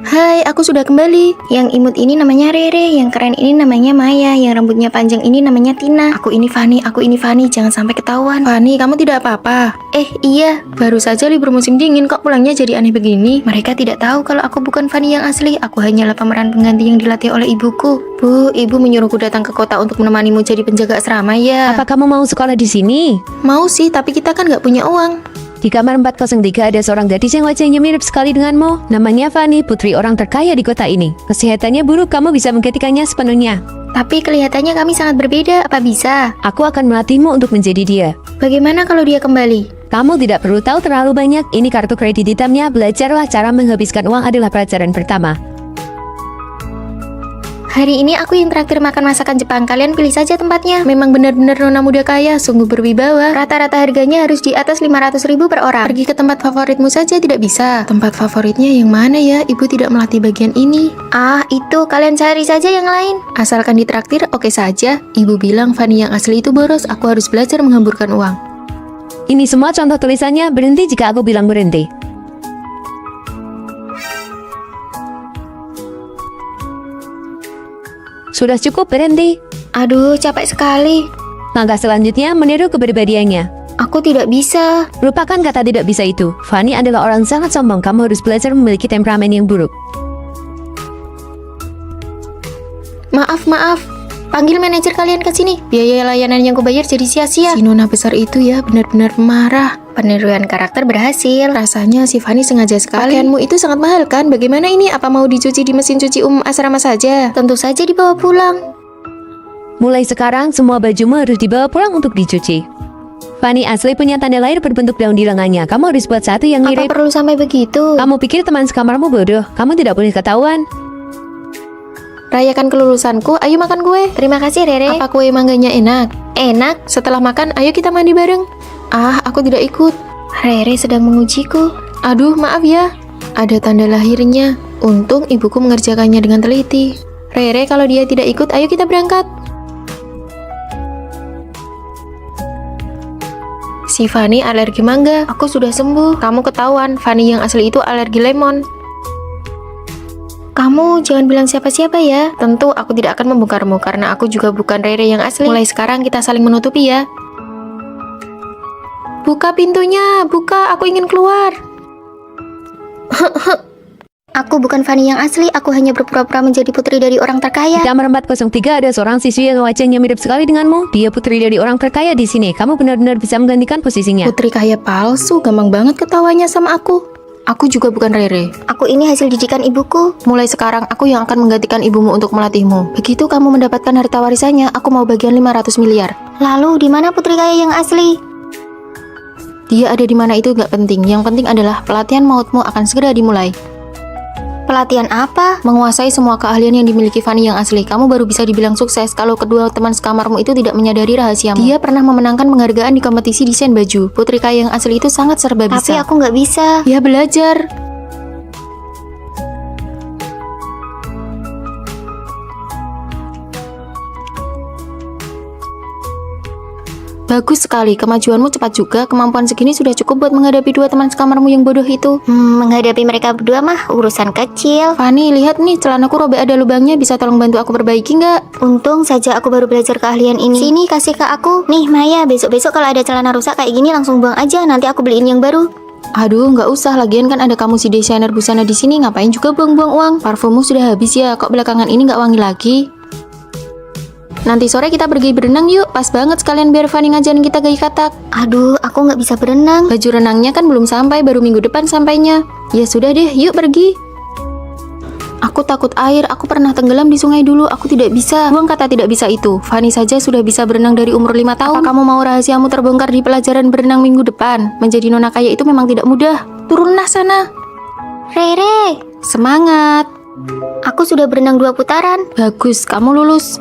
Hai, aku sudah kembali.
Yang imut ini namanya Rere, yang keren ini namanya Maya, yang rambutnya panjang ini namanya Tina.
Aku ini Fanny, jangan sampai ketahuan. Fanny, kamu tidak apa-apa?
Iya,
Baru saja libur musim dingin, kok pulangnya jadi aneh begini? Mereka tidak tahu kalau aku bukan Fanny yang asli. Aku hanyalah pemeran pengganti yang dilatih oleh ibuku. Bu, ibu menyuruhku datang ke kota untuk menemanimu jadi penjaga asrama ya.
Apa kamu mau sekolah di sini?
Mau sih, tapi kita kan nggak punya uang.
Di kamar 403 ada seorang gadis yang wajahnya mirip sekali denganmu. Namanya Fanny, putri orang terkaya di kota ini. Kesehatannya buruk, kamu bisa menggantikannya sepenuhnya.
Tapi kelihatannya kami sangat berbeda, apa bisa?
Aku akan melatihmu untuk menjadi dia.
Bagaimana kalau dia kembali?
Kamu tidak perlu tahu terlalu banyak. Ini kartu kredit hitamnya. Belajarlah cara menghabiskan uang adalah pelajaran pertama.
Hari ini aku yang traktir makan masakan Jepang. Kalian pilih saja tempatnya. Memang benar-benar nona muda kaya, sungguh berwibawa. Rata-rata harganya harus di atas 500.000 per orang. Pergi ke tempat favoritmu saja tidak bisa. Tempat favoritnya yang mana ya? Ibu tidak melatih bagian ini. Ah, itu kalian cari saja yang lain. Asalkan ditraktir, oke saja. Ibu bilang Fanny yang asli itu boros. Aku harus belajar menghamburkan uang.
Ini semua contoh tulisannya. Berhenti jika aku bilang berhenti. Sudah cukup, berhenti.
Aduh, capek sekali.
Langkah selanjutnya meniru kepribadiannya.
Aku tidak bisa.
Lupakan kata tidak bisa itu. Fanny adalah orang sangat sombong. Kamu harus belajar memiliki temperamen yang buruk.
Maaf. Panggil manajer kalian ke sini. Biaya layanan yang kubayar jadi sia-sia. Si nona besar itu ya benar-benar pemarah. Peniruan karakter berhasil. Rasanya si Fanny sengaja sekali. Pakaianmu itu sangat mahal kan? Bagaimana ini? Apa mau dicuci di mesin cuci umum asrama saja? Tentu saja dibawa pulang.
Mulai sekarang, semua bajumu harus dibawa pulang untuk dicuci. Fanny asli punya tanda lahir berbentuk daun di lengannya. Kamu harus buat satu yang
Apa
mirip.
perlu sampai begitu?
Kamu pikir teman sekamarmu bodoh? Kamu tidak boleh ketahuan.
Rayakan kelulusanku, ayo makan kue. Terima kasih, Rere. Apa kue mangganya enak? Enak. Setelah makan, ayo kita mandi bareng. Ah, aku tidak ikut. Rere sedang mengujiku. Aduh, maaf ya. Ada tanda lahirnya. Untung ibuku mengerjakannya dengan teliti. Rere, kalau dia tidak ikut, ayo kita berangkat. Si Fanny alergi mangga. Aku sudah sembuh. Kamu ketahuan, Fanny yang asli itu alergi lemon. Kamu jangan bilang siapa-siapa ya. Tentu aku tidak akan membongkarmu karena aku juga bukan Rere yang asli. Mulai sekarang kita saling menutupi ya. Buka pintunya, buka, aku ingin keluar.
Aku bukan Fanny yang asli, aku hanya berpura-pura menjadi putri dari orang terkaya.
Di kamar 403 ada seorang siswi yang wajahnya mirip sekali denganmu. Dia putri dari orang terkaya di sini. Kamu benar-benar bisa menggantikan posisinya.
Putri kaya palsu, gampang banget ketawanya sama aku. Aku juga bukan Rere.
Aku ini hasil didikan ibuku.
Mulai sekarang aku yang akan menggantikan ibumu untuk melatihmu. Begitu kamu mendapatkan harta warisannya, aku mau bagian 500 miliar.
Lalu di mana putri kaya yang asli?
Dia ada di mana itu gak penting. Yang penting adalah pelatihan mautmu akan segera dimulai.
Pelatihan apa?
Menguasai semua keahlian yang dimiliki Fanny yang asli. Kamu baru bisa dibilang sukses kalau kedua teman sekamarmu itu tidak menyadari rahasiamu. Dia pernah memenangkan penghargaan di kompetisi desain baju. Putri kaya yang asli itu sangat serba bisa.
Tapi aku nggak bisa.
Ya belajar. Bagus sekali, kemajuanmu cepat juga. Kemampuan segini sudah cukup buat menghadapi dua teman sekamarmu yang bodoh itu.
Menghadapi mereka berdua mah urusan kecil.
Fanny, lihat nih, celanaku robek ada lubangnya. Bisa tolong bantu aku perbaiki nggak?
Untung saja aku baru belajar keahlian ini. Sini, kasih ke aku. Nih Maya, besok-besok kalau ada celana rusak kayak gini langsung buang aja. Nanti aku beliin yang baru.
Aduh, nggak usah. Lagian kan ada kamu si desainer busana di sini. Ngapain juga buang-buang uang? Parfummu sudah habis ya. Kok belakangan ini nggak wangi lagi? Nanti sore kita pergi berenang yuk. Pas banget sekalian biar Fanny ngajarin kita gaya katak.
Aduh, aku nggak bisa berenang.
Baju renangnya kan belum sampai, baru minggu depan sampainya. Ya sudah deh, yuk pergi. Aku takut air, aku pernah tenggelam di sungai dulu, aku tidak bisa. Buang kata tidak bisa itu. Fanny saja sudah bisa berenang dari umur 5 tahun. Apa kamu mau rahasiamu terbongkar di pelajaran berenang minggu depan? Menjadi nona kaya itu memang tidak mudah. Turunlah sana.
Rere,
Semangat.
aku sudah berenang 2 putaran.
Bagus, kamu lulus.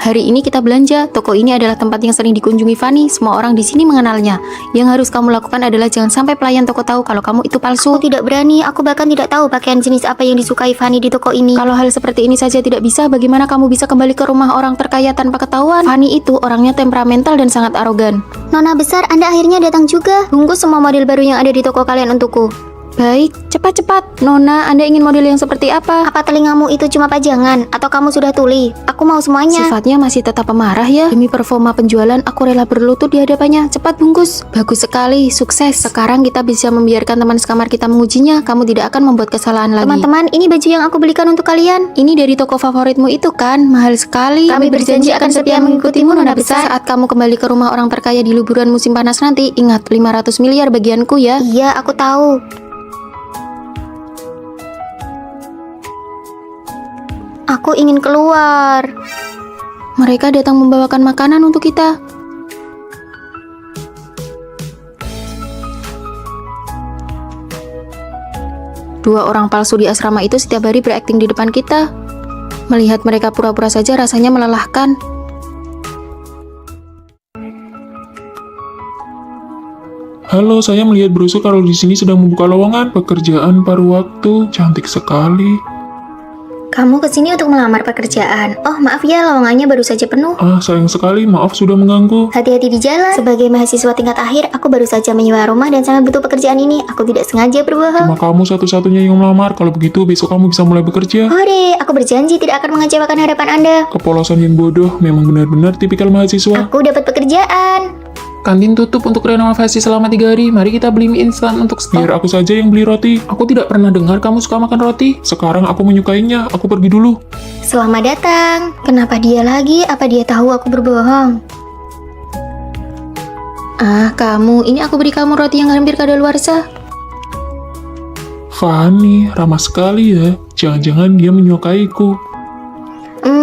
Hari ini kita belanja. Toko ini adalah tempat yang sering dikunjungi Fanny. Semua orang di sini mengenalnya. Yang harus kamu lakukan adalah jangan sampai pelayan toko tahu kalau kamu itu palsu.
Aku tidak berani, aku bahkan tidak tahu pakaian jenis apa yang disukai Fanny di toko ini.
Kalau hal seperti ini saja tidak bisa, bagaimana kamu bisa kembali ke rumah orang terkaya tanpa ketahuan? Fanny itu orangnya temperamental dan sangat arogan.
Nona besar, Anda akhirnya datang juga. Bungkus semua model baru yang ada di toko kalian untukku.
Baik, cepat-cepat. Nona, Anda ingin model yang seperti apa?
Apa telingamu itu cuma pajangan? Atau kamu sudah tuli? Aku mau semuanya.
Sifatnya masih tetap pemarah ya. Demi performa penjualan, aku rela berlutut di hadapannya. Cepat bungkus. Bagus sekali, sukses. Sekarang kita bisa membiarkan teman sekamar kita mengujinya. Kamu tidak akan membuat kesalahan lagi.
Teman-teman, ini baju yang aku belikan untuk kalian.
Ini dari toko favoritmu itu kan? Mahal sekali.
Kami berjanji akan setia mengikutimu, Nona besar.
Saat kamu kembali ke rumah orang terkaya di liburan musim panas nanti, ingat 500 miliar bagianku ya.
Iya, aku tahu. Aku ingin keluar.
Mereka datang membawakan makanan untuk kita. Dua orang palsu di asrama itu setiap hari berakting di depan kita. Melihat mereka pura-pura saja rasanya melelahkan.
Halo, saya melihat brosur kalau di sini sedang membuka lowongan pekerjaan paruh waktu. Cantik sekali.
Kamu kesini untuk melamar pekerjaan. Oh, maaf ya, lowongannya baru saja penuh.
Ah, sayang sekali, maaf sudah mengganggu.
Hati-hati di jalan. Sebagai mahasiswa tingkat akhir, aku baru saja menyewa rumah dan sangat butuh pekerjaan ini. Aku tidak sengaja berbohong.
Cuma kamu satu-satunya yang melamar. Kalau begitu, besok kamu bisa mulai bekerja.
Hore, aku berjanji tidak akan mengecewakan harapan Anda.
Kepolosan yang bodoh, memang benar-benar tipikal mahasiswa.
Aku dapat pekerjaan.
Kantin tutup untuk renovasi selama 3 hari. Mari kita beli mie instan untuk stok.
Biar aku saja yang beli roti.
Aku tidak pernah dengar kamu suka makan roti.
Sekarang aku menyukainya, aku pergi dulu.
Selamat datang. Kenapa dia lagi? Apa dia tahu aku berbohong?
Ah, kamu, ini aku beri kamu roti yang hampir kadaluarsa.
Fanny, ramah sekali ya. Jangan-jangan dia menyukaiku.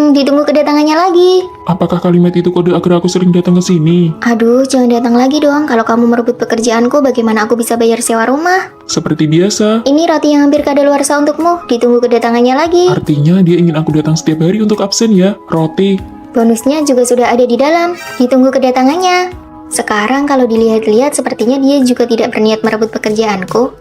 Ditunggu kedatangannya lagi.
Apakah kalimat itu kode agar aku sering datang ke sini?
Aduh, jangan datang lagi dong. Kalau kamu merebut pekerjaanku, bagaimana aku bisa bayar sewa rumah?
Seperti biasa.
Ini roti yang hampir kadaluarsa untukmu. Ditunggu kedatangannya lagi.
Artinya dia ingin aku datang setiap hari untuk absen ya. Roti.
Bonusnya juga sudah ada di dalam. Ditunggu kedatangannya. Sekarang kalau dilihat-lihat sepertinya dia juga tidak berniat merebut pekerjaanku.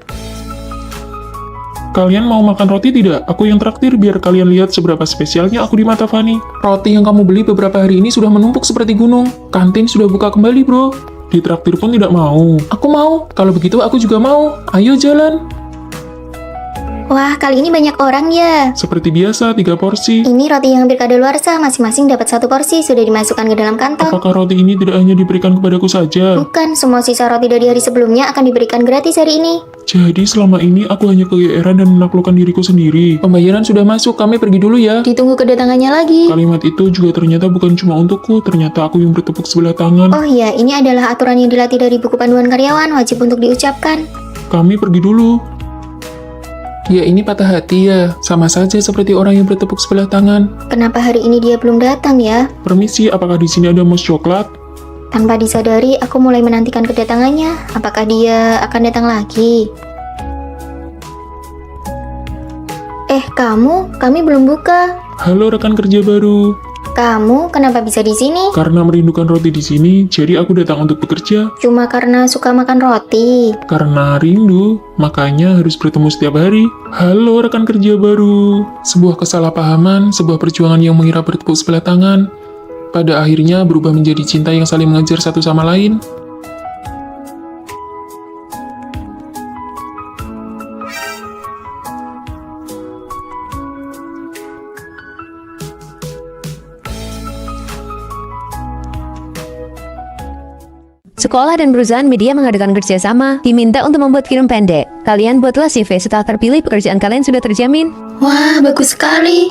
Kalian mau makan roti tidak? Aku yang traktir biar kalian lihat seberapa spesialnya aku di mata Fanny.
Roti yang kamu beli beberapa hari ini sudah menumpuk seperti gunung. Kantin sudah buka kembali, bro.
Ditraktir pun tidak mau.
Aku mau. Kalau begitu aku juga mau. Ayo jalan.
Wah, kali ini banyak orang ya.
Seperti biasa, 3 porsi.
Ini roti yang hampir kadaluarsa, masing-masing dapat 1 porsi, sudah dimasukkan ke dalam kantong.
Apakah roti ini tidak hanya diberikan kepadaku saja?
Bukan, semua sisa roti dari hari sebelumnya akan diberikan gratis hari ini.
Jadi selama ini aku hanya kegeeran dan menaklukkan diriku sendiri.
Pembayaran sudah masuk. Kami pergi dulu ya.
Ditunggu kedatangannya lagi.
Kalimat itu juga ternyata bukan cuma untukku, ternyata aku yang bertepuk sebelah tangan.
Oh iya, ini adalah aturan yang dilatih dari buku panduan karyawan, wajib untuk diucapkan.
Kami pergi dulu.
Dia ini patah hati ya. Sama saja seperti orang yang bertepuk sebelah tangan.
Kenapa hari ini dia belum datang ya?
Permisi, apakah di sini ada mousse coklat?
Tanpa disadari, aku mulai menantikan kedatangannya. Apakah dia akan datang lagi? Kami belum buka.
Halo rekan kerja baru.
Kamu kenapa bisa di sini?
Karena merindukan roti di sini, jadi aku datang untuk bekerja.
Cuma karena suka makan roti.
Karena rindu, makanya harus bertemu setiap hari. Halo rekan kerja baru.
Sebuah kesalahpahaman, sebuah perjuangan yang mengira bertepuk sebelah tangan, pada akhirnya berubah menjadi cinta yang saling mengejar satu sama lain.
Sekolah dan perusahaan media mengadakan kerjasama, diminta untuk membuat film pendek. Kalian buatlah CV setelah terpilih, pekerjaan kalian sudah terjamin.
Wah, bagus sekali.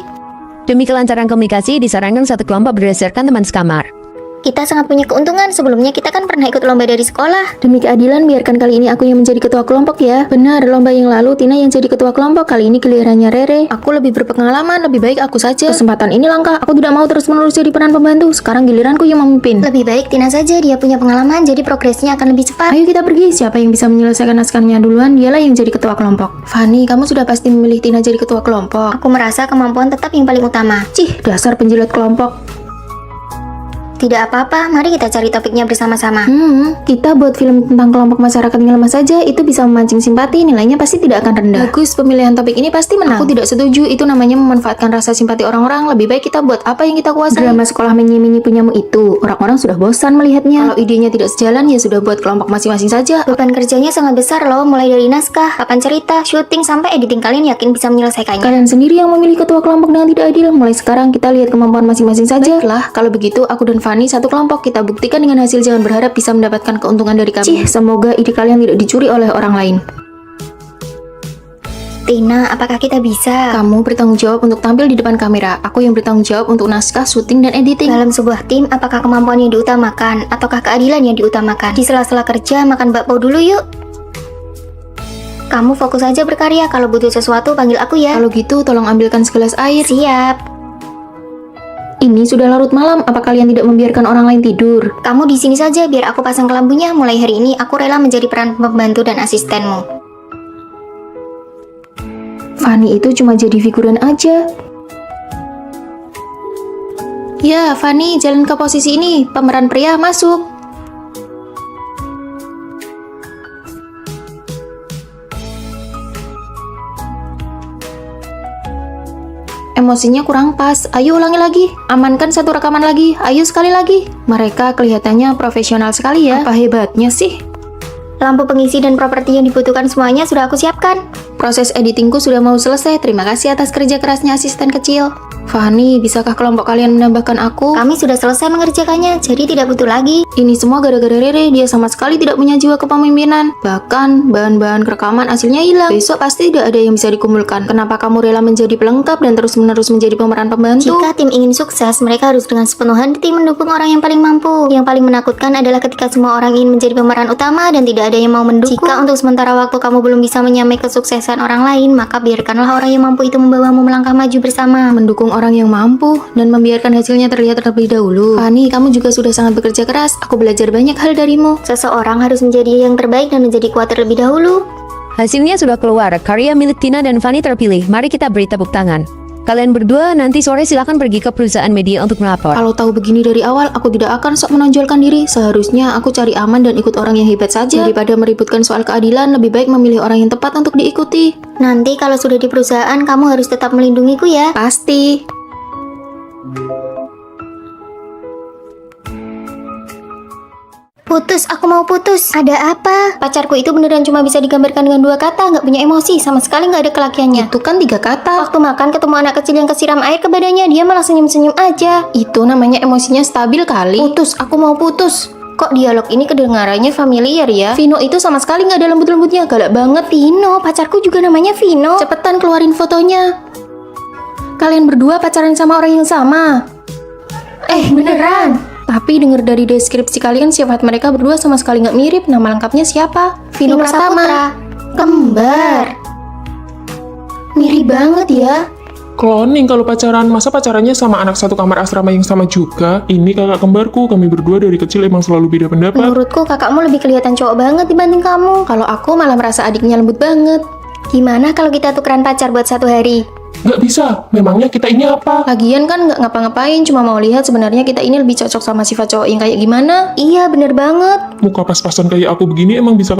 Demi kelancaran komunikasi, disarankan satu kelompok berdasarkan teman sekamar.
Kita sangat punya keuntungan, sebelumnya kita kan pernah ikut lomba dari sekolah.
Demi keadilan, biarkan kali ini aku yang menjadi ketua kelompok ya. Benar, lomba yang lalu Tina yang jadi ketua kelompok, kali ini gilirannya Rere. Aku lebih berpengalaman, lebih baik aku saja. Kesempatan ini langka, aku tidak mau terus-menerus jadi peran pembantu. Sekarang giliranku yang memimpin.
Lebih baik Tina saja, dia punya pengalaman, jadi progresnya akan lebih cepat.
Ayo kita pergi, siapa yang bisa menyelesaikan naskahnya duluan, dialah yang jadi ketua kelompok. Fanny, kamu sudah pasti memilih Tina jadi ketua kelompok.
Aku merasa kemampuan tetap yang paling utama.
Cih, dasar penjilat kelompok.
Tidak apa-apa, mari kita cari topiknya bersama-sama.
Kita buat film tentang kelompok masyarakat yang lemah saja, itu bisa memancing simpati, nilainya pasti tidak akan rendah. Bagus, pemilihan topik ini pasti menang. Aku tidak setuju, itu namanya memanfaatkan rasa simpati orang-orang. Lebih baik kita buat apa yang kita kuasai. Drama sekolah menyi-menyi punyamu itu, orang-orang sudah bosan melihatnya. Kalau idenya tidak sejalan, ya sudah buat kelompok masing-masing saja.
Beban kerjanya sangat besar loh, mulai dari naskah, papan cerita, syuting, sampai editing. Kalian yakin bisa menyelesaikannya?
Kalian sendiri yang memilih ketua kelompok dengan tidak adil. Mulai sekarang kita lihat kemampuan masing-masing saja. Baiklah, kalau begitu aku dan Fanny satu kelompok, kita buktikan dengan hasil, jangan berharap bisa mendapatkan keuntungan dari kami. Cih, semoga ide kalian tidak dicuri oleh orang lain.
Tina, apakah kita bisa?
Kamu bertanggung jawab untuk tampil di depan kamera. Aku yang bertanggung jawab untuk naskah, syuting, dan editing.
Dalam sebuah tim, apakah kemampuan yang diutamakan ataukah keadilan yang diutamakan? Di sela-sela kerja, makan bakpao dulu yuk. Kamu fokus aja berkarya, kalau butuh sesuatu panggil aku ya.
Kalau gitu, tolong ambilkan segelas air.
Siap.
Ini sudah larut malam, apa kalian tidak membiarkan orang lain tidur?
Kamu di sini saja biar aku pasang kelambunya. Mulai hari ini aku rela menjadi peran pembantu dan asistenmu.
Fanny itu cuma jadi figuran aja. Ya, Fanny, jalan ke posisi ini. Pemeran pria masuk. Emosinya kurang pas. Ayo ulangi lagi. Amankan satu rekaman lagi. Ayo sekali lagi. Mereka kelihatannya profesional sekali ya. Apa hebatnya sih?
Lampu pengisi dan properti yang dibutuhkan semuanya sudah aku siapkan.
Proses editingku sudah mau selesai. Terima kasih atas kerja kerasnya asisten kecil. Fanny, bisakah kelompok kalian menambahkan aku?
Kami sudah selesai mengerjakannya, jadi tidak butuh lagi.
Ini semua gara-gara Rere, dia sama sekali tidak punya jiwa kepemimpinan. Bahkan, bahan-bahan rekaman hasilnya hilang. Besok pasti tidak ada yang bisa dikumpulkan. Kenapa kamu rela menjadi pelengkap dan terus-menerus menjadi pemeran pembantu?
Jika tim ingin sukses, mereka harus dengan sepenuh hati mendukung orang yang paling mampu. Yang paling menakutkan adalah ketika semua orang ingin menjadi pemeran utama dan tidak ada yang mau mendukung. Jika untuk sementara waktu kamu belum bisa menyamai kesuksesan orang lain, maka biarkanlah orang yang mampu itu membawamu melangkah maju bersama.
Mendukung orang yang mampu dan membiarkan hasilnya terlihat terlebih dahulu. Fanny, kamu juga sudah sangat bekerja keras. Aku belajar banyak hal darimu.
Seseorang harus menjadi yang terbaik dan menjadi kuat terlebih dahulu.
Hasilnya sudah keluar, karya milik Tina dan Fanny terpilih. Mari kita beri tepuk tangan. Kalian berdua nanti sore silakan pergi ke perusahaan media untuk melapor.
Kalau tahu begini dari awal, aku tidak akan sok menonjolkan diri. Seharusnya aku cari aman dan ikut orang yang hebat saja. Daripada meributkan soal keadilan, lebih baik memilih orang yang tepat untuk diikuti.
Nanti kalau sudah di perusahaan, kamu harus tetap melindungiku ya.
Pasti.
Putus, aku mau putus. Ada apa? Pacarku itu beneran cuma bisa digambarkan dengan 2 kata, nggak punya emosi, sama sekali nggak ada kelakiannya.
Itu kan 3 kata.
Waktu makan ketemu anak kecil yang kesiram air ke badannya, dia malah senyum-senyum aja.
Itu namanya emosinya stabil kali. Putus, aku mau putus. Kok dialog ini kedengarannya familiar ya? Vino itu sama sekali nggak ada lembut-lembutnya, galak banget.
Vino, pacarku juga namanya Vino.
Cepetan keluarin fotonya. Kalian berdua pacaran sama orang yang sama.
Beneran.
Tapi denger dari deskripsi kalian sifat mereka berdua sama sekali nggak mirip. Nama lengkapnya siapa? Vino Pratama.
Saputra. Kembar.
Mirip banget ya.
Cloning kalau pacaran, masa pacarannya sama anak satu kamar asrama yang sama juga? Ini kakak kembarku, kami berdua dari kecil emang selalu beda pendapat.
Menurutku kakakmu lebih kelihatan cowok banget dibanding kamu.
Kalau aku malah merasa adiknya lembut banget.
Gimana kalau kita tukeran pacar buat 1 hari?
Nggak bisa, memangnya kita ini apa?
Lagian kan nggak ngapa-ngapain, cuma mau lihat sebenarnya kita ini lebih cocok sama sifat cowok yang kayak gimana.
Iya, bener banget.
Muka pas-pasan kayak aku begini emang bisa